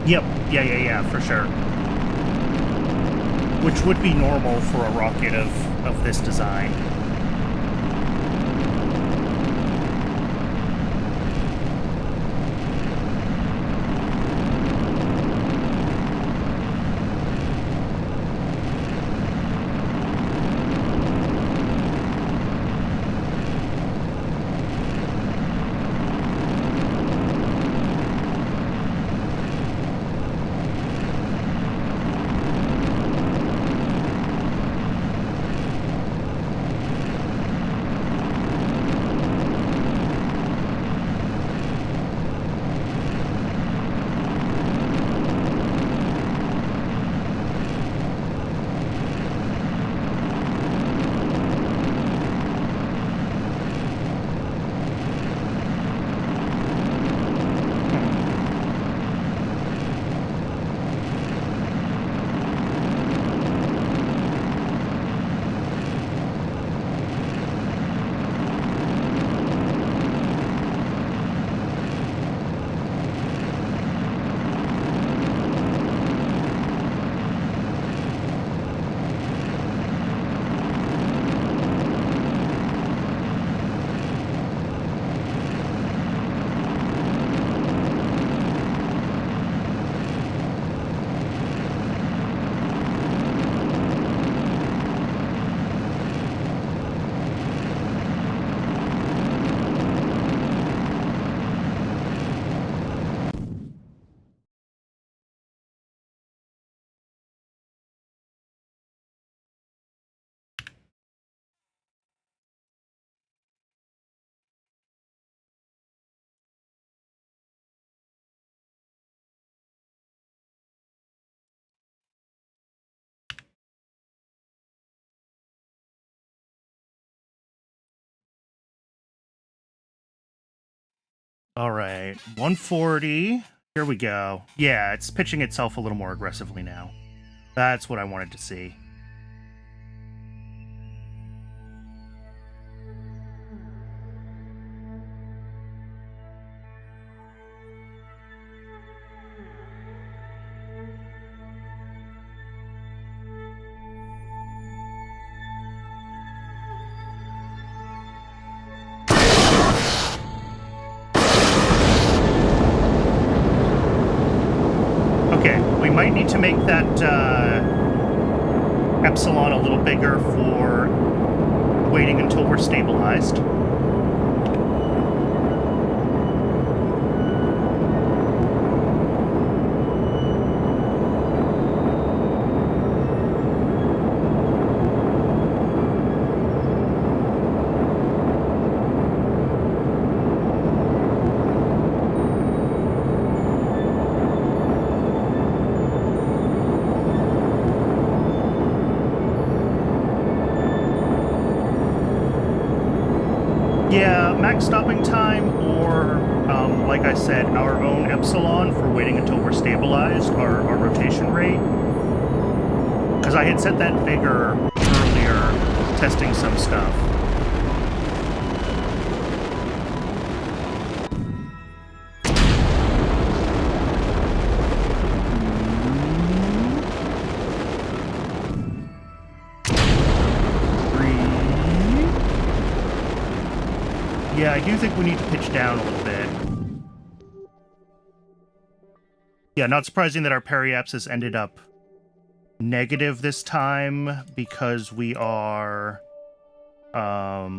Yep, yeah, for sure. Which would be normal for a rocket of this design. All right, 140. Here we go. Yeah, it's pitching itself a little more aggressively now. That's what I wanted to see. Okay, we might need to make that epsilon a little bigger for waiting until we're stabilized. Yeah, max stopping time, or like I said, our own epsilon for waiting until we're stabilized, our rotation rate. Because I had set that bigger earlier, testing some stuff. Yeah, I do think we need to pitch down a little bit. Yeah, not surprising that our periapsis ended up negative this time because we are... what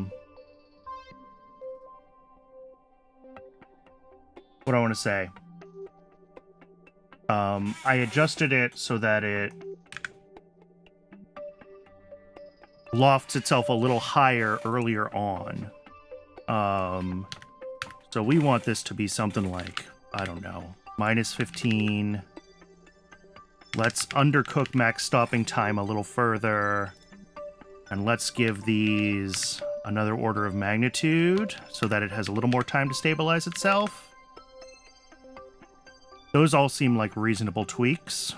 do I want to say? I adjusted it so that it lofts itself a little higher earlier on. So we want this to be something like, I don't know, -15. Let's undercook max stopping time a little further. And let's give these another order of magnitude so that it has a little more time to stabilize itself. Those all seem like reasonable tweaks.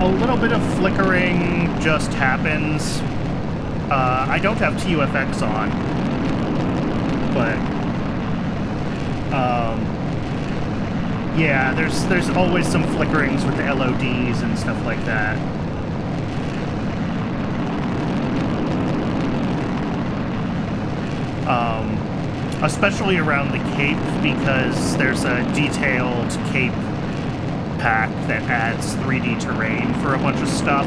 A little bit of flickering just happens. I don't have TUFX on, but yeah, there's always some flickerings with the LODs and stuff like that. Especially around the Cape, because there's a detailed Cape pack that adds 3D terrain for a bunch of stuff,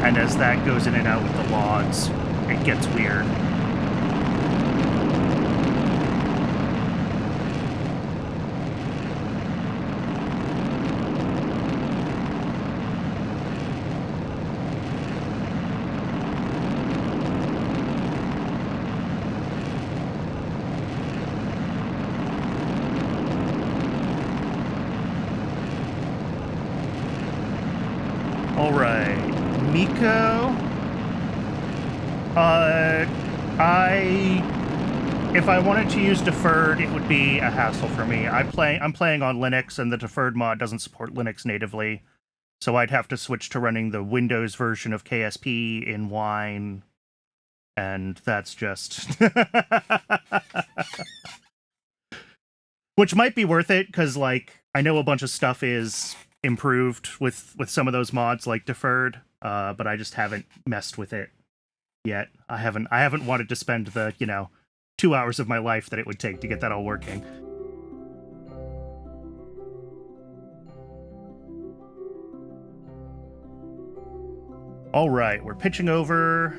and as that goes in and out with the logs, it gets weird. All right, Miko. If I wanted to use deferred, it would be a hassle for me. I'm playing on Linux, and the deferred mod doesn't support Linux natively, so I'd have to switch to running the Windows version of KSP in Wine, and that's just which might be worth it because, like, I know a bunch of stuff is improved with some of those mods, like deferred, but I just haven't messed with it yet. I haven't wanted to spend the 2 hours of my life that it would take to get that all working. All right, we're pitching over.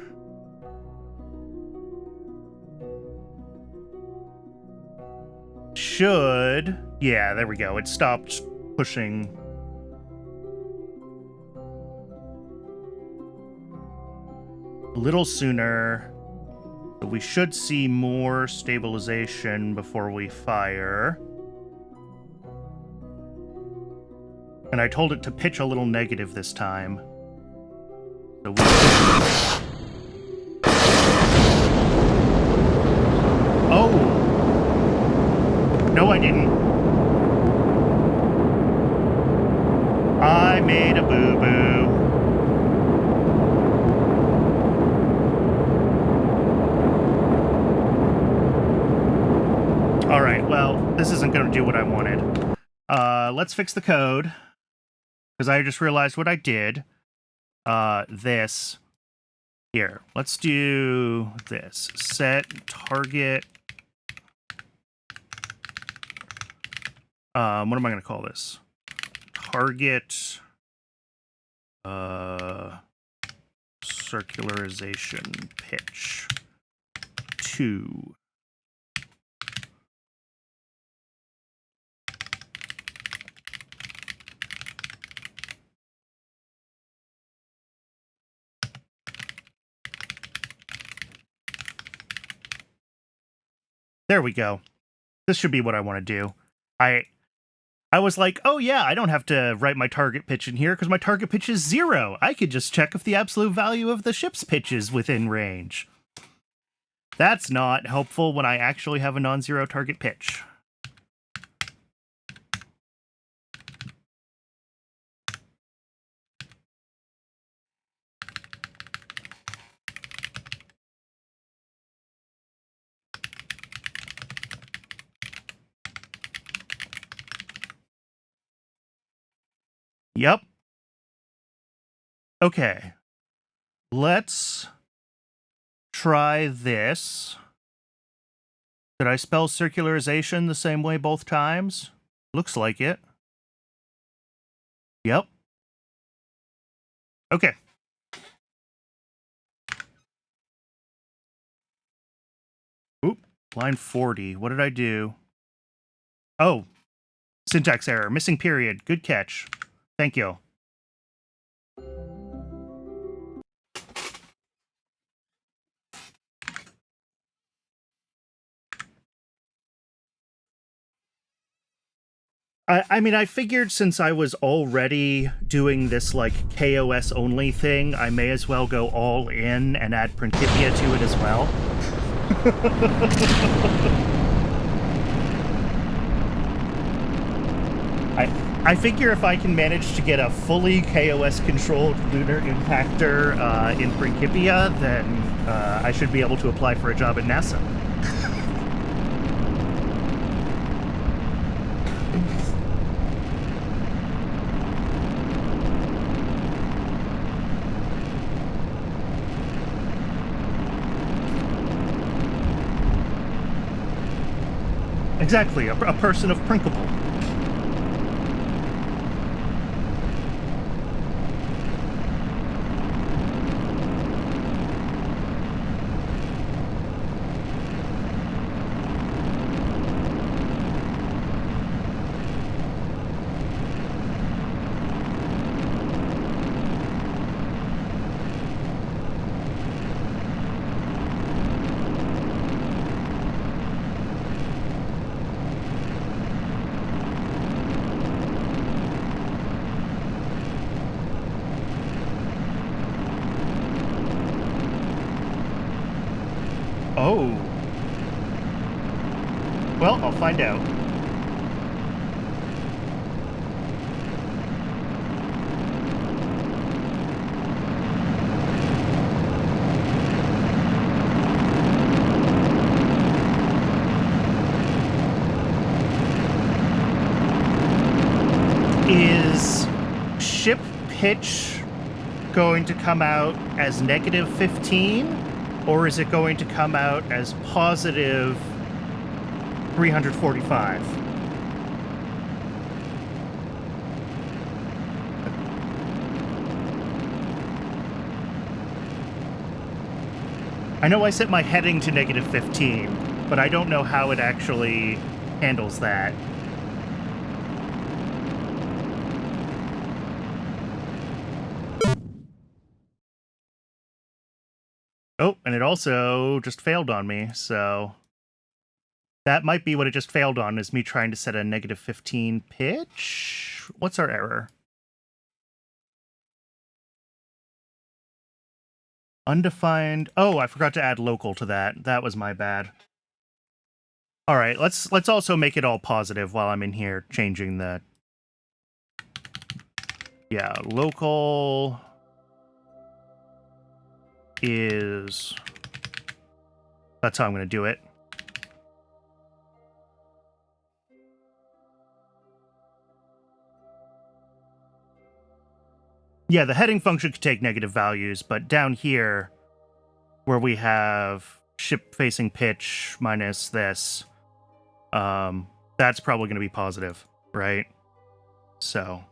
Yeah, there we go. It stopped pushing. A little sooner. But we should see more stabilization before we fire. And I told it to pitch a little negative this time. So we... Oh! No, I didn't. I made a boo-boo. All right, well, this isn't going to do what I wanted. Let's fix the code, because I just realized what I did. This. Here, let's do this. Set target. What am I going to call this? Target circularization pitch 2. There we go. This should be what I want to do. I was like, oh yeah, I don't have to write my target pitch in here because my target pitch is 0. I could just check if the absolute value of the ship's pitch is within range. That's not helpful when I actually have a non-zero target pitch. Yep. Okay. Let's try this. Did I spell circularization the same way both times? Looks like it. Yep. Okay. Oop. Line 40. What did I do? Oh. Syntax error. Missing period. Good catch. Thank you. I mean, I figured since I was already doing this, like, KOS only thing, I may as well go all in and add Principia to it as well. I figure if I can manage to get a fully KOS-controlled lunar impactor in Principia, then I should be able to apply for a job at NASA. Exactly, a person of principle. Well, I'll find out. Is ship pitch going to come out as negative 15, or is it going to come out as positive 345? I know I set my heading to negative 15, but I don't know how it actually handles that. Oh, and it also just failed on me, so that might be what it just failed on, is me trying to set a negative 15 pitch. What's our error? Undefined. Oh, I forgot to add local to that. That was my bad. All right, let's also make it all positive while I'm in here changing the... Yeah, local is... That's how I'm going to do it. Yeah, the heading function could take negative values, but down here, where we have ship-facing pitch minus this, that's probably going to be positive, right? So...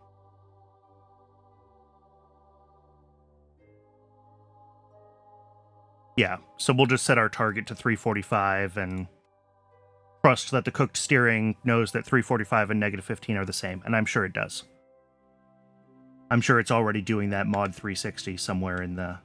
Yeah, so we'll just set our target to 345 and trust that the cooked steering knows that 345 and negative 15 are the same, and I'm sure it does. I'm sure it's already doing that mod 360 somewhere in the...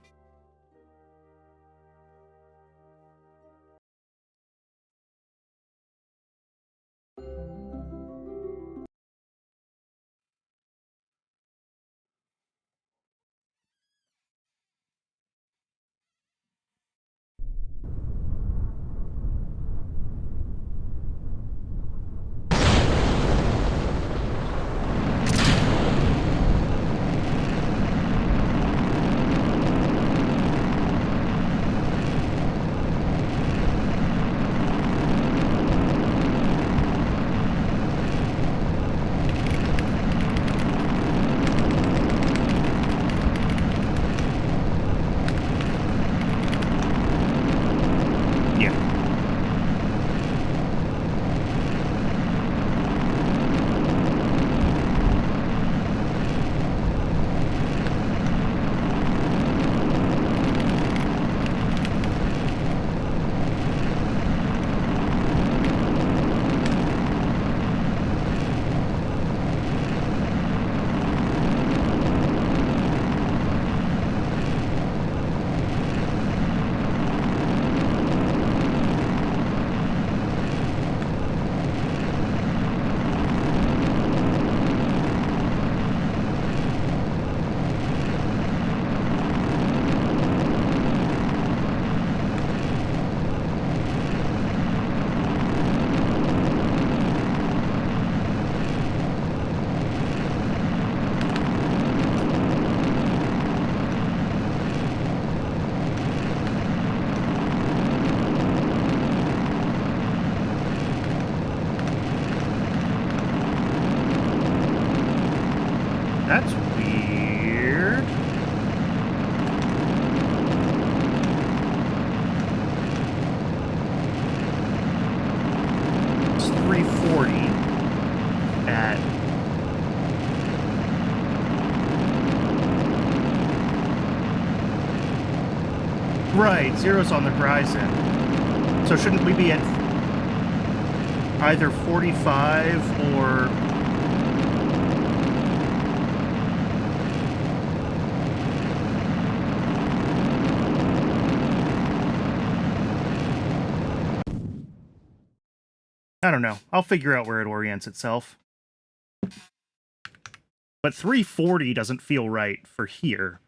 That's weird. It's 340 at... Right, zero's on the horizon. So shouldn't we be at either 45 or... I don't know. I'll figure out where it orients itself. But 340 doesn't feel right for here.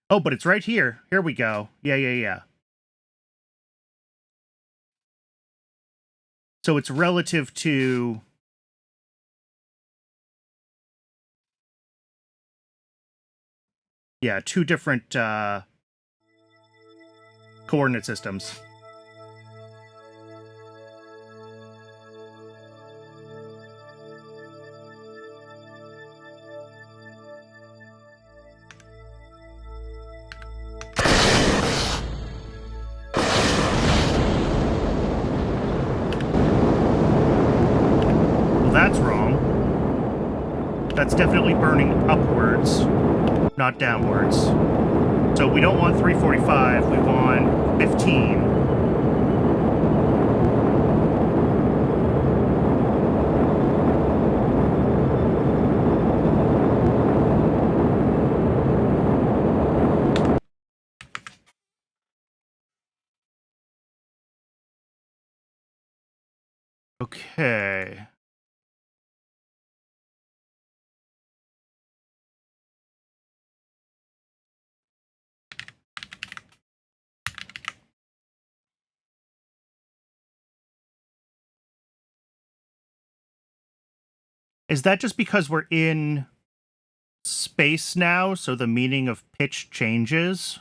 Oh, but it's right here. Here we go. Yeah. So it's relative to... Yeah, two different coordinate systems. Well, that's wrong. That's definitely burning upwards, not downwards. So we don't want 345, we want 15. Okay. Is that just because we're in space now, so the meaning of pitch changes?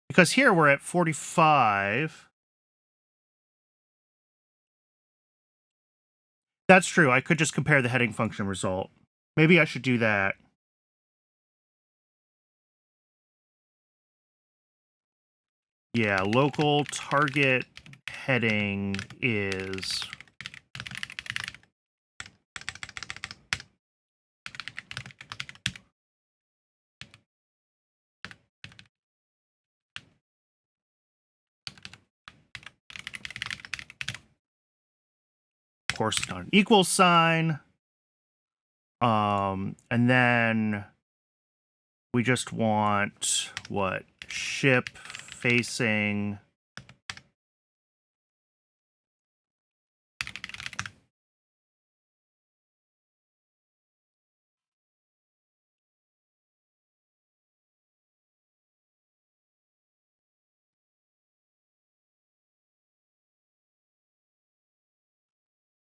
Because here we're at 45. That's true. I could just compare the heading function result. Maybe I should do that. Yeah, local target heading is... Of course, it's not an equal sign. And then we just want, what? Ship facing...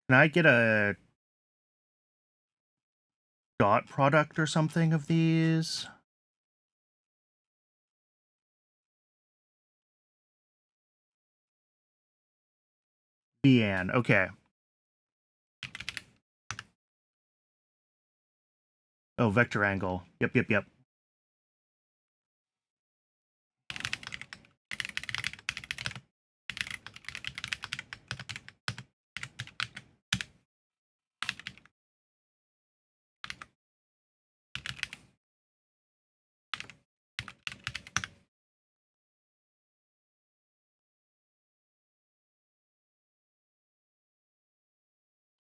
Can I get a dot product or something of these? Bian, okay. Oh, vector angle. Yep.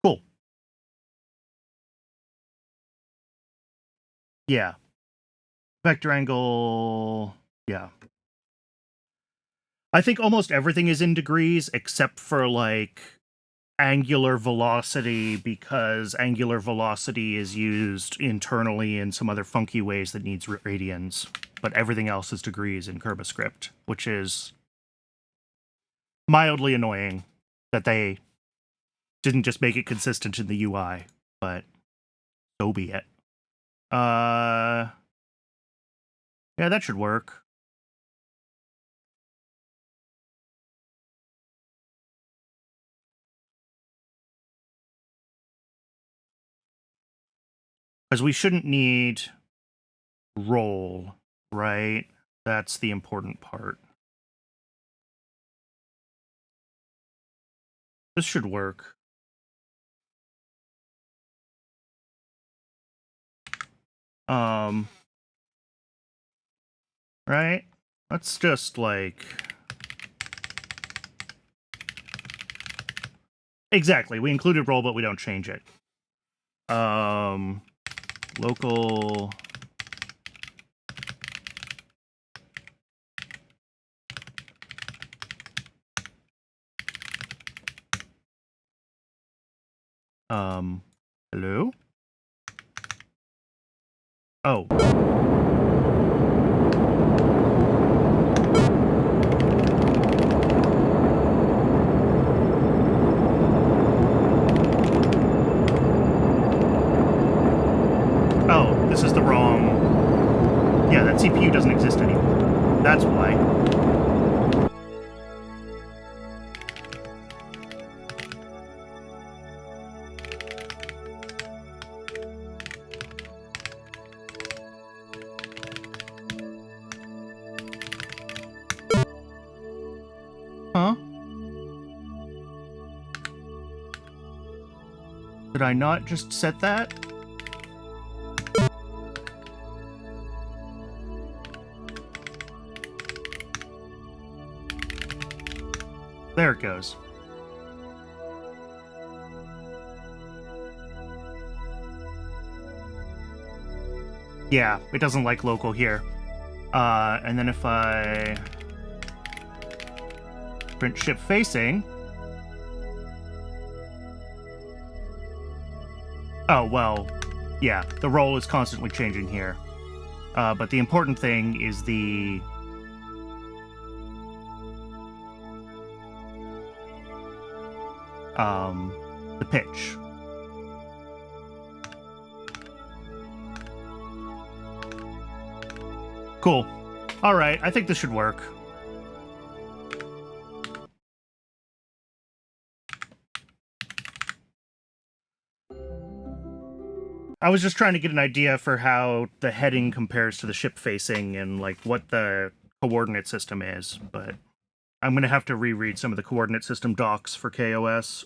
Cool. Yeah. Vector angle... Yeah. I think almost everything is in degrees except for, like, angular velocity, because angular velocity is used internally in some other funky ways that needs radians. But everything else is degrees in KerbeScript, which is mildly annoying that they didn't just make it consistent in the UI, but so be it. Yeah, that should work. Because we shouldn't need roll, right? That's the important part. This should work. Right? Let's just, like... Exactly, we included roll, but we don't change it. Local... hello? Oh. Did I not just set that? There it goes. Yeah, it doesn't like local here. And then if I print ship facing... Oh, well, yeah, the role is constantly changing here. But the important thing is the pitch. Cool. All right, I think this should work. I was just trying to get an idea for how the heading compares to the ship facing and like what the coordinate system is, but I'm going to have to reread some of the coordinate system docs for KOS.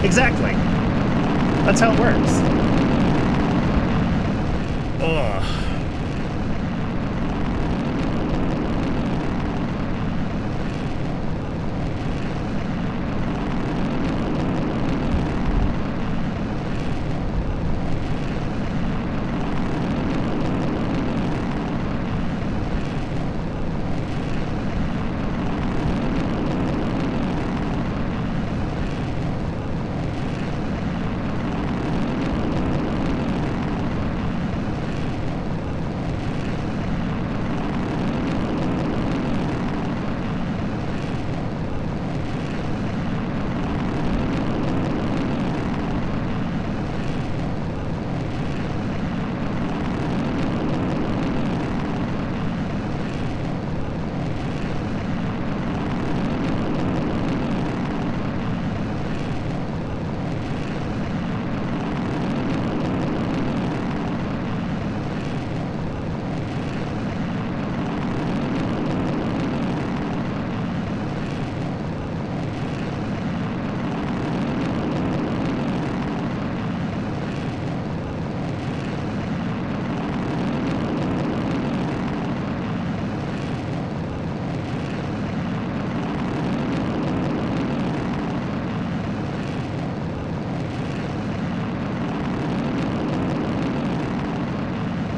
Exactly. That's how it works. Ugh.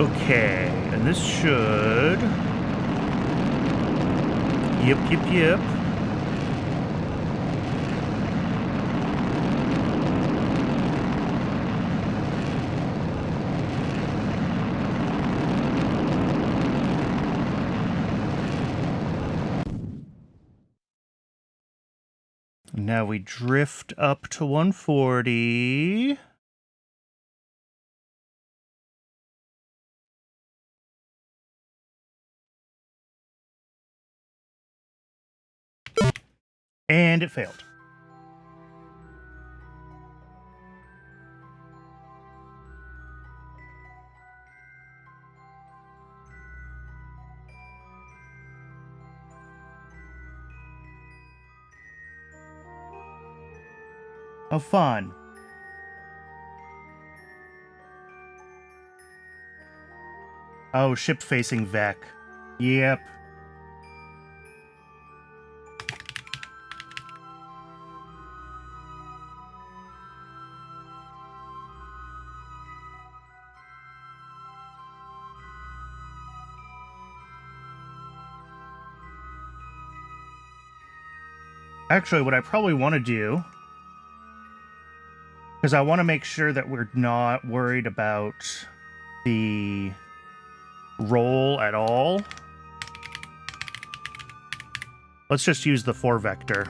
Okay, and this should... Yep. Now we drift up to 140. And it failed. Oh, fun. Oh, ship-facing Vec. Yep. Actually, what I probably want to do, because I want to make sure that we're not worried about the roll at all. Let's just use the 4 vector.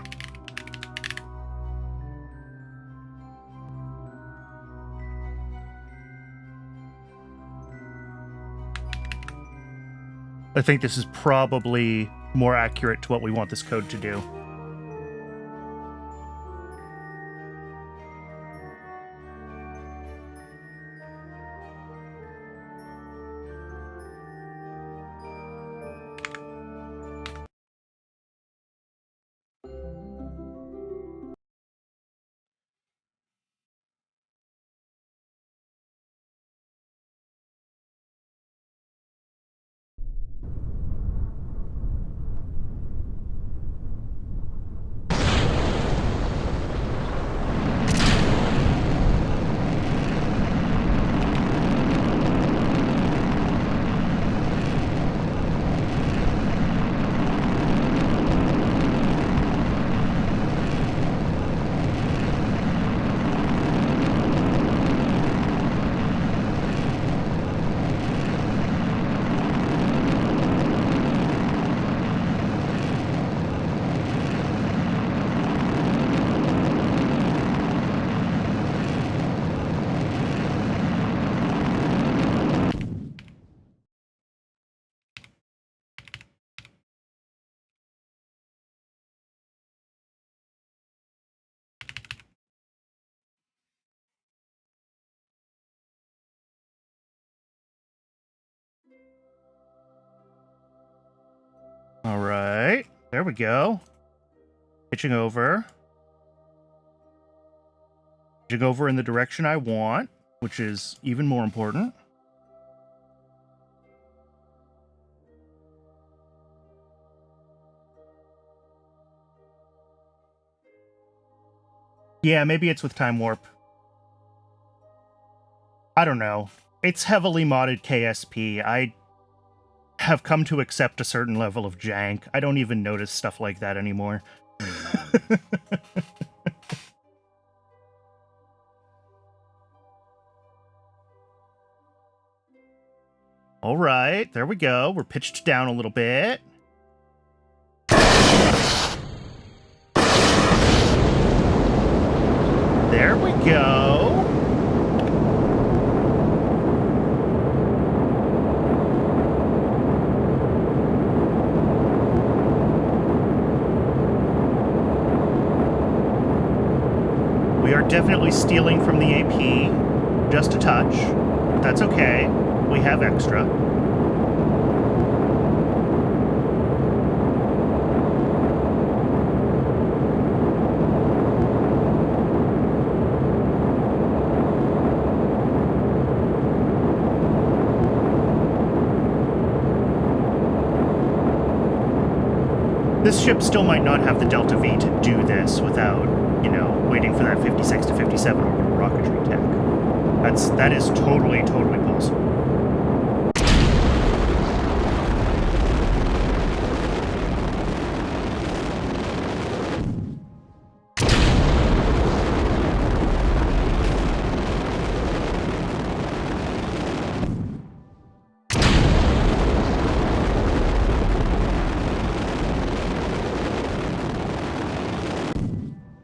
I think this is probably more accurate to what we want this code to do. All right, there we go. Pitching over. Pitching over in the direction I want, which is even more important. Yeah, maybe it's with time warp. I don't know. It's heavily modded KSP. I have come to accept a certain level of jank. I don't even notice stuff like that anymore. All right, there we go. We're pitched down a little bit. There we go. We are definitely stealing from the AP, just a touch. That's okay. We have extra. This ship still might not have the Delta V to do this without, you know, waiting for that 56 to 57 orbital rocketry tech. That is totally possible.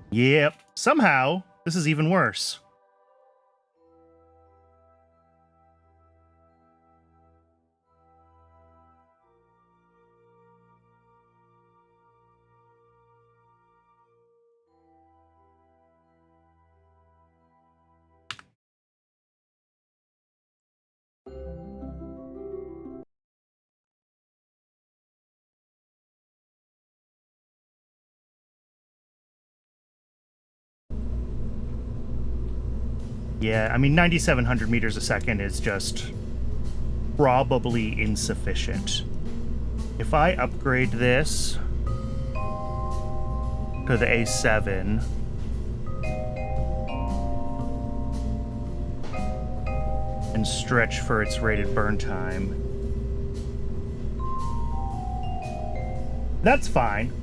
Yep. Somehow, this is even worse. Yeah, I mean, 9,700 meters a second is just probably insufficient. If I upgrade this to the A7, and stretch for its rated burn time, that's fine.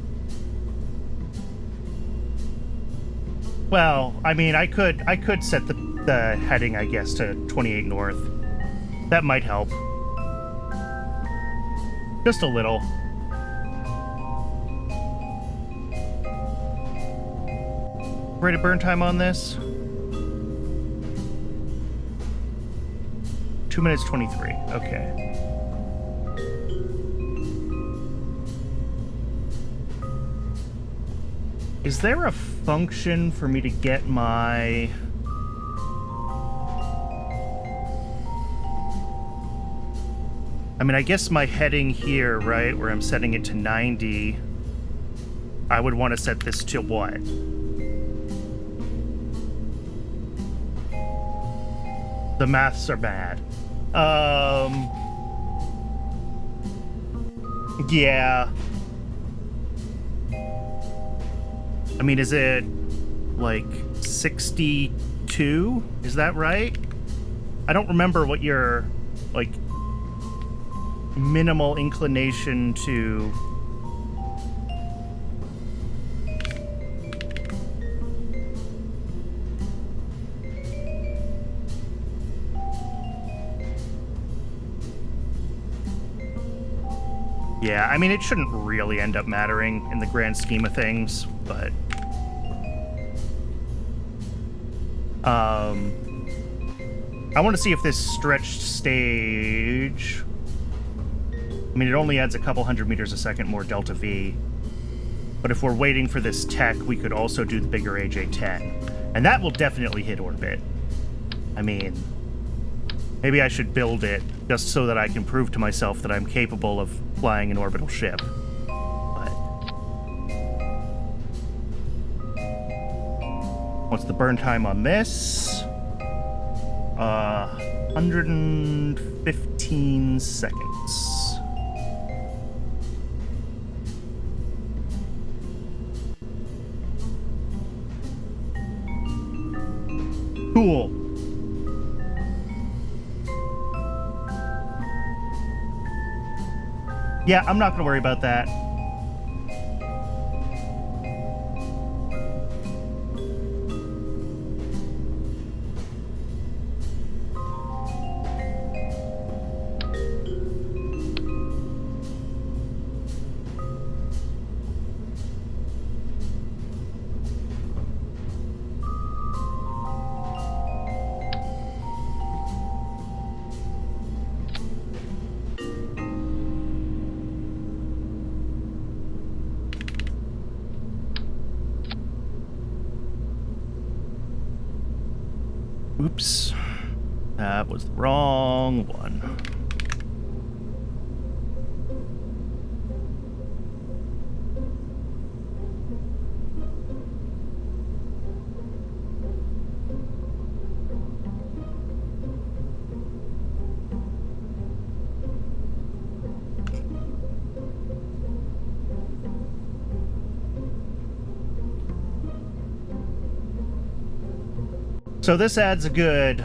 Well, I mean, I could set the heading, I guess, to 28 north. That might help. Just a little. Rate of burn time on this? 2 minutes 23. Okay. Is there a function for me to get my... I mean, I guess my heading here, right, where I'm setting it to 90, I would want to set this to what? The maths are bad. Yeah. I mean, is it like 62? Is that right? I don't remember what your, like, minimal inclination to... Yeah, I mean, it shouldn't really end up mattering in the grand scheme of things, but... I want to see if this stretched stage... I mean, it only adds a couple hundred meters a second more delta V. But if we're waiting for this tech, we could also do the bigger AJ-10. And that will definitely hit orbit. I mean, maybe I should build it just so that I can prove to myself that I'm capable of flying an orbital ship. But... what's the burn time on this? 115 seconds. Cool. Yeah, I'm not going to worry about that. Oops, that was the wrong one. So this adds a good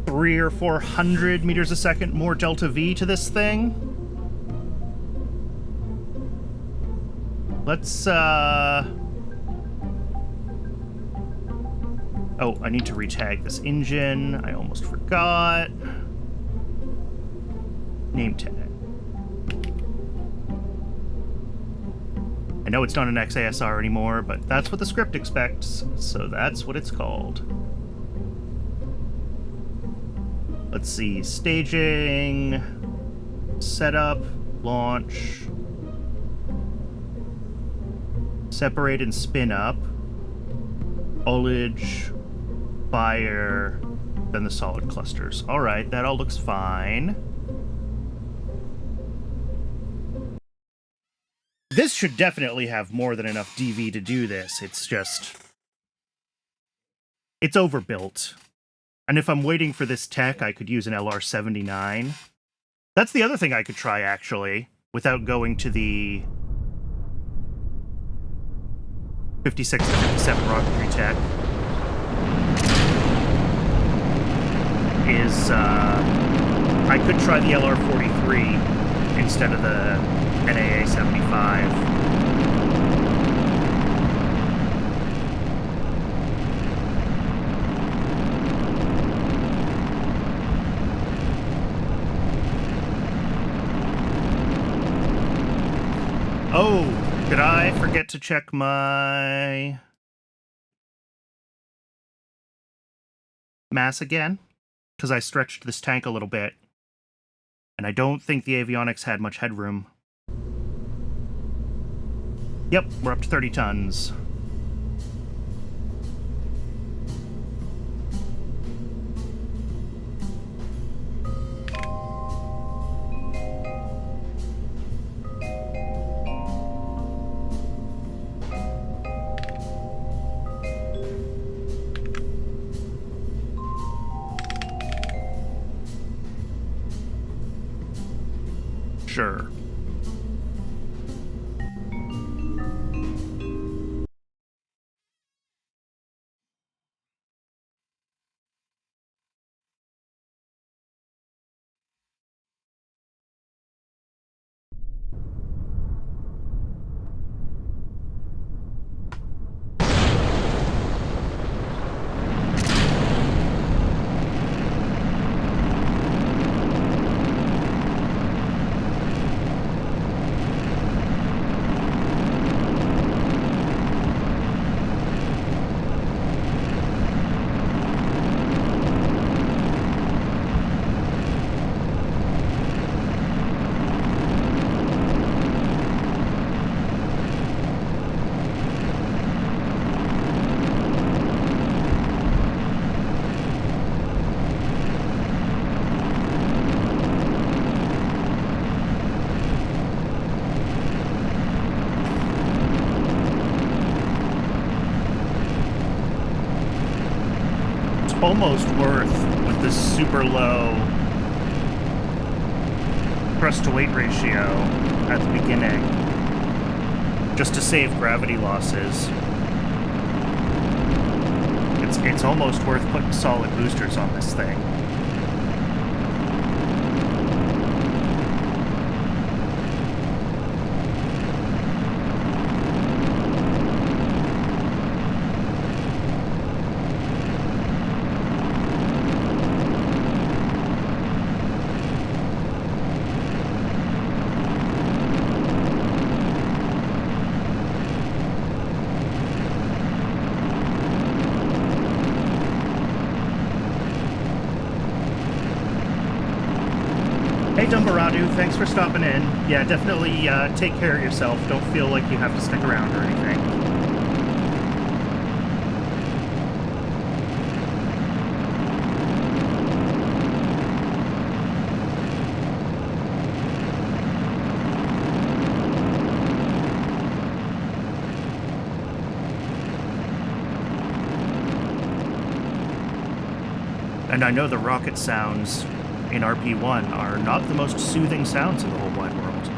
300 or 400 meters a second more delta V to this thing. Let's, oh, I need to retag this engine. I almost forgot. Name tag. I know it's not an XASR anymore, but that's what the script expects, so that's what it's called. Let's see, staging, setup, launch, separate and spin up, ullage, fire, then the solid clusters. All right, that all looks fine. This should definitely have more than enough DV to do this. It's just... it's overbuilt. And if I'm waiting for this tech, I could use an LR-79. That's the other thing I could try, actually, without going to the 56 to 57 rocketry tech. Is, I could try the LR-43 instead of the NAA-75. Oh, did I forget to check my mass again? Because I stretched this tank a little bit. And I don't think the avionics had much headroom. Yep, we're up to 30 tons. Sure. Almost worth with this super low thrust to weight ratio at the beginning, just to save gravity losses. It's almost worth putting solid boosters on this thing. Hey Dumbaradu, thanks for stopping in. Yeah, definitely take care of yourself. Don't feel like you have to stick around or anything. And I know the rocket sounds in RP-1 are not the most soothing sounds in the whole wide world.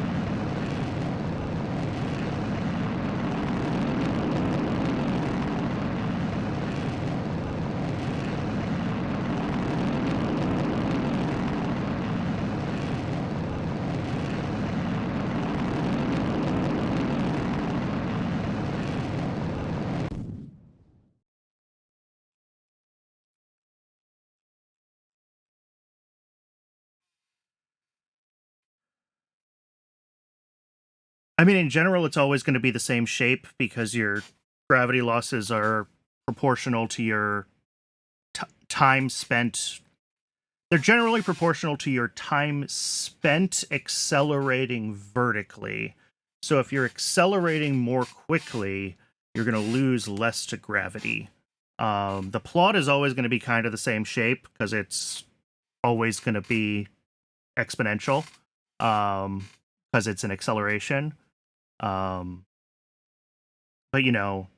I mean, in general, it's always going to be the same shape because your gravity losses are proportional to your time spent. They're generally proportional to your time spent accelerating vertically. So if you're accelerating more quickly, you're going to lose less to gravity. The plot is always going to be kind of the same shape because it's always going to be exponential because it's an acceleration. But you know,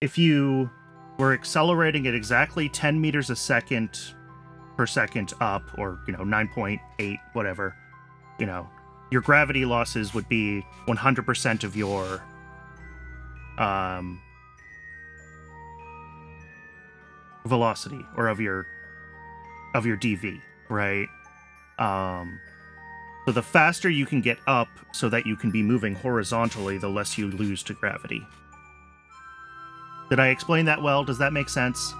if you were accelerating at exactly 10 meters a second per second up, or 9.8 whatever, your gravity losses would be 100% of your velocity, or of your dv, right? So the faster you can get up so that you can be moving horizontally, the less you lose to gravity. Did I explain that well? Does that make sense?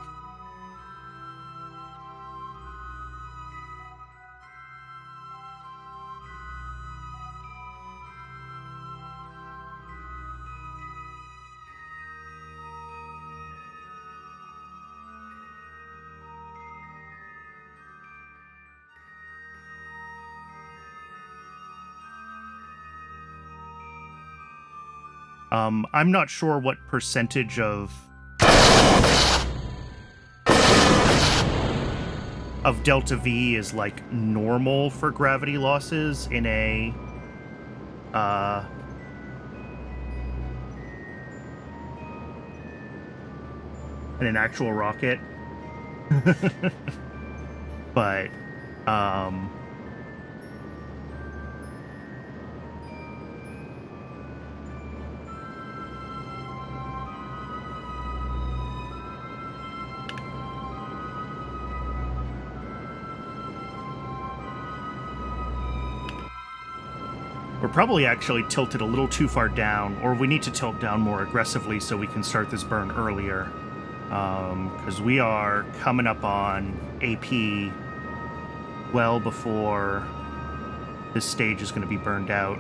I'm not sure what percentage of delta V is like normal for gravity losses in a in an actual rocket. But we're probably actually tilted a little too far down, or we need to tilt down more aggressively so we can start this burn earlier. Because we are coming up on AP well before this stage is going to be burned out.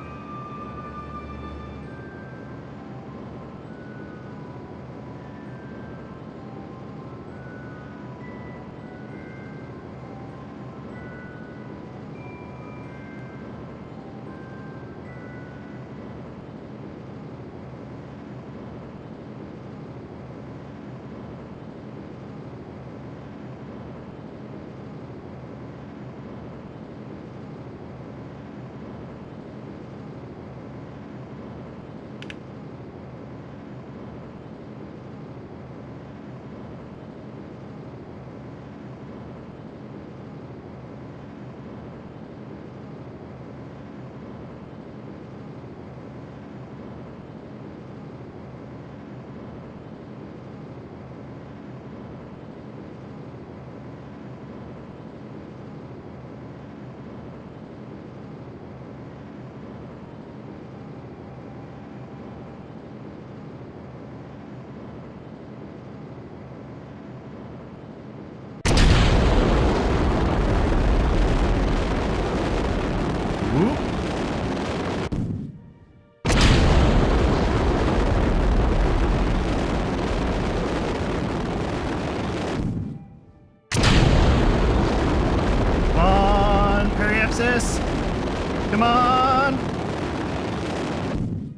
Come on!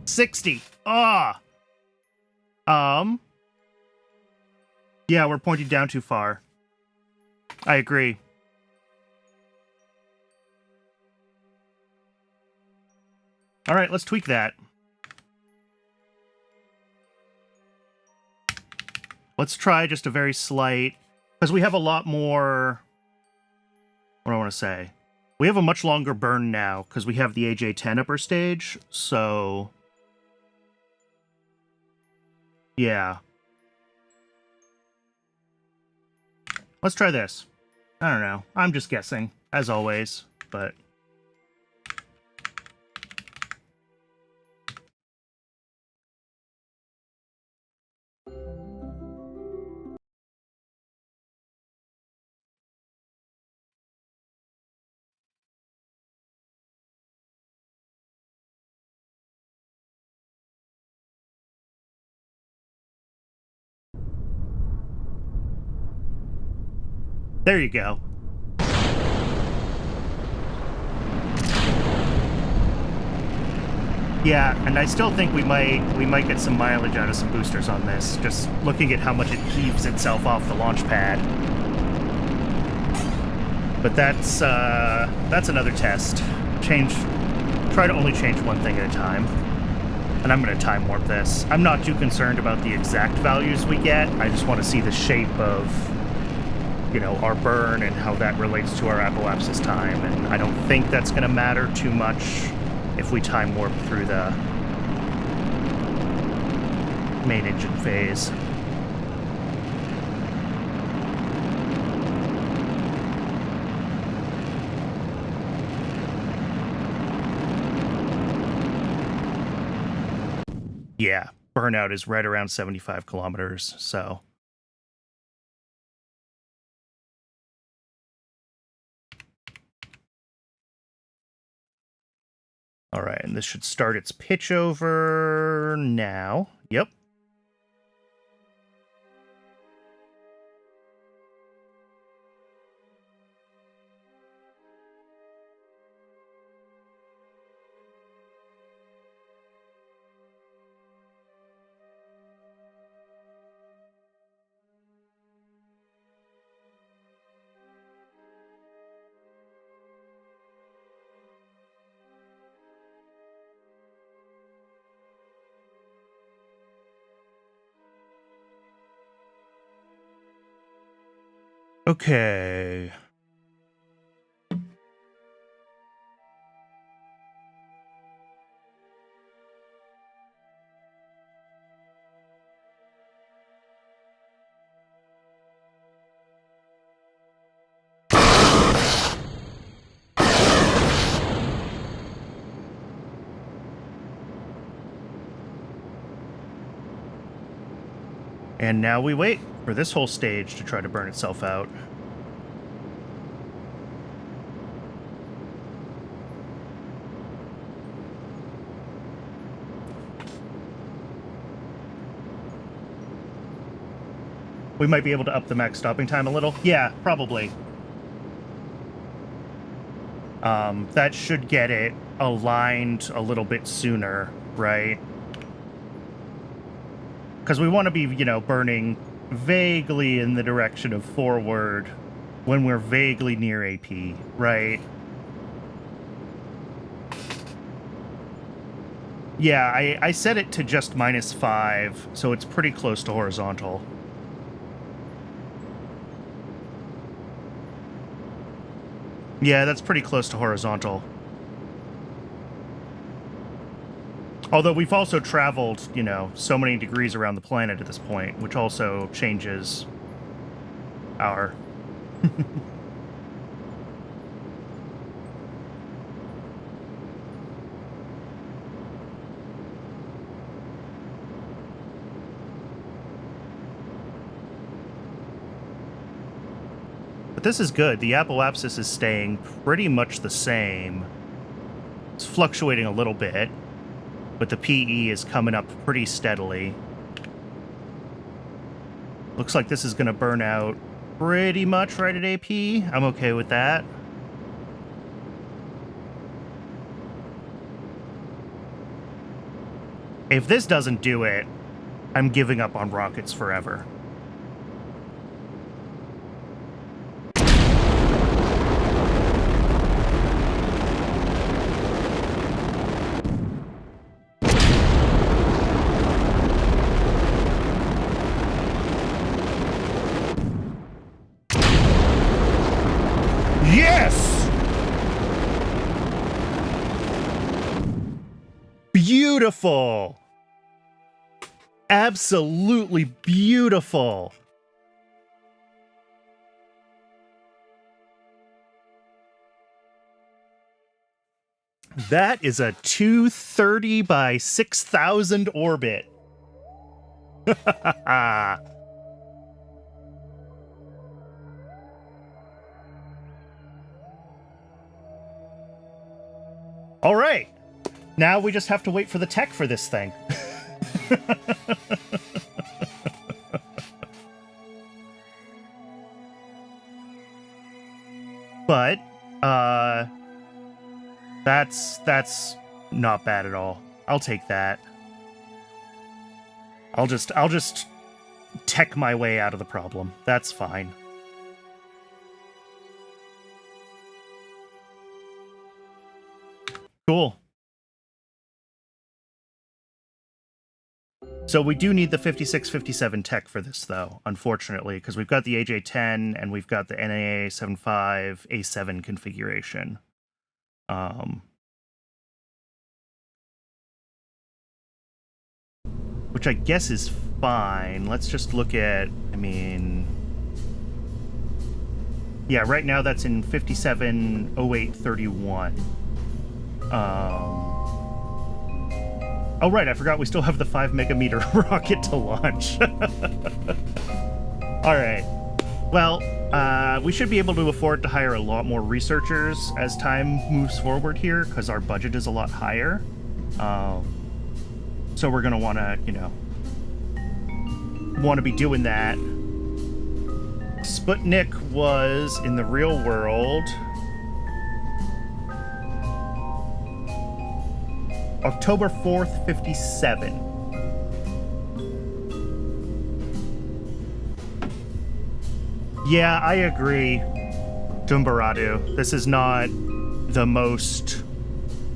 60. Ah! Yeah, we're pointing down too far. I agree. All right, let's tweak that. Let's try just a very slight, because we have a lot more, what do I want to say? We have a much longer burn now, because we have the AJ-10 upper stage, so yeah. Let's try this. I don't know. I'm just guessing, as always, but... There you go. Yeah, and I still think we might get some mileage out of some boosters on this, just looking at how much it heaves itself off the launch pad. But that's another test. Try to only change one thing at a time. And I'm going to time warp this. I'm not too concerned about the exact values we get. I just want to see the shape of, you know, our burn and how that relates to our apoapsis time. And I don't think that's going to matter too much if we time warp through the main engine phase. Yeah, burnout is right around 75 kilometers, so... All right, and this should start its pitch over now. Yep. Okay. And now we wait for this whole stage to try to burn itself out. We might be able to up the max stopping time a little. Yeah, probably. That should get it aligned a little bit sooner, right? Because we want to be, you know, burning vaguely in the direction of forward when we're vaguely near AP, right? Yeah, I set it to just -5, so it's pretty close to horizontal. Yeah, that's pretty close to horizontal. Although we've also traveled, you know, so many degrees around the planet at this point, which also changes our... But this is good. The apoapsis is staying pretty much the same. It's fluctuating a little bit, but the PE is coming up pretty steadily. Looks like this is going to burn out pretty much right at AP. I'm okay with that. If this doesn't do it, I'm giving up on rockets forever. Yes! Beautiful! Absolutely beautiful! That is a 230 by 6,000 orbit. All right. Now we just have to wait for the tech for this thing. But, that's not bad at all. I'll take that. I'll just tech my way out of the problem. That's fine. Cool. So we do need the 5657 tech for this, though, unfortunately, because we've got the AJ10 and we've got the NAA 75 A7 configuration. Which I guess is fine. Let's just look at, I mean... Yeah, right now that's in 570831. Oh, right, I forgot we still have the 5 megameter rocket to launch. All right. Well, we should be able to afford to hire a lot more researchers as time moves forward here, because our budget is a lot higher. So we're going to want to, you know, be doing that. Sputnik was in the real world... October 4th, 57. Yeah, I agree, Dumbaradu. This is not the most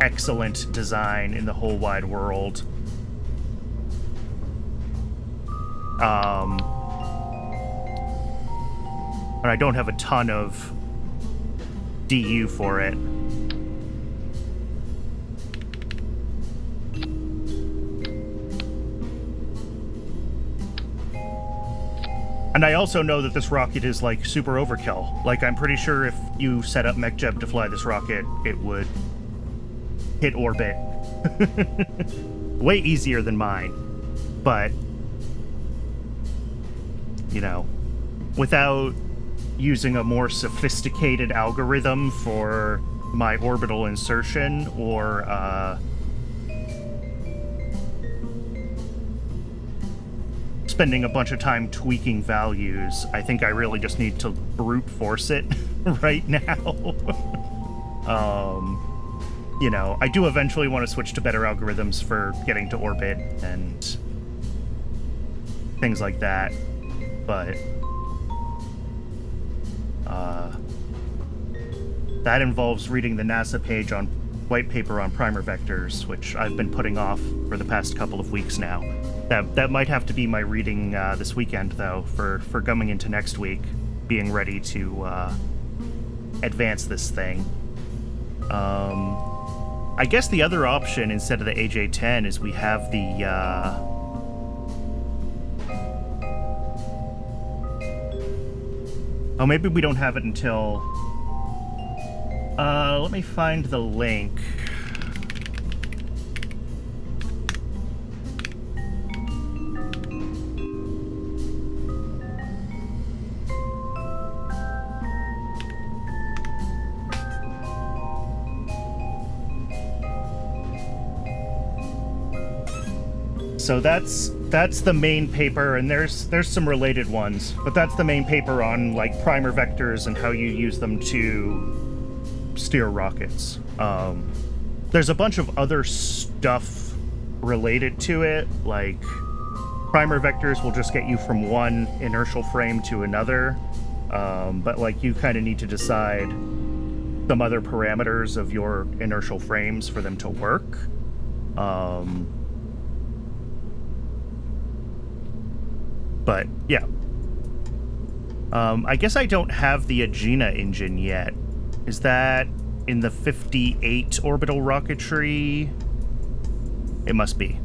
excellent design in the whole wide world. And I don't have a ton of DU for it. And I also know that this rocket is, like, super overkill. Like, I'm pretty sure if you set up MechJeb to fly this rocket, it would hit orbit. Way easier than mine. But, you know, without using a more sophisticated algorithm for my orbital insertion or, spending a bunch of time tweaking values, I think I really just need to brute force it right now. You know, I do eventually want to switch to better algorithms for getting to orbit and things like that, but that involves reading the NASA page on white paper on primer vectors, which I've been putting off for the past couple of weeks now. That might have to be my reading this weekend, though, for coming into next week, being ready to advance this thing. I guess the other option instead of the AJ-10 is we have the oh, maybe we don't have it until let me find the link. So that's the main paper, and there's some related ones, but that's the main paper on, like, primer vectors and how you use them to steer rockets. There's a bunch of other stuff related to it, like primer vectors will just get you from one inertial frame to another, but, like, you kind of need to decide some other parameters of your inertial frames for them to work. But, yeah. I guess I don't have the Agena engine yet. Is that in the 58 orbital rocketry? It must be.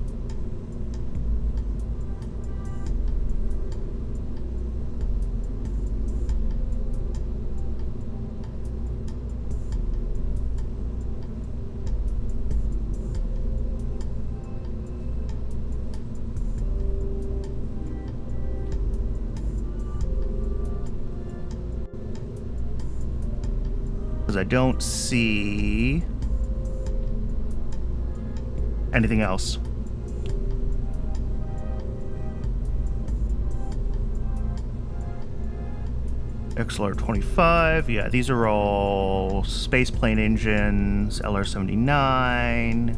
I don't see anything else. XLR-25, yeah, these are all spaceplane engines, LR-79.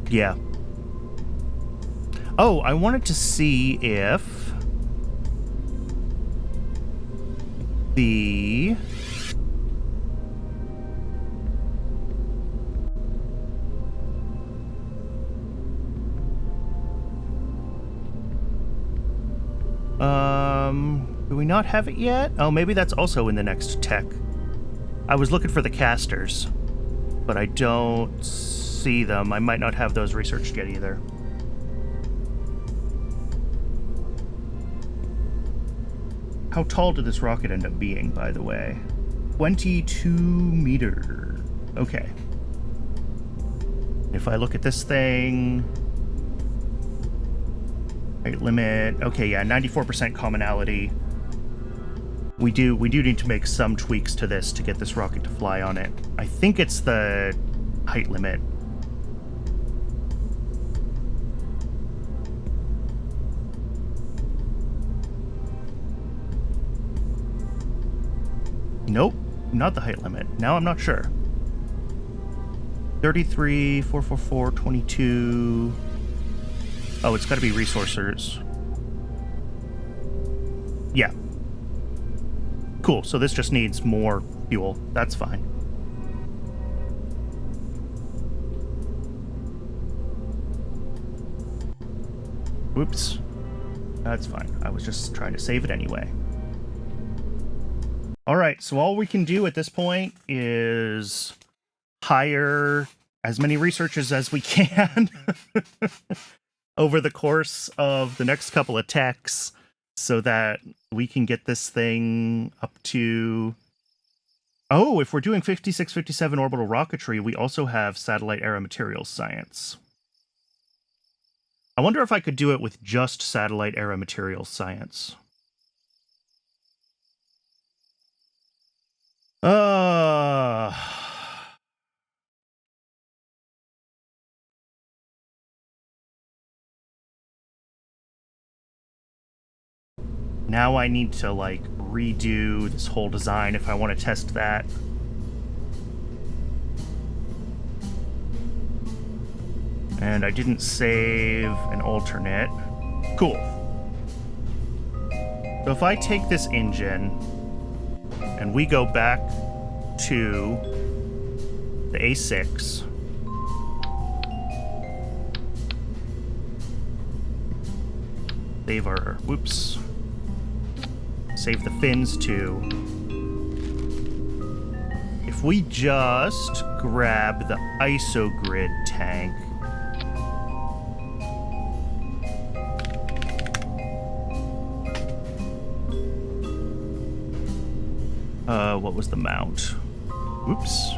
Yeah. Oh, I wanted to see if the do we not have it yet? Oh, maybe that's also in the next tech. I was looking for the casters, but I don't see them. I might not have those researched yet either. How tall did this rocket end up being, by the way? 22 meters. Okay. If I look at this thing... Height limit... Okay, yeah, 94% commonality. We do need to make some tweaks to this to get this rocket to fly on it. I think it's the height limit. Nope, not the height limit. Now I'm not sure. 33, 444, 22. Oh, it's got to be resourcers. Yeah. Cool, so this just needs more fuel. That's fine. Whoops. That's fine. I was just trying to save it anyway. All right, so all we can do at this point is hire as many researchers as we can over the course of the next couple of techs so that we can get this thing up to... Oh, if we're doing 56, 57 orbital rocketry, we also have satellite era materials science. I wonder if I could do it with just satellite era materials science. Now I need to, like, redo this whole design if I want to test that. And I didn't save an alternate. Cool. So if I take this engine and we go back to the A6. Save our... Whoops. Save the fins too. If we just grab the isogrid tank. What was the mount? Oops.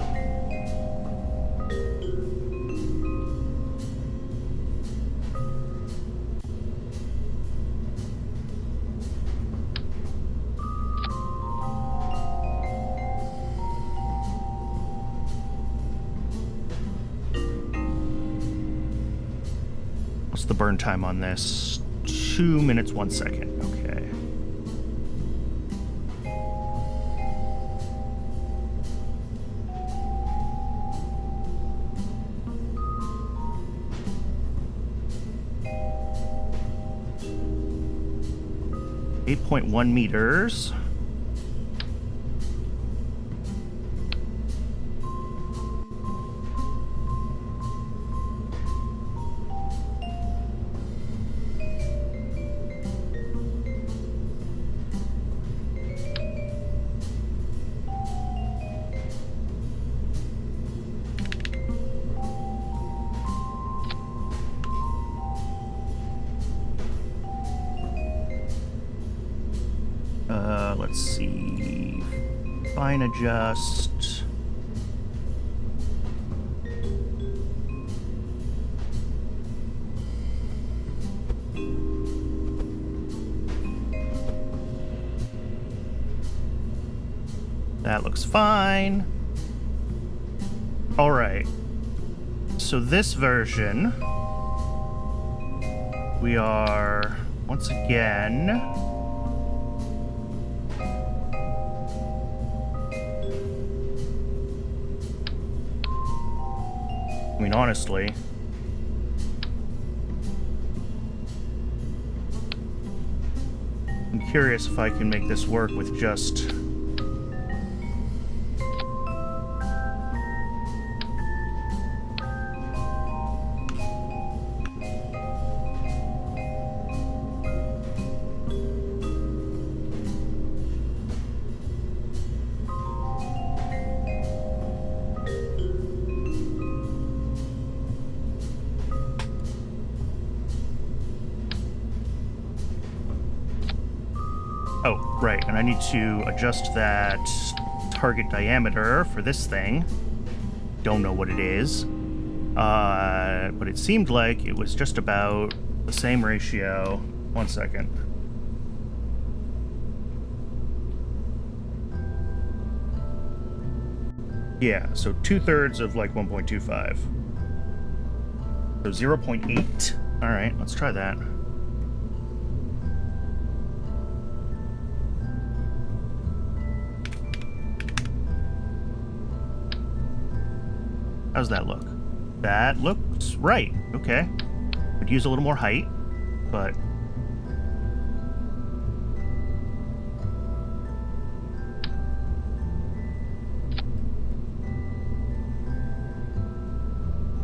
What's the burn time on this? 2 minutes, 1 second. Okay. .1 meters. Let's see. Fine adjust. That looks fine. All right. So this version, we are once again I mean, honestly, I'm curious if I can make this work with just right, and I need to adjust that target diameter for this thing. Don't know what it is. But it seemed like it was just about the same ratio. 1 second. Yeah, so 2/3 of like 1.25. So 0.8. All right, let's try that. How's that look? That looks right. Okay. Could use a little more height, but...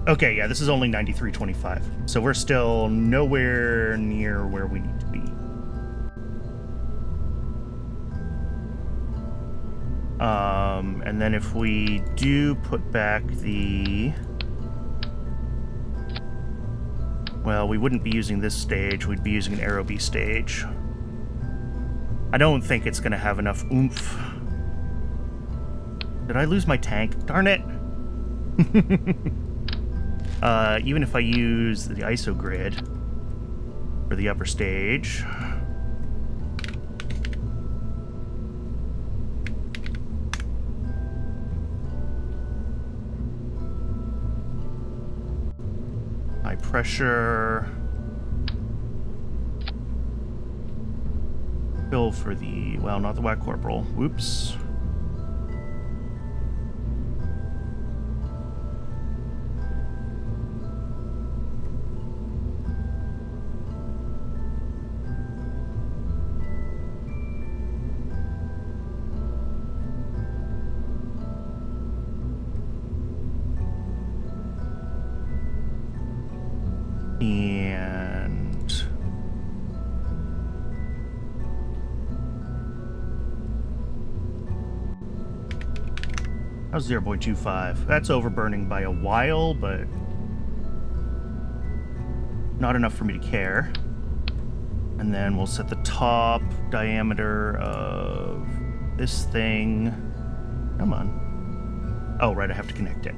Okay, yeah, this is only 93.25. So we're still nowhere near where we need to be. And then if we do put back the... Well, we wouldn't be using this stage, we'd be using an Aero B stage. I don't think it's gonna have enough oomph. Did I lose my tank? Darn it! Even if I use the ISO grid for the upper stage... High pressure... Fill for the... well, not the Whack Corporal. Whoops. And how's 0.25? That's overburning by a while, but not enough for me to care. And then we'll set the top diameter of this thing. Come on. Oh, right, I have to connect it.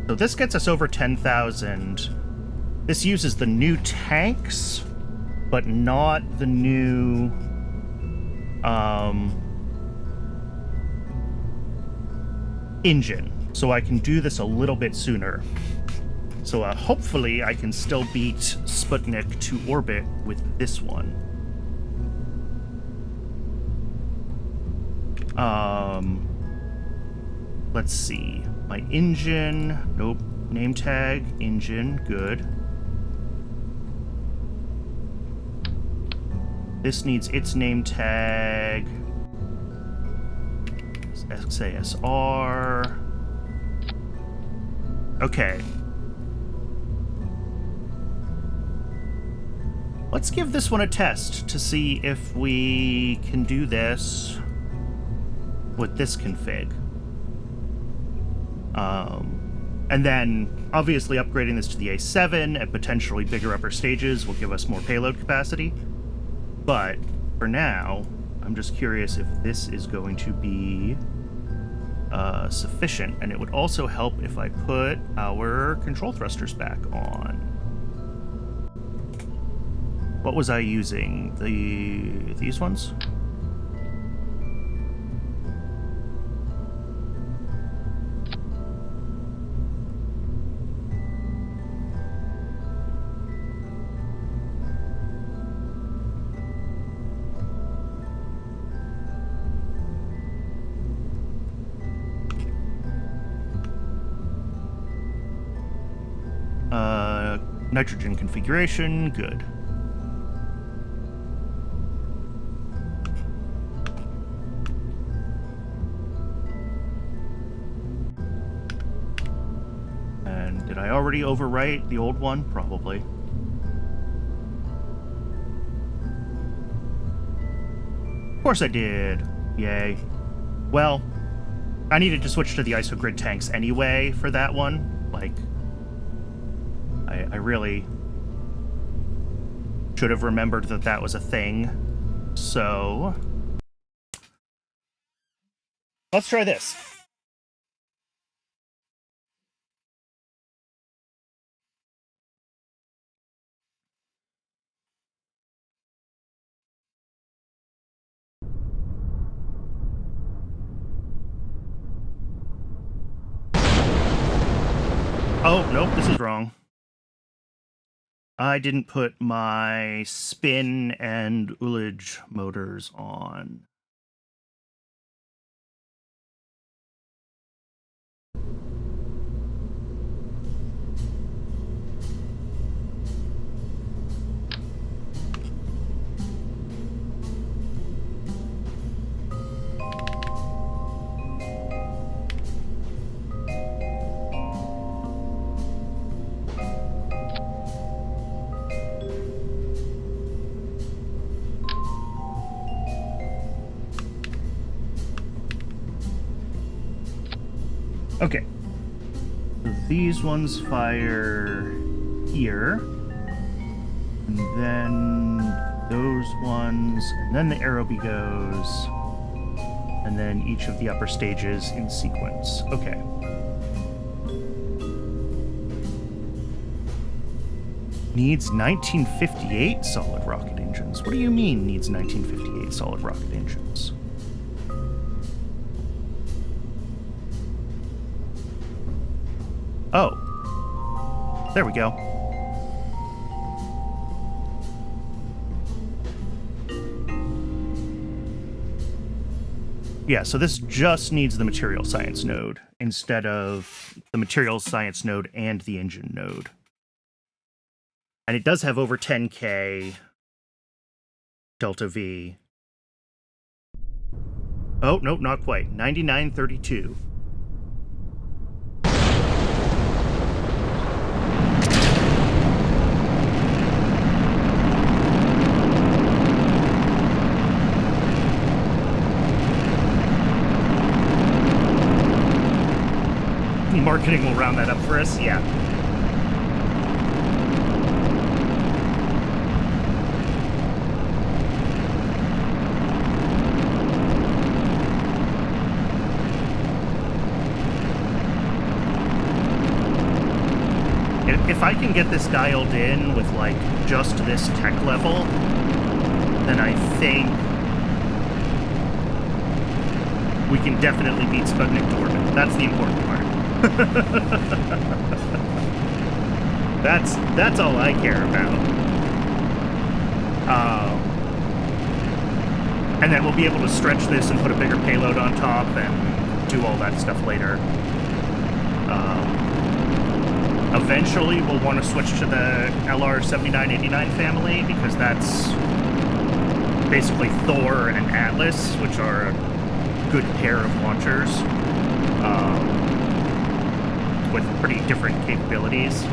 So this gets us over 10,000. This uses the new tanks, but not the new engine. So I can do this a little bit sooner. So hopefully I can still beat Sputnik to orbit with this one. Let's see. My engine, nope. Name tag, engine, good. This needs its name tag. XASR. Okay. Let's give this one a test to see if we can do this with this config. And then, obviously, upgrading this to the A7 at potentially bigger upper stages will give us more payload capacity. But, for now, I'm just curious if this is going to be sufficient. And it would also help if I put our control thrusters back on. What was I using? These ones? Nitrogen configuration, good. And did I already overwrite the old one? Probably. Of course I did. Yay. Well, I needed to switch to the ISO grid tanks anyway for that one. Like, I really should have remembered that that was a thing. So, let's try this. Oh, nope, this is wrong. I didn't put my spin and ullage motors on. Okay. So these ones fire here. And then those ones. And then the Aerobee goes. And then each of the upper stages in sequence. Okay. Needs 1958 solid rocket engines. What do you mean needs 1958 solid rocket engines? Oh. There we go. Yeah, so this just needs the material science node instead of the material science node and the engine node. And it does have over 10K delta V. Oh, nope, not quite. 9932. Marketing will round that up for us, yeah. If I can get this dialed in with, like, just this tech level, then I think we can definitely beat Sputnik to orbit. That's the important part. That's all I care about. And then we'll be able to stretch this and put a bigger payload on top and do all that stuff later. Eventually, we'll want to switch to the LR-7989 family, because that's basically Thor and Atlas, which are a good pair of launchers. With pretty different capabilities.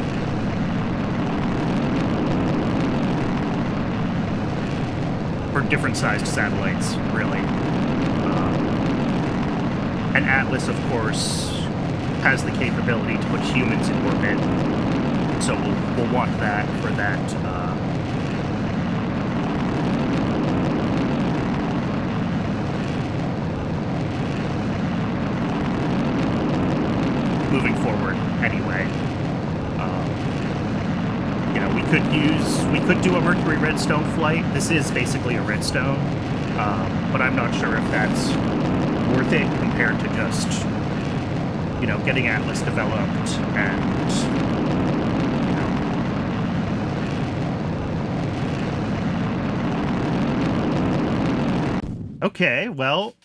For different sized satellites, really. And Atlas, of course, has the capability to put humans in orbit, so we'll want that for that. Moving forward, anyway. You know, we could do a Mercury Redstone flight. This is basically a Redstone, but I'm not sure if that's worth it compared to just, you know, getting Atlas developed and, you know. Okay, well,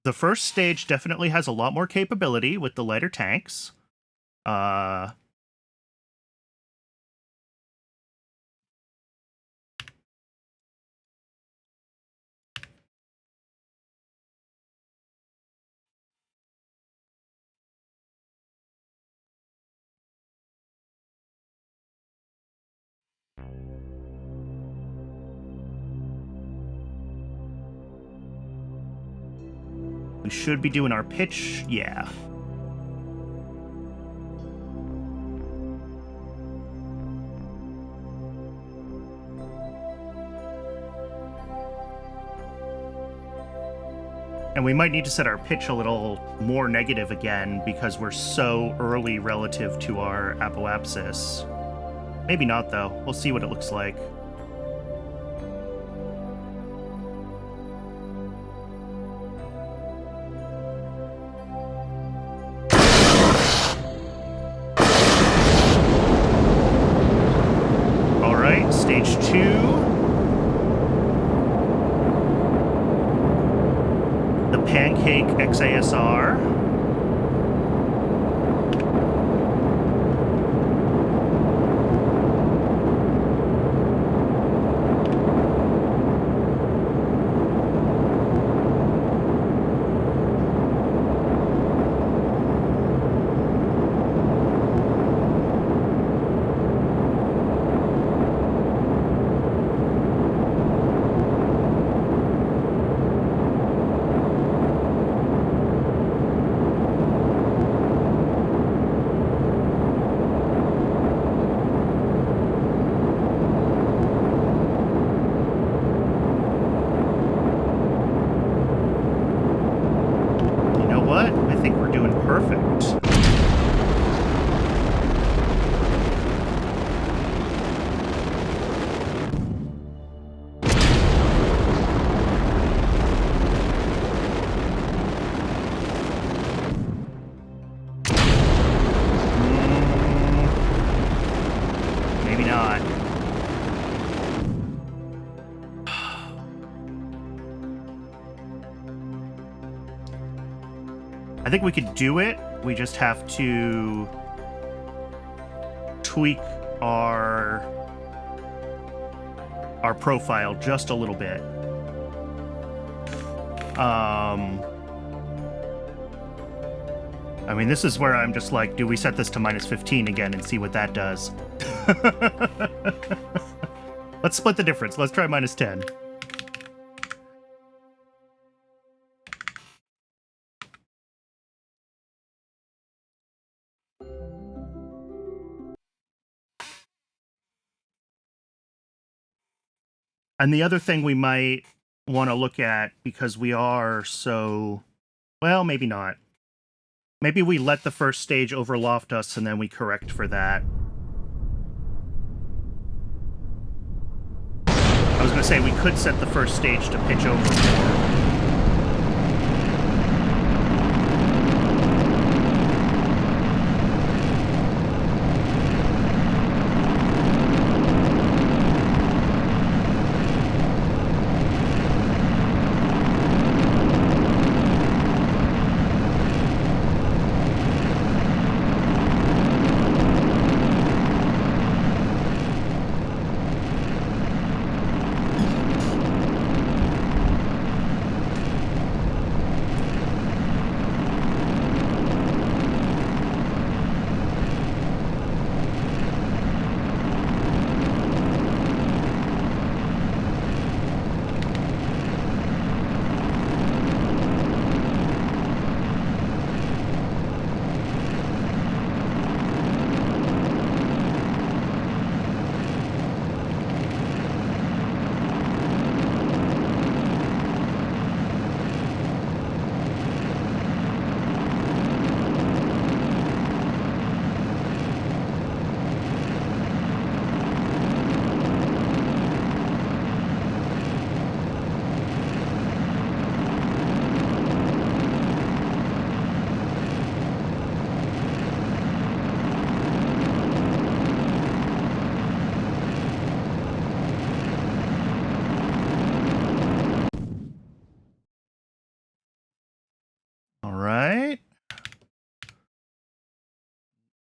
the first stage definitely has a lot more capability with the lighter tanks. We should be doing our pitch, yeah. And we might need to set our pitch a little more negative again, because we're so early relative to our apoapsis. Maybe not, though. We'll see what it looks like. Stage 2. The Pancake XASR. I think we could do it. We just have to tweak our profile just a little bit. I mean, this is where I'm just like, do we set this to -15 again and see what that does? Let's split the difference. Let's try -10. And the other thing we might want to look at, because we are so... Well, maybe not. Maybe we let the first stage overloft us and then we correct for that. I was going to say we could set the first stage to pitch over more.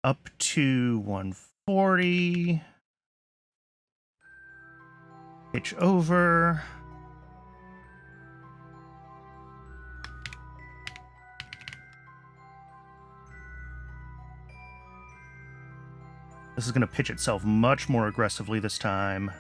Up to 140. Pitch over. This is going to pitch itself much more aggressively this time.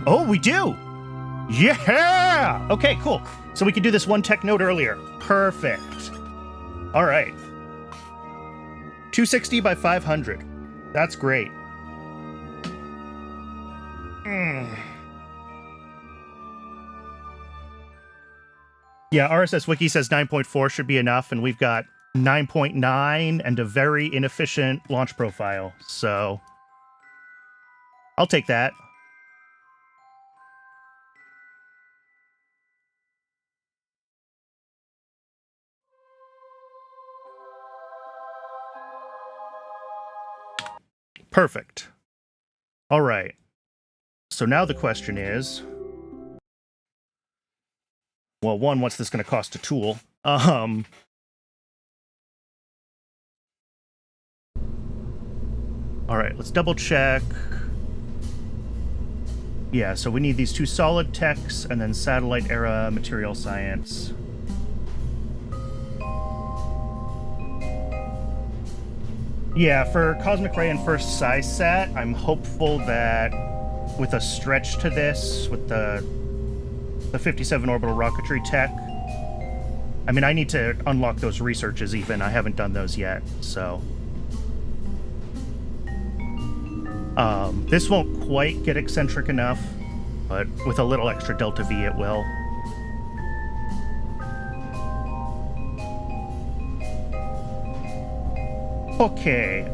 Oh, we do! Yeah! Okay, cool. So we can do this one tech note earlier. Perfect. All right. 260 by 500. That's great. Yeah, RSS Wiki says 9.4 should be enough, and we've got 9.9 and a very inefficient launch profile. So I'll take that. Perfect. All right. So now the question is, well, one, what's this going to cost to tool? All right, let's double check. Yeah, so we need these two solid techs and then satellite era material science. Yeah, for Cosmic Ray and First Size Sat, I'm hopeful that with a stretch to this, with the 57 orbital rocketry tech, I mean, I need to unlock those researches even. I haven't done those yet, so. This won't quite get eccentric enough, but with a little extra delta V it will. Okay,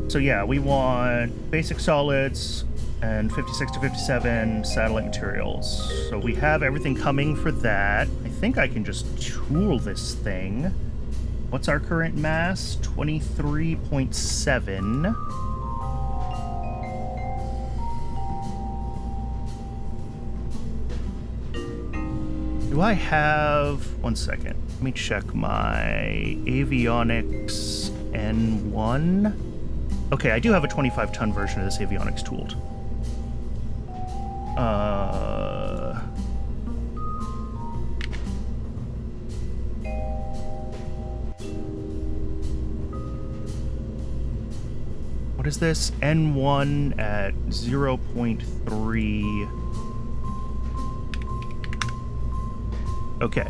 so yeah, we want basic solids and 56 to 57 satellite materials. So we have everything coming for that. I think I can just tool this thing. What's our current mass? 23.7. Do I have... One second. Let me check my avionics N1. Okay, I do have a 25-ton version of this avionics tooled. What is this? N1 at 0.3. Okay.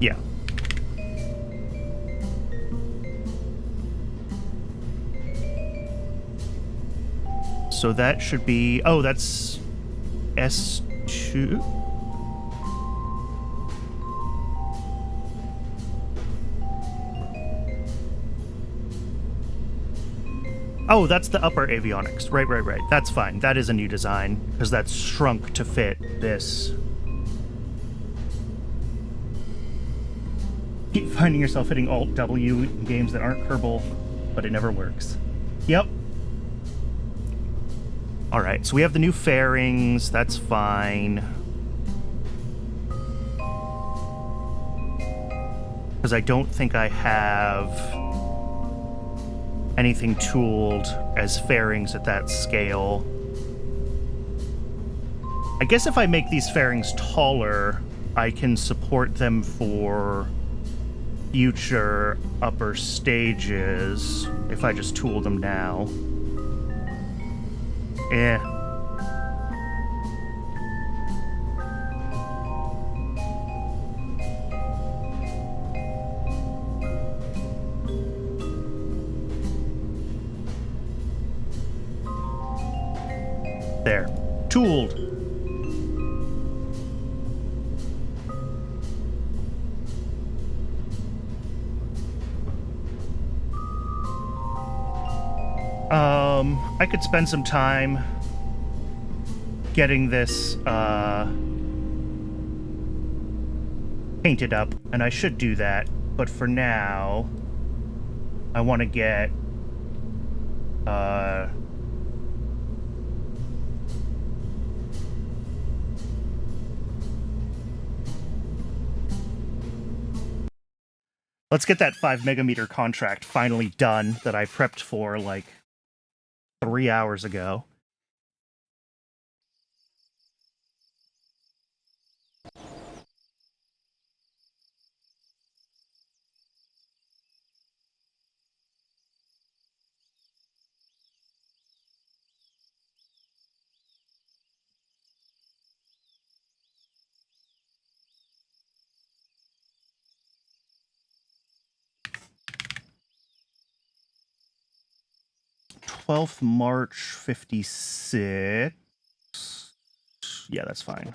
Yeah. So that should be... Oh, that's S2? Oh, that's the upper avionics. Right. That's fine. That is a new design, because that's shrunk to fit this. Keep finding yourself hitting Alt-W in games that aren't Kerbal, but it never works. Yep. Alright, so we have the new fairings. That's fine. Because I don't think I have anything tooled as fairings at that scale. I guess if I make these fairings taller, I can support them for future upper stages if I just tool them now. There. Tooled. I could spend some time getting this painted up, and I should do that, but for now I want to get let's get that 5 megameter contract finally done that I prepped for like 3 hours ago. March 56. Yeah, that's fine.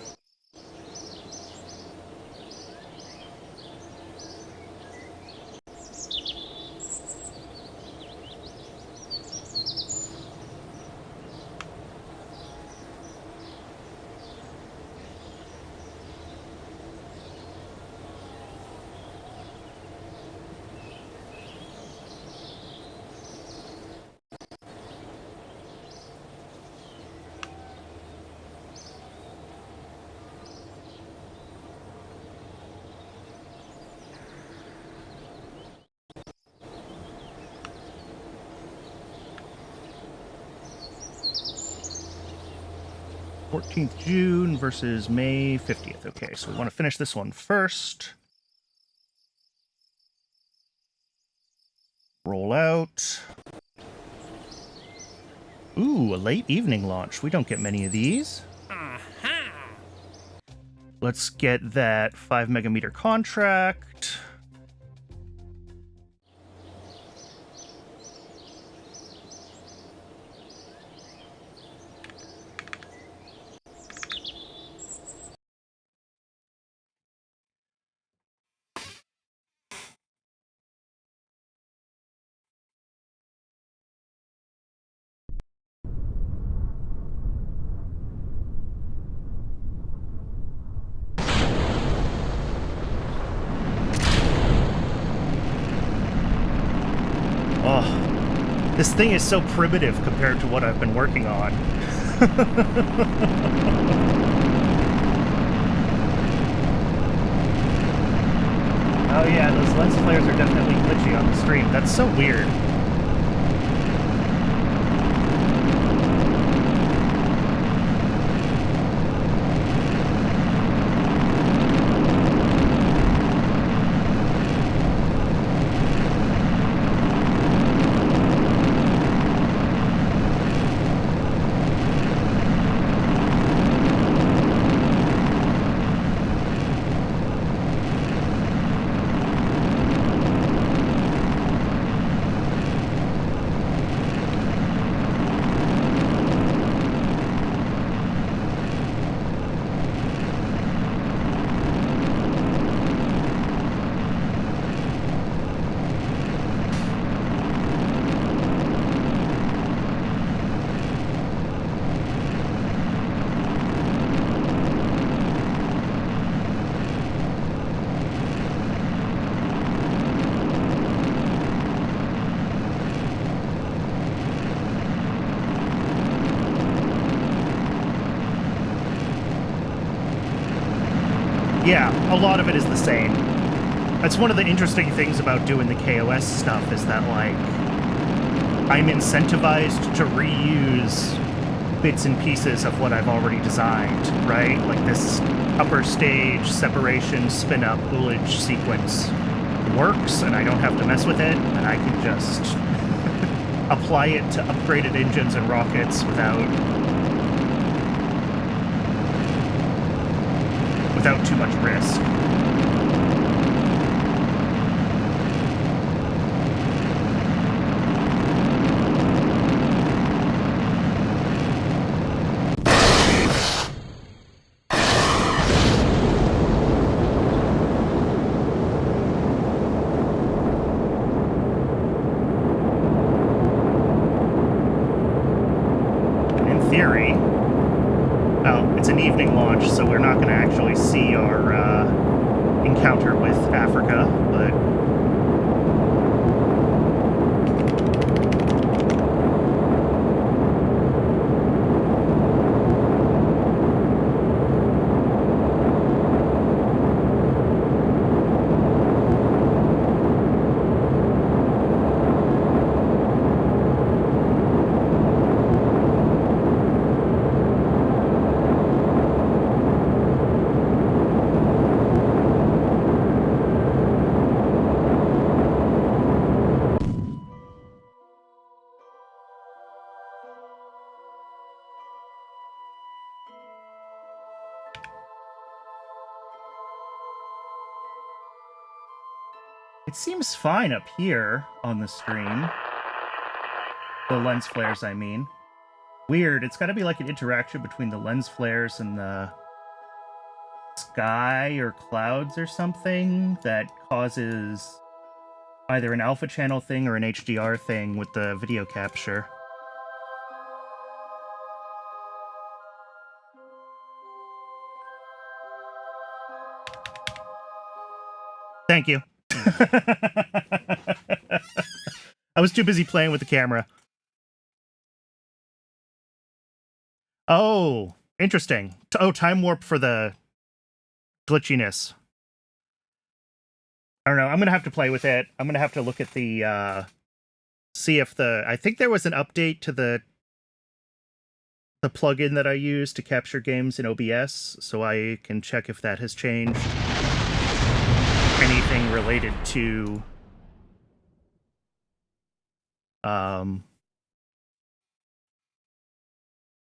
14th June versus May 50th. Okay, so we want to finish this one first. Roll out. Ooh, a late evening launch. We don't get many of these. Let's get that 5 megameter contract. Oh, this thing is so primitive compared to what I've been working on. Oh yeah, those lens flares are definitely glitchy on the stream. That's so weird. Yeah, a lot of it is the same. That's one of the interesting things about doing the KOS stuff is that, like, I'm incentivized to reuse bits and pieces of what I've already designed, right? Like this upper stage, separation, spin-up, ullage sequence works, and I don't have to mess with it, and I can just apply it to upgraded engines and rockets without too much risk. In theory, well, it's an evening launch, so we're not going to actually see our encounter with Africa, but it seems fine up here on the stream. The lens flares, I mean. Weird, it's gotta be like an interaction between the lens flares and the sky or clouds or something that causes either an alpha channel thing or an HDR thing with the video capture. Thank you. I was too busy playing with the camera. Oh, interesting. Oh, time warp for the glitchiness. I don't know. I'm going to have to play with it. I'm going to have to look at the, see if I think there was an update to the the plugin that I use to capture games in OBS, so I can check if that has changed anything related to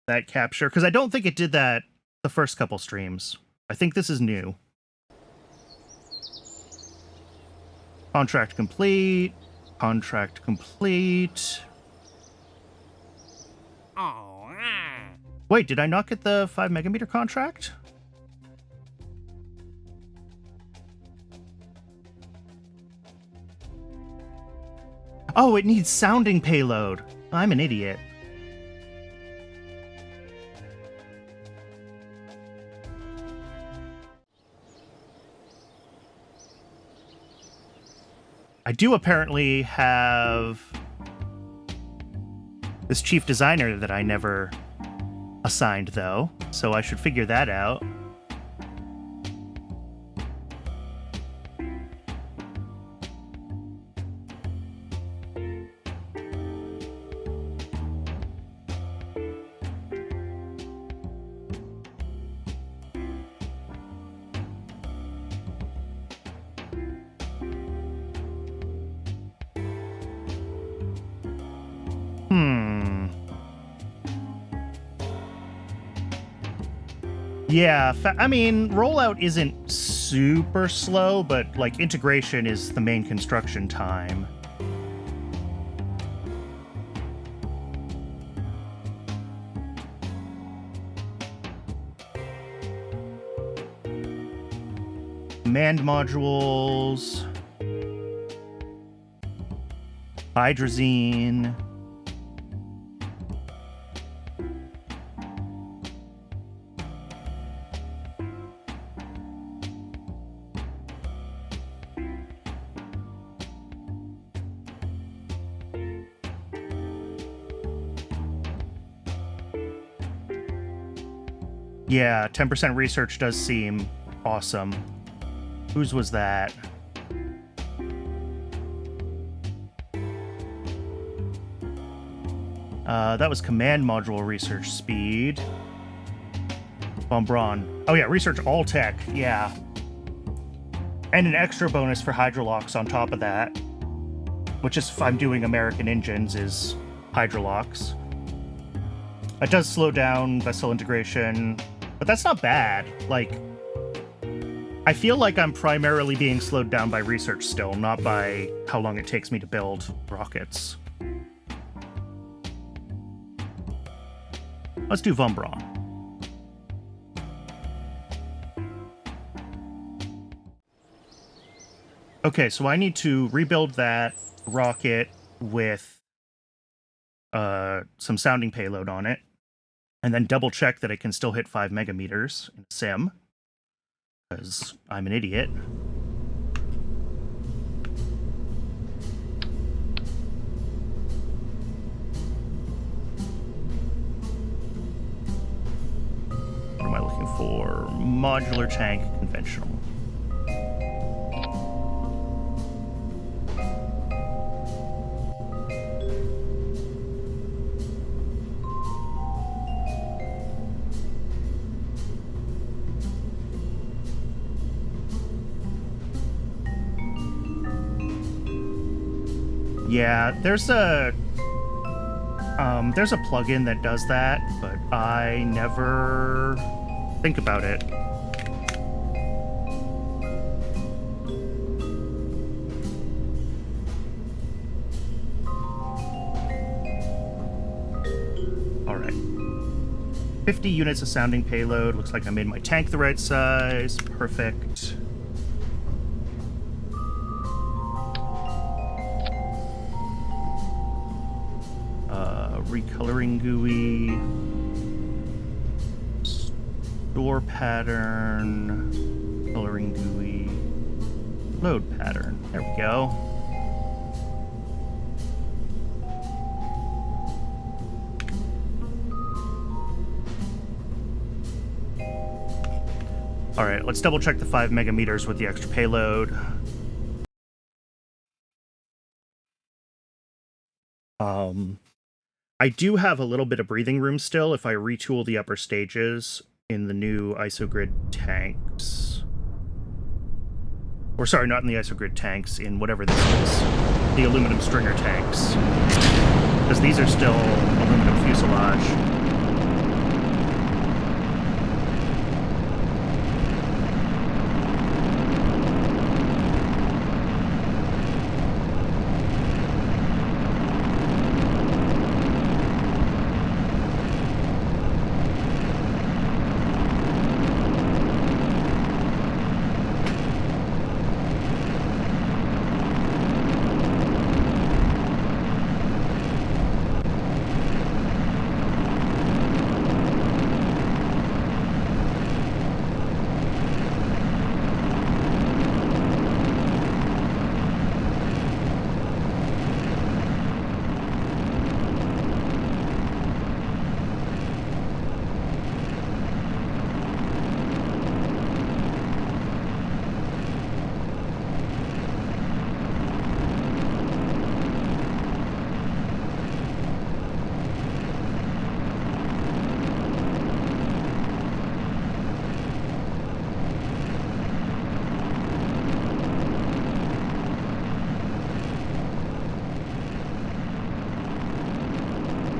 that capture, because I don't think it did that the first couple streams. I think this is new. Contract complete. Contract complete. Oh. Wait, did I not get the 5 megameter contract? Oh, it needs sounding payload. I'm an idiot. I do apparently have this chief designer that I never assigned, though, so I should figure that out. Yeah, I mean, rollout isn't super slow, but, like, integration is the main construction time. Command modules. Hydrazine. Yeah, 10% research does seem awesome. Whose was that? That was command module research speed. Bombron. Oh yeah, research all tech, yeah. And an extra bonus for Hydrolox on top of that. Which is, if I'm doing American engines, is Hydrolox. It does slow down vessel integration, but that's not bad. Like, I feel like I'm primarily being slowed down by research still, not by how long it takes me to build rockets. Let's do Vumbron. Okay, so I need to rebuild that rocket with some sounding payload on it, and then double check that it can still hit 5 megameters in sim, because I'm an idiot. What am I looking for? Modular tank, conventional. Yeah, there's a plugin that does that, but I never think about it. All right. 50 units of sounding payload. Looks like I made my tank the right size. Perfect. Recoloring GUI, store pattern, coloring GUI, load pattern. There we go. All right, let's double check the 5 megameters with the extra payload. I do have a little bit of breathing room still if I retool the upper stages in the new isogrid tanks. Or sorry, not in the isogrid tanks, in whatever this is. The aluminum stringer tanks. Because these are still aluminum fuselage.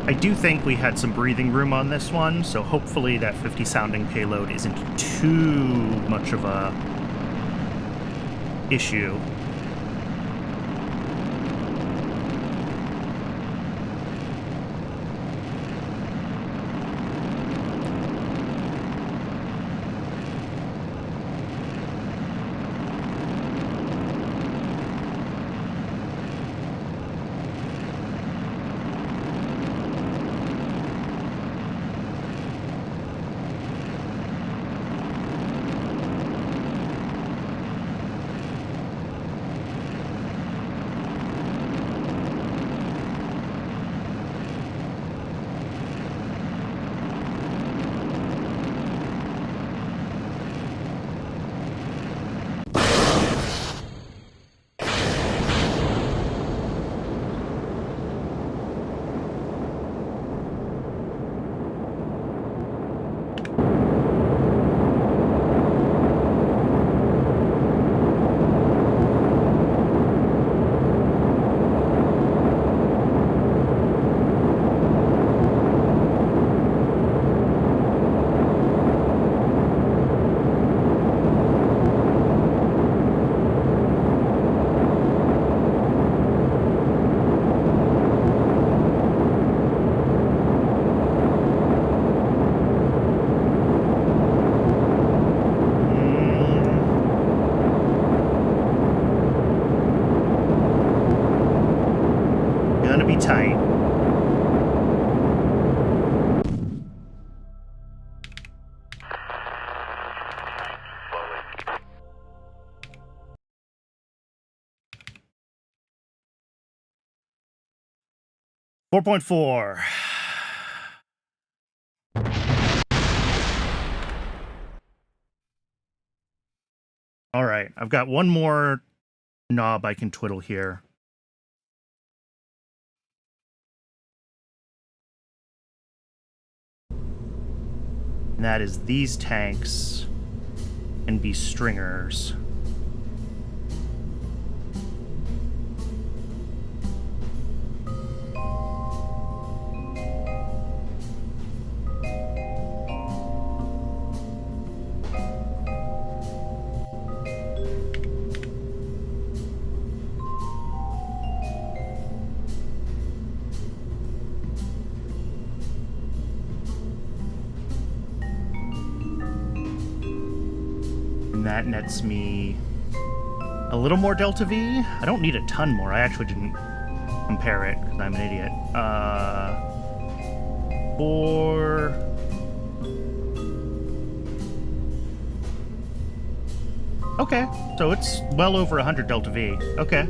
I do think we had some breathing room on this one, so hopefully that 50 sounding payload isn't too much of a issue. Tight. Four 4.4. All right, I've got one more knob I can twiddle here. And that is these tanks can be stringers. That nets me a little more delta V. I don't need a ton more. I actually didn't compare it because I'm an idiot. 4. Okay, so it's well over 100 delta V. Okay.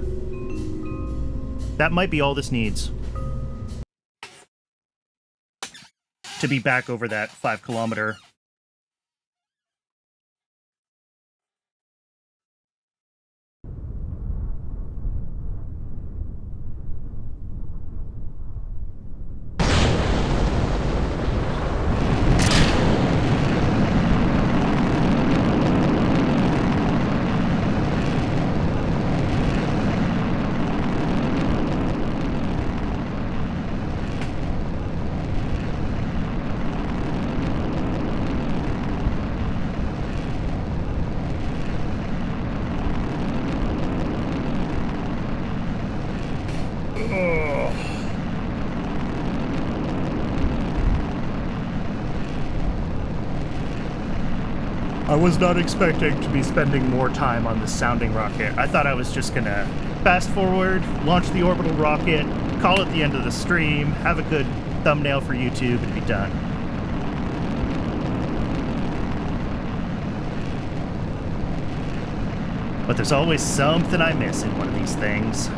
That might be all this needs to be back over that 5 kilometer. I was not expecting to be spending more time on this sounding rocket. I thought I was just gonna fast forward, launch the orbital rocket, call it the end of the stream, have a good thumbnail for YouTube, and be done. But there's always something I miss in one of these things.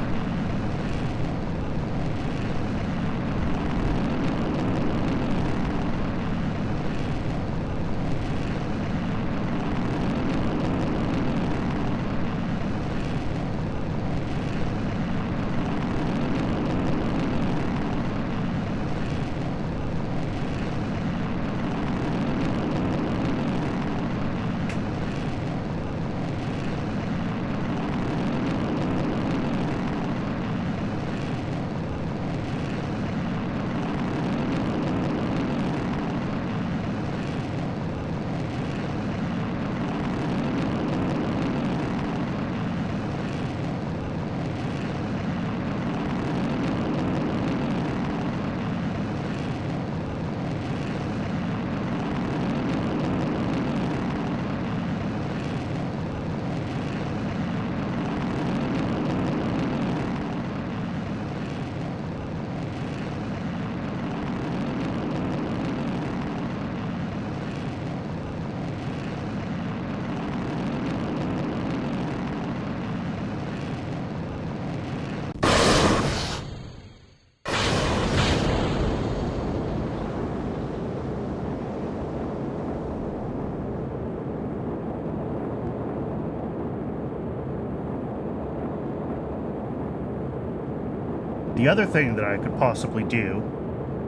The other thing that I could possibly do,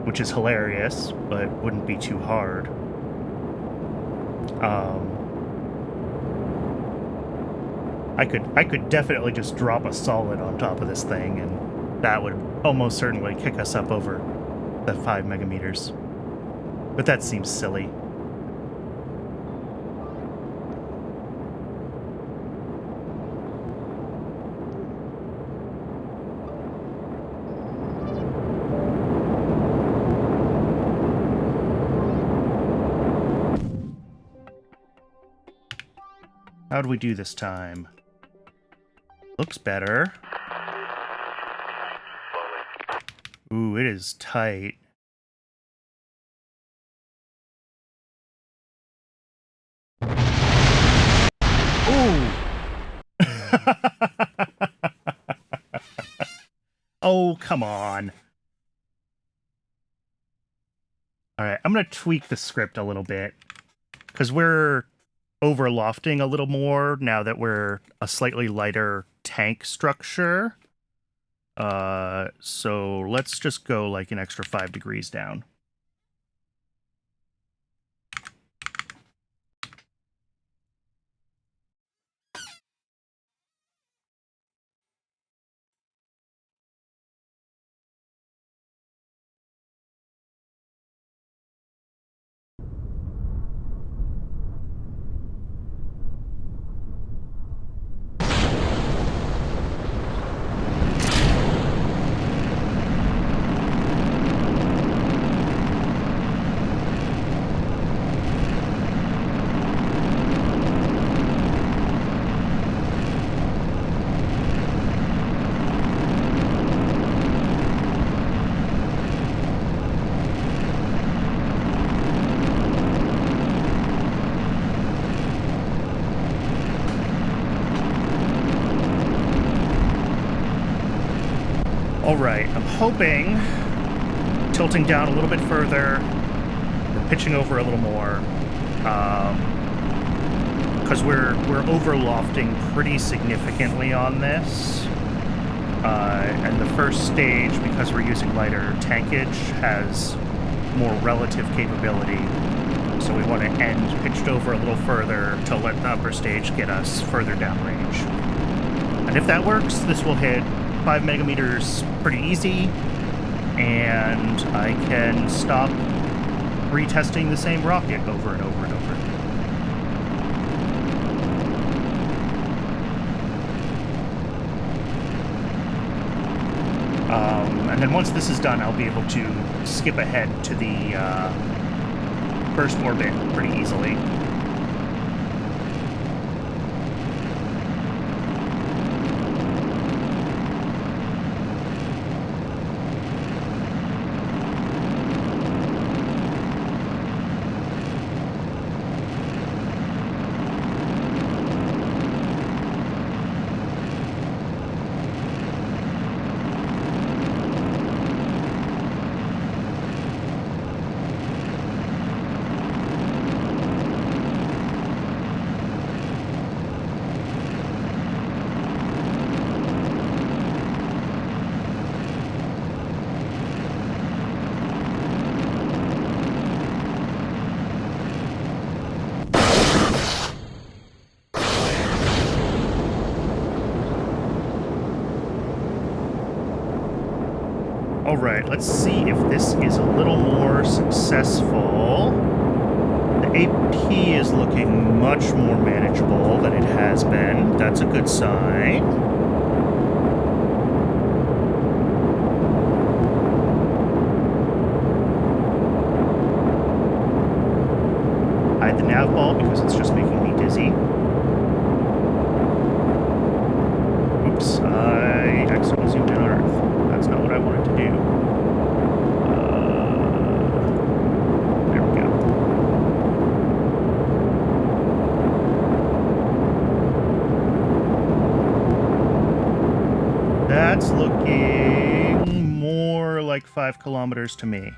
which is hilarious, but wouldn't be too hard, I could definitely just drop a solid on top of this thing, and that would almost certainly kick us up over the 5 megameters. But that seems silly. How'd we do this time? Looks better. Ooh, it is tight. Ooh! Oh, come on. Alright, I'm gonna tweak the script a little bit, because we're overlofting a little more now that we're a slightly lighter tank structure. So let's just go like an extra 5 degrees down. Alright, I'm hoping, tilting down a little bit further, we're pitching over a little more, because we're overlofting pretty significantly on this, and the first stage, because we're using lighter tankage, has more relative capability, so we want to end pitched over a little further to let the upper stage get us further downrange. And if that works, this will hit 5 megameters pretty easy, and I can stop retesting the same rocket over and over and over. And then once this is done, I'll be able to skip ahead to the first orbit pretty easily. Alright, let's see if this is a little more successful. The AP is looking much more manageable than it has been. That's a good sign. Hide the nav ball because it's just making me dizzy. Oops, I accidentally zoomed in on Earth. That's not what I wanted to do. There we go. That's looking more like 5 kilometers to me.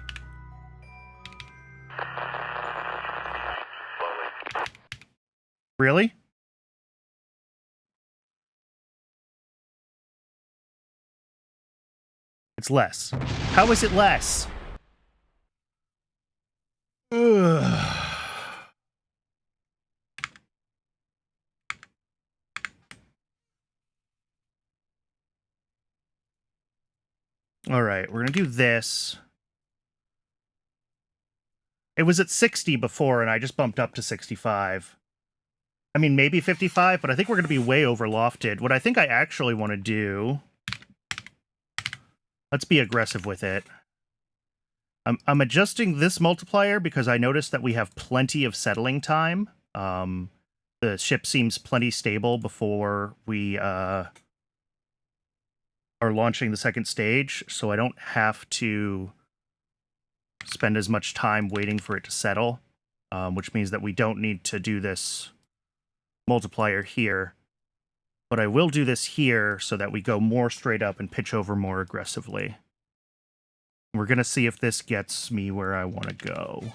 Really? It's less. How is it less? Ugh. All right, we're going to do this. It was at 60 before, and I just bumped up to 65. I mean, maybe 55, but I think we're going to be way over lofted. What I think I actually want to do... Let's be aggressive with it. I'm adjusting this multiplier because I noticed that we have plenty of settling time. The ship seems plenty stable before we are launching the second stage, so I don't have to spend as much time waiting for it to settle, which means that we don't need to do this multiplier here. But I will do this here so that we go more straight up and pitch over more aggressively. We're going to see if this gets me where I want to go.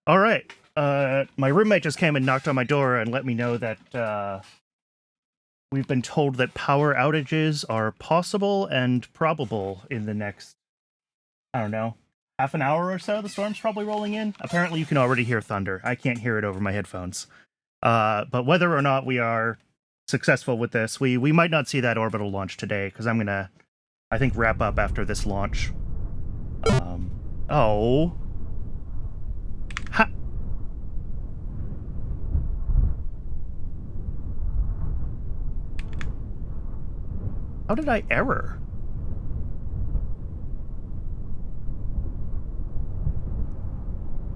All right. My roommate just came and knocked on my door and let me know that we've been told that power outages are possible and probable in the next, I don't know, half an hour or so. The storm's probably rolling in. Apparently you can already hear thunder. I can't hear it over my headphones. But whether or not we are successful with this, we might not see that orbital launch today, because I'm going to, I think, wrap up after this launch. Oh... Ha! How did I error?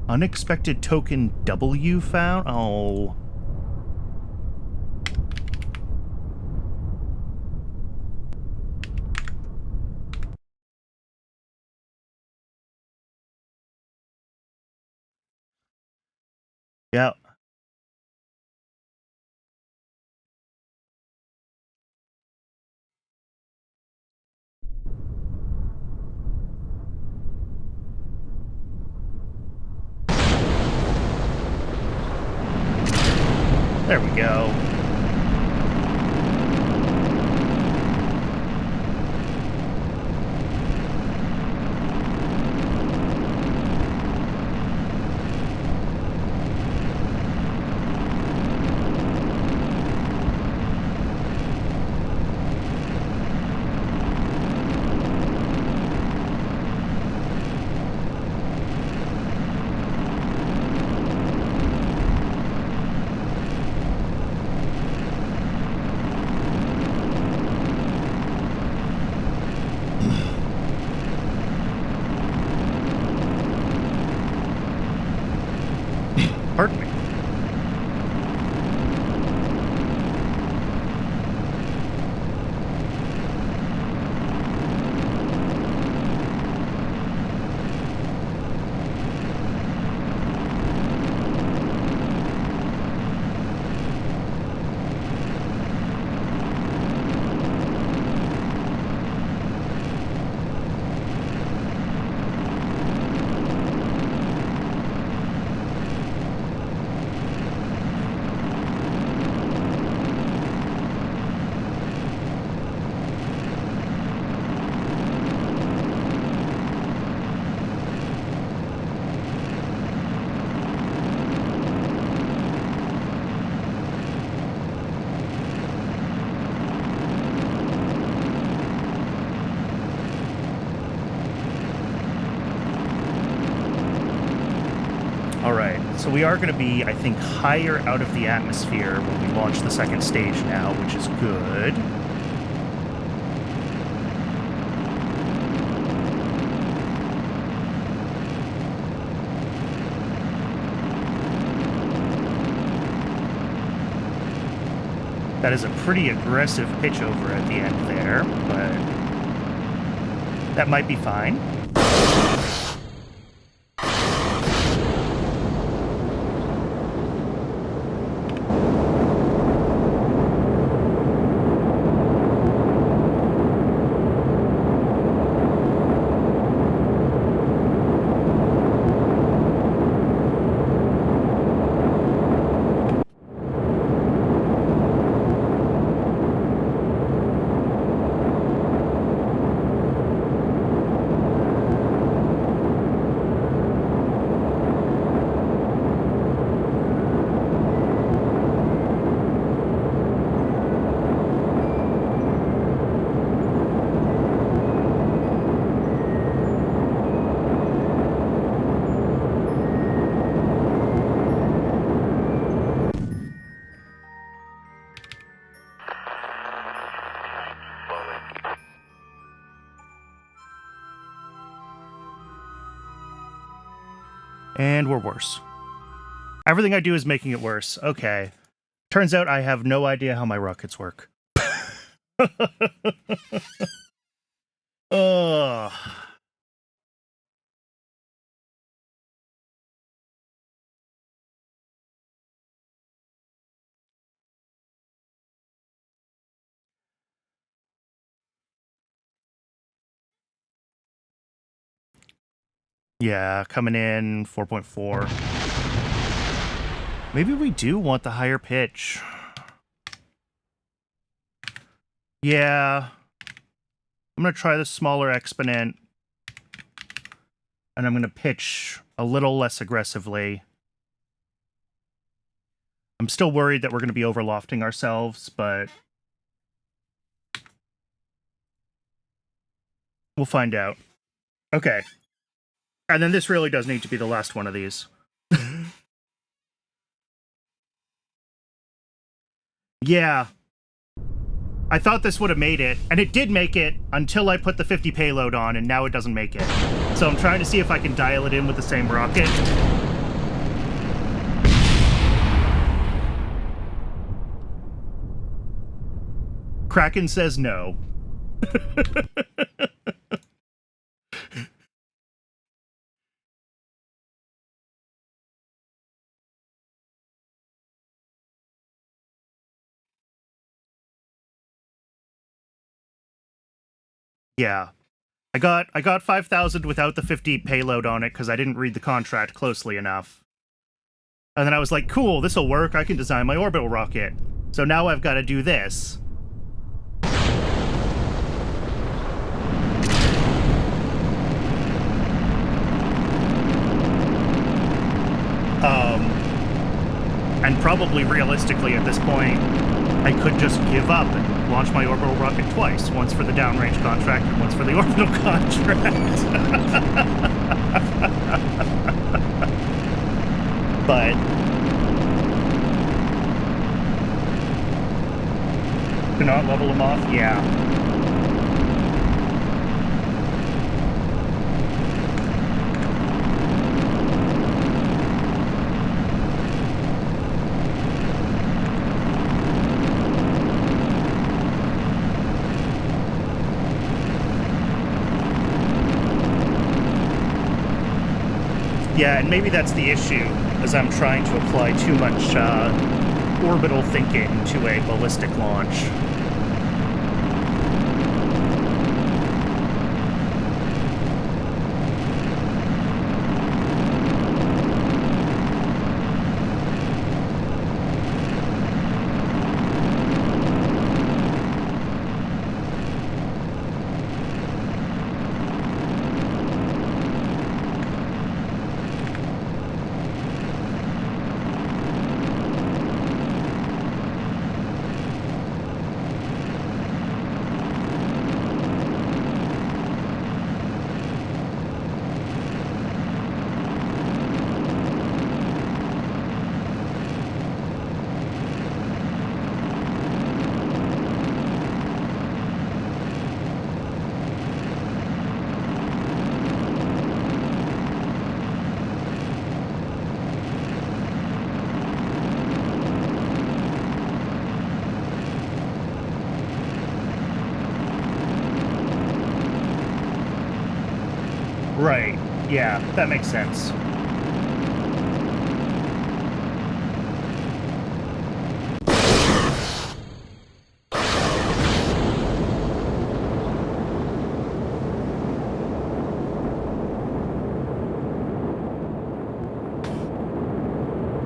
Unexpected token W found? Oh. Yeah. There we go. so we are going to be, I think, higher out of the atmosphere when we launch the second stage now, which is good. That is a pretty aggressive pitch over at the end there, but that might be fine. And we're worse. Everything I do is making it worse. Okay. Turns out I have no idea how my rockets work. Ugh. Yeah, coming in 4.4. Maybe we do want the higher pitch. Yeah. I'm going to try the smaller exponent. And I'm going to pitch a little less aggressively. I'm still worried that we're going to be overlofting ourselves, but we'll find out. Okay. And then this really does need to be the last one of these. Yeah. I thought this would have made it, and it did make it until I put the 50 payload on, and now it doesn't make it. So I'm trying to see if I can dial it in with the same rocket. Kraken says no. Yeah. I got 5,000 without the 50 payload on it because I didn't read the contract closely enough. And then I was like, cool, this'll work. I can design my orbital rocket. So now I've got to do this. And probably realistically at this point, I could just give up and launch my orbital rocket twice. Once for the downrange contract and once for the orbital contract. But to not level them off? Yeah. Yeah, and maybe that's the issue, as I'm trying to apply too much orbital thinking to a ballistic launch. Right. Yeah, that makes sense.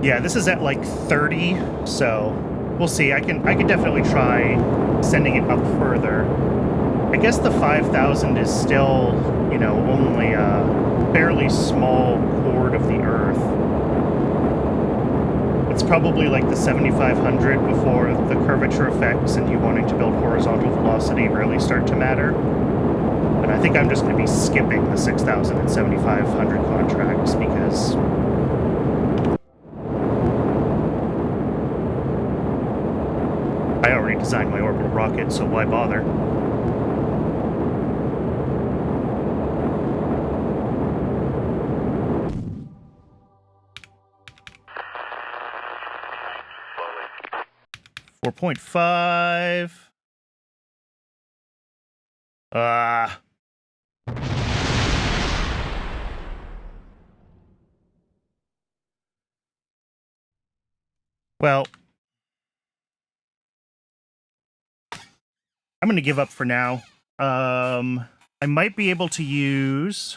Yeah, this is at like 30, so we'll see. I can definitely try sending it up further. I guess the 5,000 is still, you know, only a fairly small chord of the Earth. It's probably like the 7,500 before the curvature effects and you wanting to build horizontal velocity really start to matter. And I think I'm just going to be skipping the 6,000 and 7,500 contracts because I already designed my orbital rocket, so why bother? .5. Well, I'm going to give up for now. I might be able to use...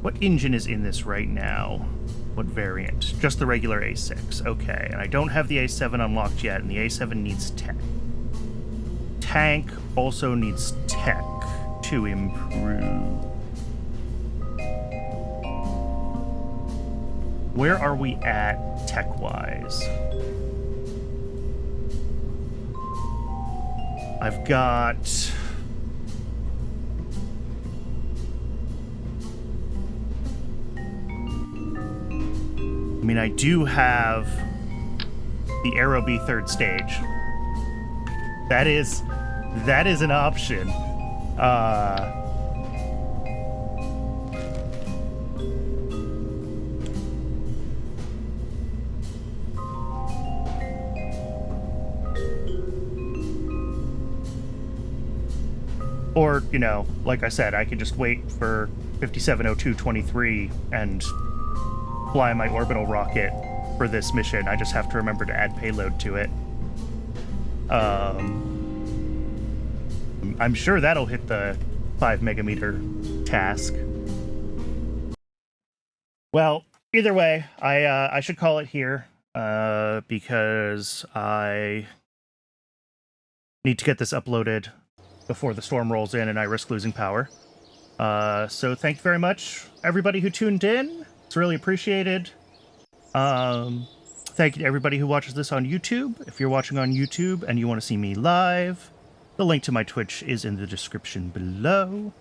What engine is in this right now? What variant? Just the regular A6. Okay, and I don't have the A7 unlocked yet, and the A7 needs tech. Tank also needs tech to improve. Where are we at tech-wise? I've got... I mean, I do have the Aerobee third stage. That is an option. Or, you know, like I said, I could just wait for 570223 and fly my orbital rocket for this mission. I just have to remember to add payload to it. I'm sure that'll hit the 5 megameter task. Well, either way, I should call it here because I need to get this uploaded before the storm rolls in and I risk losing power. So thank you very much, everybody who tuned in. It's really appreciated. Thank you to everybody who watches this on YouTube. If you're watching on YouTube and you want to see me live, the link to my Twitch is in the description below.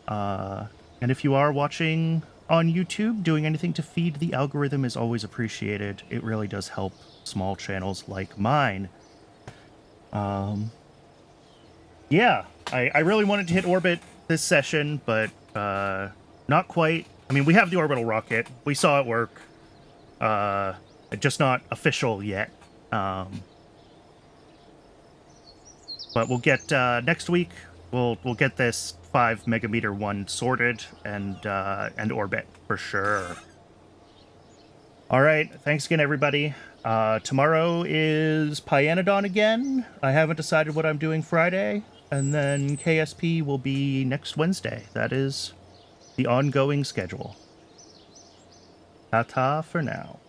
And if you are watching on YouTube, doing anything to feed the algorithm is always appreciated. It really does help small channels like mine. Yeah, I really wanted to hit orbit this session, but not quite. I mean, we have the orbital rocket. We saw it work. Just not official yet. But we'll get next week. We'll get this 5 megameter one sorted and orbit for sure. All right, thanks again, everybody. Tomorrow is Pyanodon again. I haven't decided what I'm doing Friday, and then KSP will be next Wednesday. That is the ongoing schedule. Ta-ta for now.